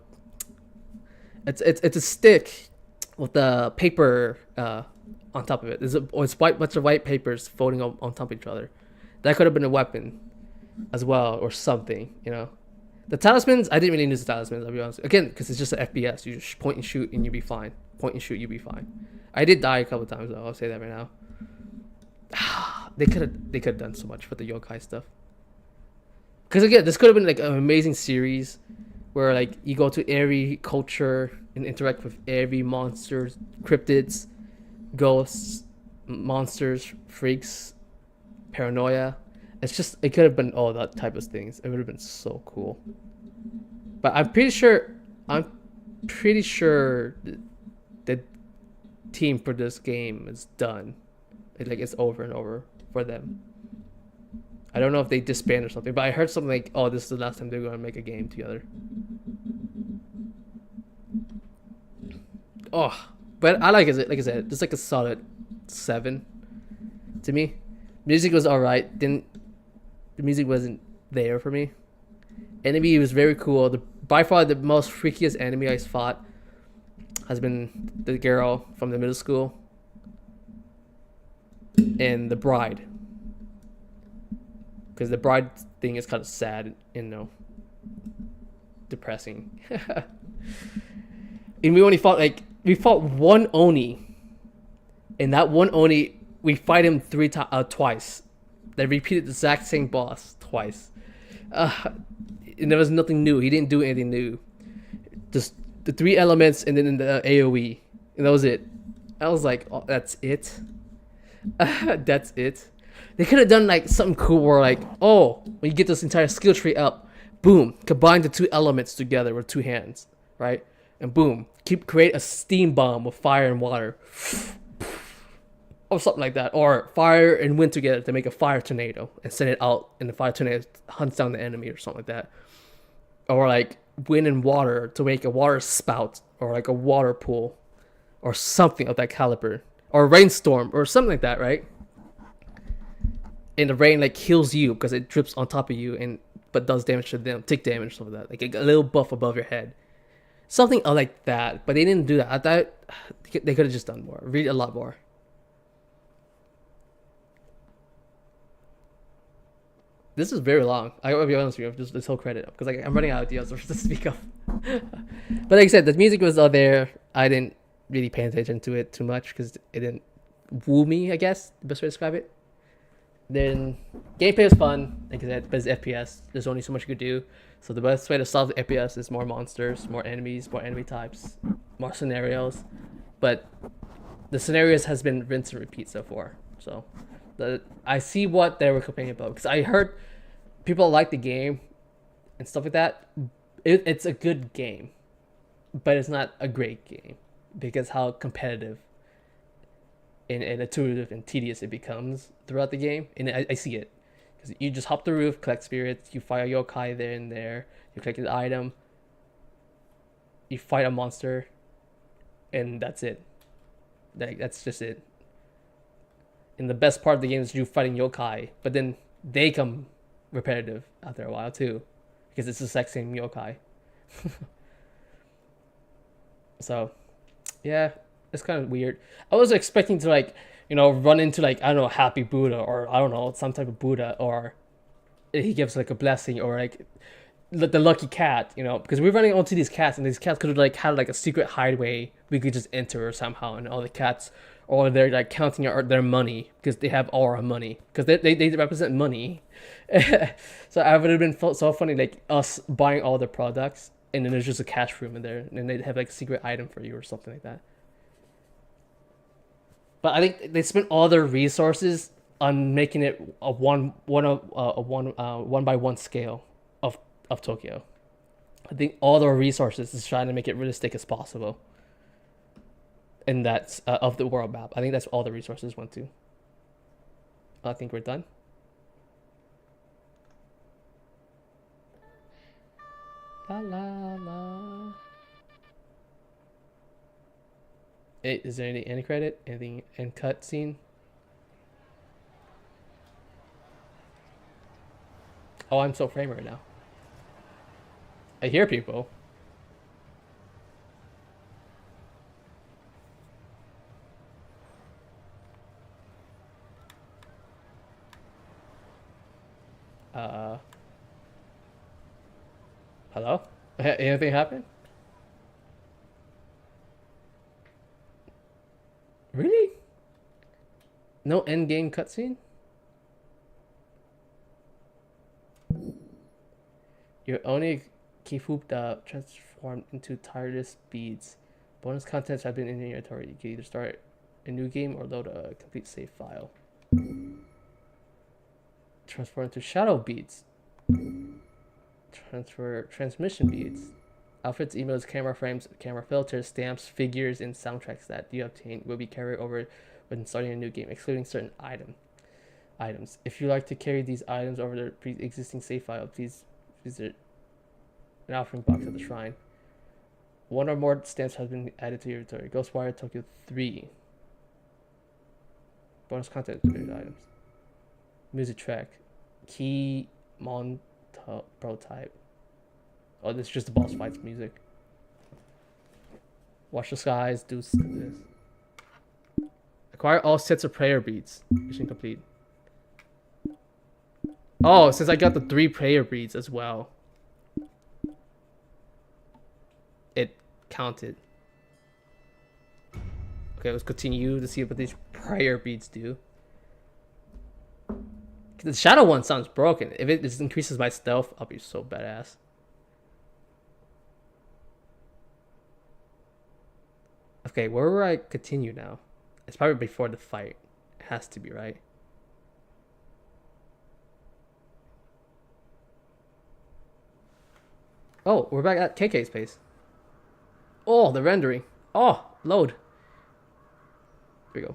Speaker 1: It's a stick with the paper on top of it. It's bunch of white papers folding on top of each other. That could have been a weapon as well, or something, you know. The talismans, I didn't really use the talismans, I'll be honest. Again, because it's just an FPS. You just point and shoot and you'll be fine. Point and shoot, you'll be fine. I did die a couple times though, I'll say that right now. They could have done so much with the yokai stuff. Because again, this could have been like an amazing series where like you go to every culture and interact with every monster, cryptids, ghosts, monsters, freaks, paranoia. It could have been all that type of things. It would have been so cool. But I'm pretty sure the team for this game is done. It's over and over for them. I don't know if they disbanded or something, but I heard something like, oh, this is the last time they're going to make a game together. Oh, but I like it. Like I said, it's like a solid 7 to me. Music was alright. The music wasn't there for me. Enemy was very cool. By far the most freakiest enemy I fought has been the girl from the middle school and the bride. Because the bride thing is kind of sad, depressing. And we fought one Oni, and that one Oni we fight him twice. They repeated the exact same boss twice. And there was nothing new. He didn't do anything new. Just the 3 elements and then the AoE, and that was it. I was like, oh, that's it. That's it. They could have done like something cool where like, oh, when you get this entire skill tree up, boom, combine the 2 elements together with 2 hands, right? And boom, create a steam bomb with fire and water. Or something like that. Or fire and wind together to make a fire tornado and send it out, and the fire tornado hunts down the enemy or something like that. Or like wind and water to make a water spout, or like a water pool, or something of that caliber. Or a rainstorm or something like that, right? And the rain like kills you because it drips on top of you but does damage to them, take damage, something like that. Like a little buff above your head. Something like that. But they didn't do that. I thought they could have just done more. Read a lot more. This is very long. I gotta be honest with you. Just this whole credit up because I'm running out of ideas to speak of. But like I said, the music was all there. I didn't really pay attention to it too much because it didn't woo me, I guess, the best way to describe it. Then gameplay was fun, like I said, but it's FPS. There's only so much you could do. So the best way to solve the FPS is more monsters, more enemies, more enemy types, more scenarios. But the scenarios has been rinse and repeat so far. So I see what they were complaining about because I heard people like the game and stuff like that. It's a good game, but it's not a great game because how competitive and intuitive and tedious it becomes throughout the game. And I see it because you just hop the roof, collect spirits, you fight a yokai there and there, you collect an item, you fight a monster, and that's it. That's just it. And the best part of the game is you fighting yokai, but then they come repetitive after a while too, because it's the exact same yokai. So, yeah, it's kind of weird. I was expecting to like, run into like, I don't know, Happy Buddha, or I don't know, some type of Buddha, or he gives like a blessing, or like the lucky cat, because we're running onto these cats, and these cats could have like had like a secret hideaway we could just enter somehow, and all the cats, or they're like counting their money because they have all our money, because they represent money. So I would have been so funny, like us buying all the products, and then there's just a cash room in there, and they'd have like a secret item for you or something like that. But I think they spent all their resources on making it a one by one scale of Tokyo. I think all their resources is trying to make it realistic as possible. And that's of the world map. I think that's all the resources went to. I think we're done. La la la. Is there any end credit? Anything end cut scene? Oh, I'm so frame right now. I hear people. Hello? Anything happen? Really? No end game cutscene? Your only Kifupta transformed into tireless beads. Bonus contents have been in your inventory. You can either start a new game or load a complete save file. Transform into shadow beads. Transfer transmission beads. Outfits, emotes, camera frames, camera filters, stamps, figures, and soundtracks that you obtain will be carried over when starting a new game, excluding certain items. If you like to carry these items over the pre-existing save file, please visit an offering box at the shrine. One or more stamps has been added to your inventory. Ghostwire Tokyo 3. Bonus content items. Music track. Key prototype. Oh, this is just the boss fights music. Watch the skies, do this. Acquire all sets of prayer beads. Mission complete. Oh, since I got the 3 prayer beads as well, it counted. Okay, let's continue to see what these prayer beads do. The shadow one sounds broken. If it just increases my stealth, I'll be so badass. Okay, where will I continue now? It's probably before the fight. It has to be, right? Oh, we're back at KK's place. Oh, the rendering. Oh, load. Here we go.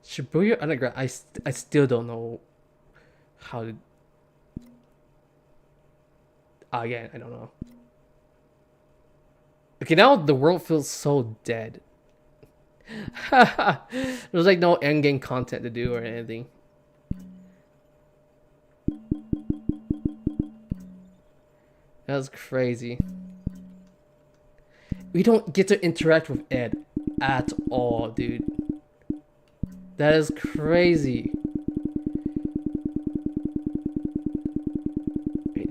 Speaker 1: Shibuya Underground. I still don't know how to. Again, I don't know. Okay, now the world feels so dead. There's like no endgame content to do or anything. That's crazy. We don't get to interact with Ed at all, dude. That is crazy.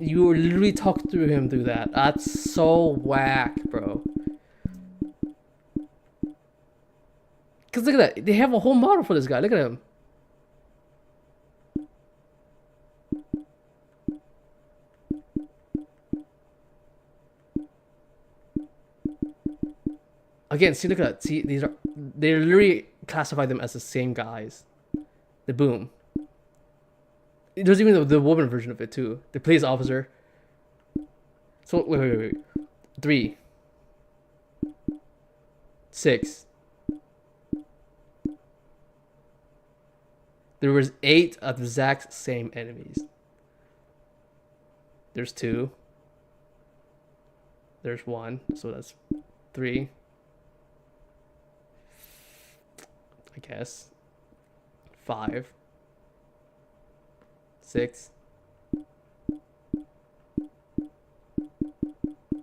Speaker 1: You literally talk through him through that. That's so whack, bro. Cause look at that. They have a whole model for this guy. Look at him. Again, see, look at that. See, they literally classify them as the same guys. The boom. There's even the woman version of it too. The police officer. So wait. 3, 6. There was 8 of the exact same enemies. There's 2. There's 1. So that's 3. I guess. 5. 6.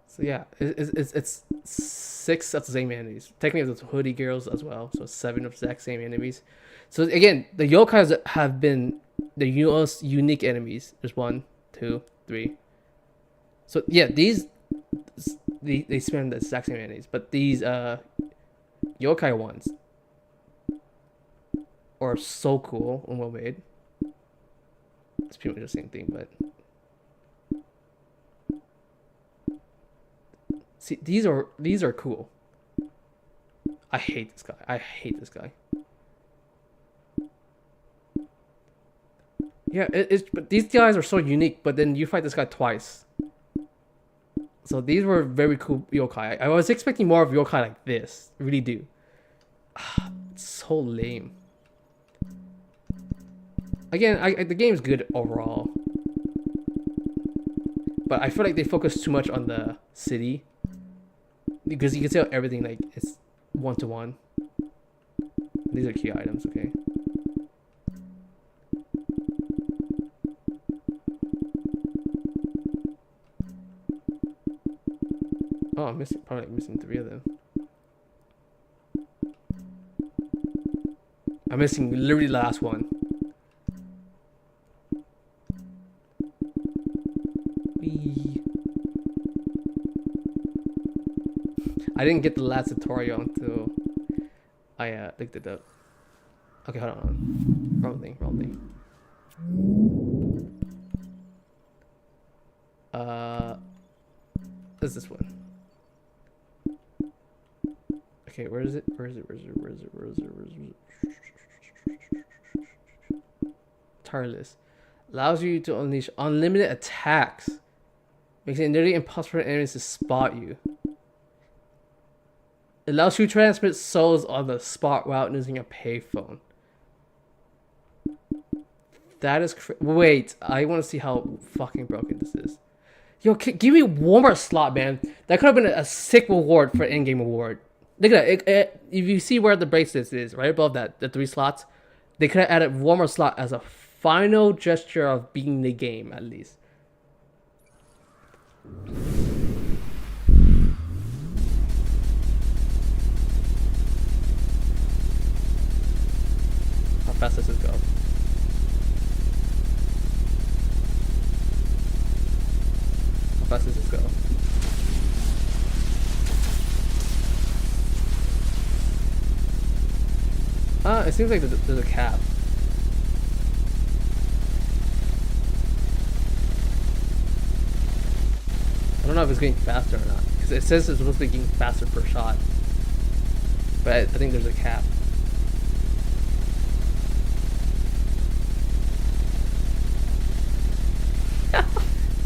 Speaker 1: So yeah, it's 6 of the same enemies. Technically, there's hoodie girls as well, so 7 of the exact same enemies. So again, the yokais have been the most unique enemies. There's 1, 2, 3. So yeah, they spend the exact same enemies, but these yokai ones are so cool and well made. It's pretty much the same thing, but see, these are cool. I hate this guy. I hate this guy. Yeah, but these guys are so unique. But then you fight this guy twice. So these were very cool yokai. I was expecting more of yokai like this. I really do. It's so lame. Again, the game's good overall. But I feel like they focus too much on the city. Because you can tell everything like it's 1-to-1. These are key items, okay? Oh, I'm probably missing 3 of them. I'm missing literally the last one. Whee. I didn't get the last tutorial until I looked it up. Okay, hold on. Wrong thing. What's this one? Okay, where is it? Tireless. Allows you to unleash unlimited attacks. Makes it nearly impossible for enemies to spot you. It allows you to transmit souls on the spot without using a payphone. That is wait, I want to see how fucking broken this is. Yo, give me one more slot, man. That could have been a sick reward for in-game award. Look at that. If you see where the bracelet is, right above that, the 3 slots, they could have added one more slot as a final gesture of beating the game, at least. How fast does this go? How fast does this go? It seems like there's a cap. I don't know if it's getting faster or not, because it says it's supposed to be getting faster per shot. But I think there's a cap.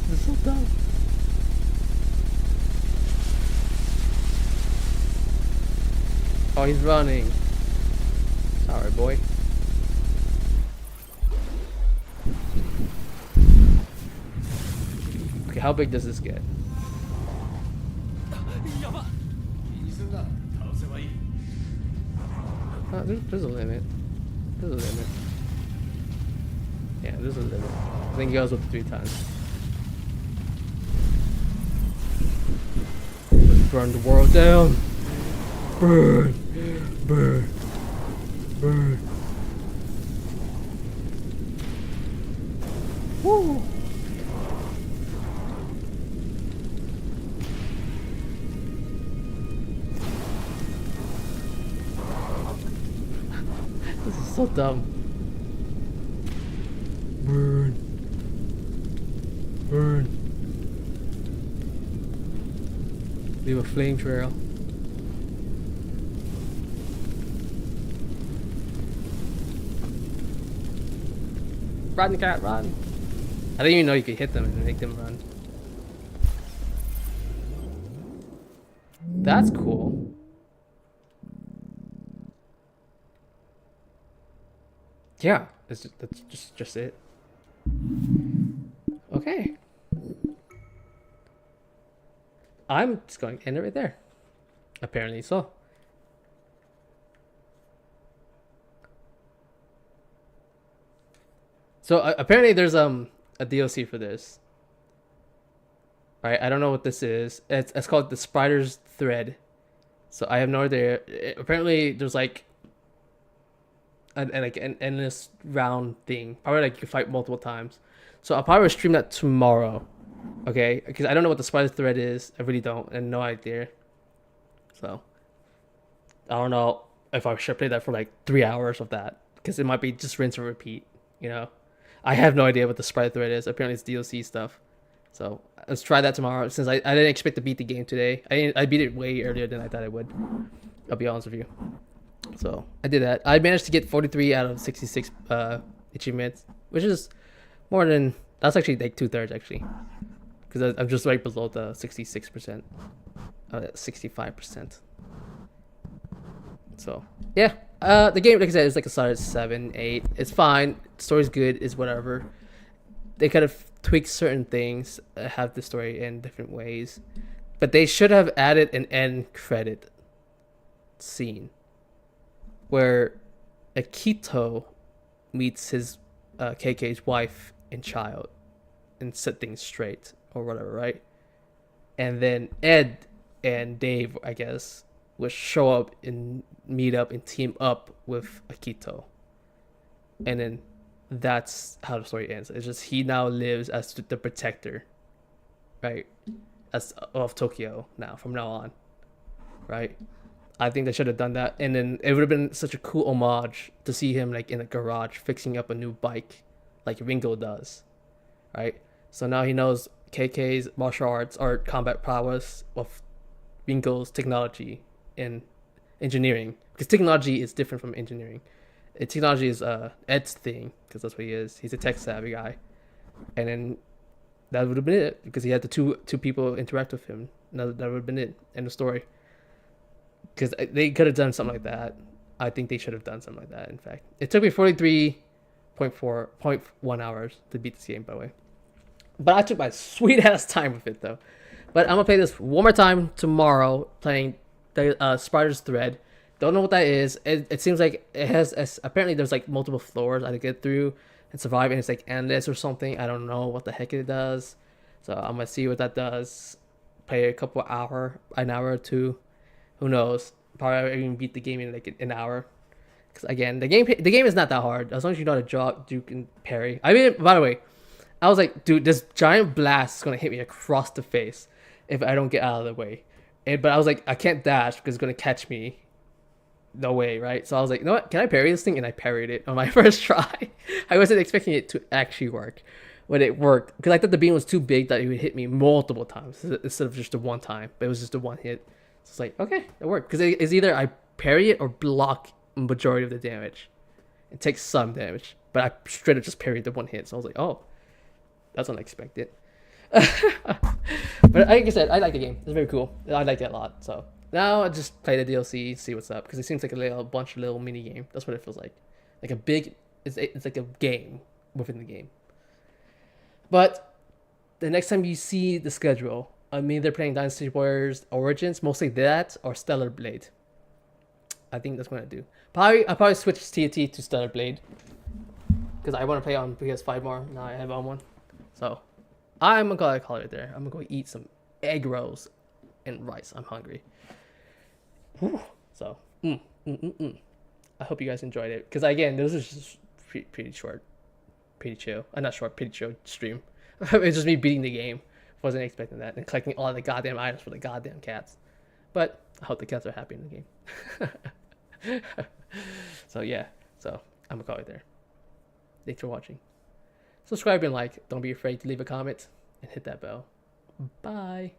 Speaker 1: This is so dumb. Oh, he's running. Sorry, boy. Okay, how big does this get? There's a limit. There's a limit. Yeah, there's a limit. I think it goes up to 3 times. Let's burn the world down. Burn. Burn. Burn. Woo. This is so dumb. Burn. Burn. Leave a flame trail. Run, cat, run. I didn't even know you could hit them and make them run. That's cool. Yeah, that's just it. Okay. I'm just going to end it right there. Apparently so. So apparently there's a DLC for this. Right, I don't know what this is. It's called the Spider's Thread. So I have no idea. Apparently there's like an endless round thing. Probably like you can fight multiple times. So I'll probably stream that tomorrow. Okay, because I don't know what the Spider's Thread is. I really don't, and no idea. So I don't know if I should play that for like 3 hours of that, because it might be just rinse and repeat. You know, I have no idea what the Spider Thread is. Apparently it's DLC stuff. So let's try that tomorrow, since I didn't expect to beat the game today. I beat it way earlier than I thought I would. I'll be honest with you. So I did that. I managed to get 43 out of 66 achievements, which is more than, that's actually like 2/3 actually, because I'm just right below the 66%, 65%. So yeah, the game, like I said, is like a solid 7, 8. It's fine. The story's good. It's whatever. They kind of tweak certain things, have the story in different ways, but they should have added an end credit scene where Akito meets his KK's wife and child and set things straight or whatever, right? And then Ed and Dave, I guess, will show up and meet up and team up with Akito, and then that's how the story ends. It's just he now lives as the protector, right, as of Tokyo now from now on, right? I think they should have done that, and then it would have been such a cool homage to see him like in a garage fixing up a new bike, like Ringo does, right? So now he knows KK's martial arts or combat prowess of Ringo's technology and engineering, because technology is different from engineering. Technology is Ed's thing, because that's what he is. He's a tech savvy guy, and then that would have been it, because he had the two people interact with him. That would have been it in the story. Because they could have done something like that. I think they should have done something like that. In fact, it took me 43.1 hours to beat this game, by the way. But I took my sweet ass time with it though. But I'm gonna play this one more time tomorrow, playing the Spider's Thread. Don't know what that is. It seems like it has apparently there's like multiple floors I had to get through and survive, and it's like endless or something. I don't know what the heck it does. So I'm gonna see what that does. Play a couple an hour or two. Who knows? Probably even beat the game in like an hour. Because again, the game is not that hard as long as you know how to draw, duke, and parry. I mean, by the way, I was like, dude, this giant blast is gonna hit me across the face if I don't get out of the way. But I was like, I can't dash because it's gonna catch me. No way, right? So I was like, you know what? Can I parry this thing? And I parried it on my first try. I wasn't expecting it to actually work, but it worked because I thought the beam was too big that it would hit me multiple times instead of just the one time. But it was just the one hit. So it's like, okay, it worked, because it's either I parry it or block majority of the damage. It takes some damage, but I straight up just parried the one hit. So I was like, oh, that's unexpected. But like I said, I like the game. It's very cool. I like it a lot. So now I just play the DLC, see what's up, because it seems like a bunch of little mini game. That's what it feels like a big. It's like a game within the game. But the next time you see the schedule, I'm either playing Dynasty Warriors Origins, mostly that, or Stellar Blade. I think that's what I do. I'll probably switch TNT to Stellar Blade, because I want to play on PS5 more. Now I have on one. So I'm gonna call it there. I'm gonna go eat some egg rolls and rice. I'm hungry. Whew. So I hope you guys enjoyed it, because again, this is just pretty short, pretty chill. Not short, pretty chill stream. It's just me beating the game. Wasn't expecting that, and collecting all the goddamn items for the goddamn cats. But I hope the cats are happy in the game. So yeah, so I'm gonna call it there. Thanks for watching. Subscribe and like. Don't be afraid to leave a comment and hit that bell. Bye.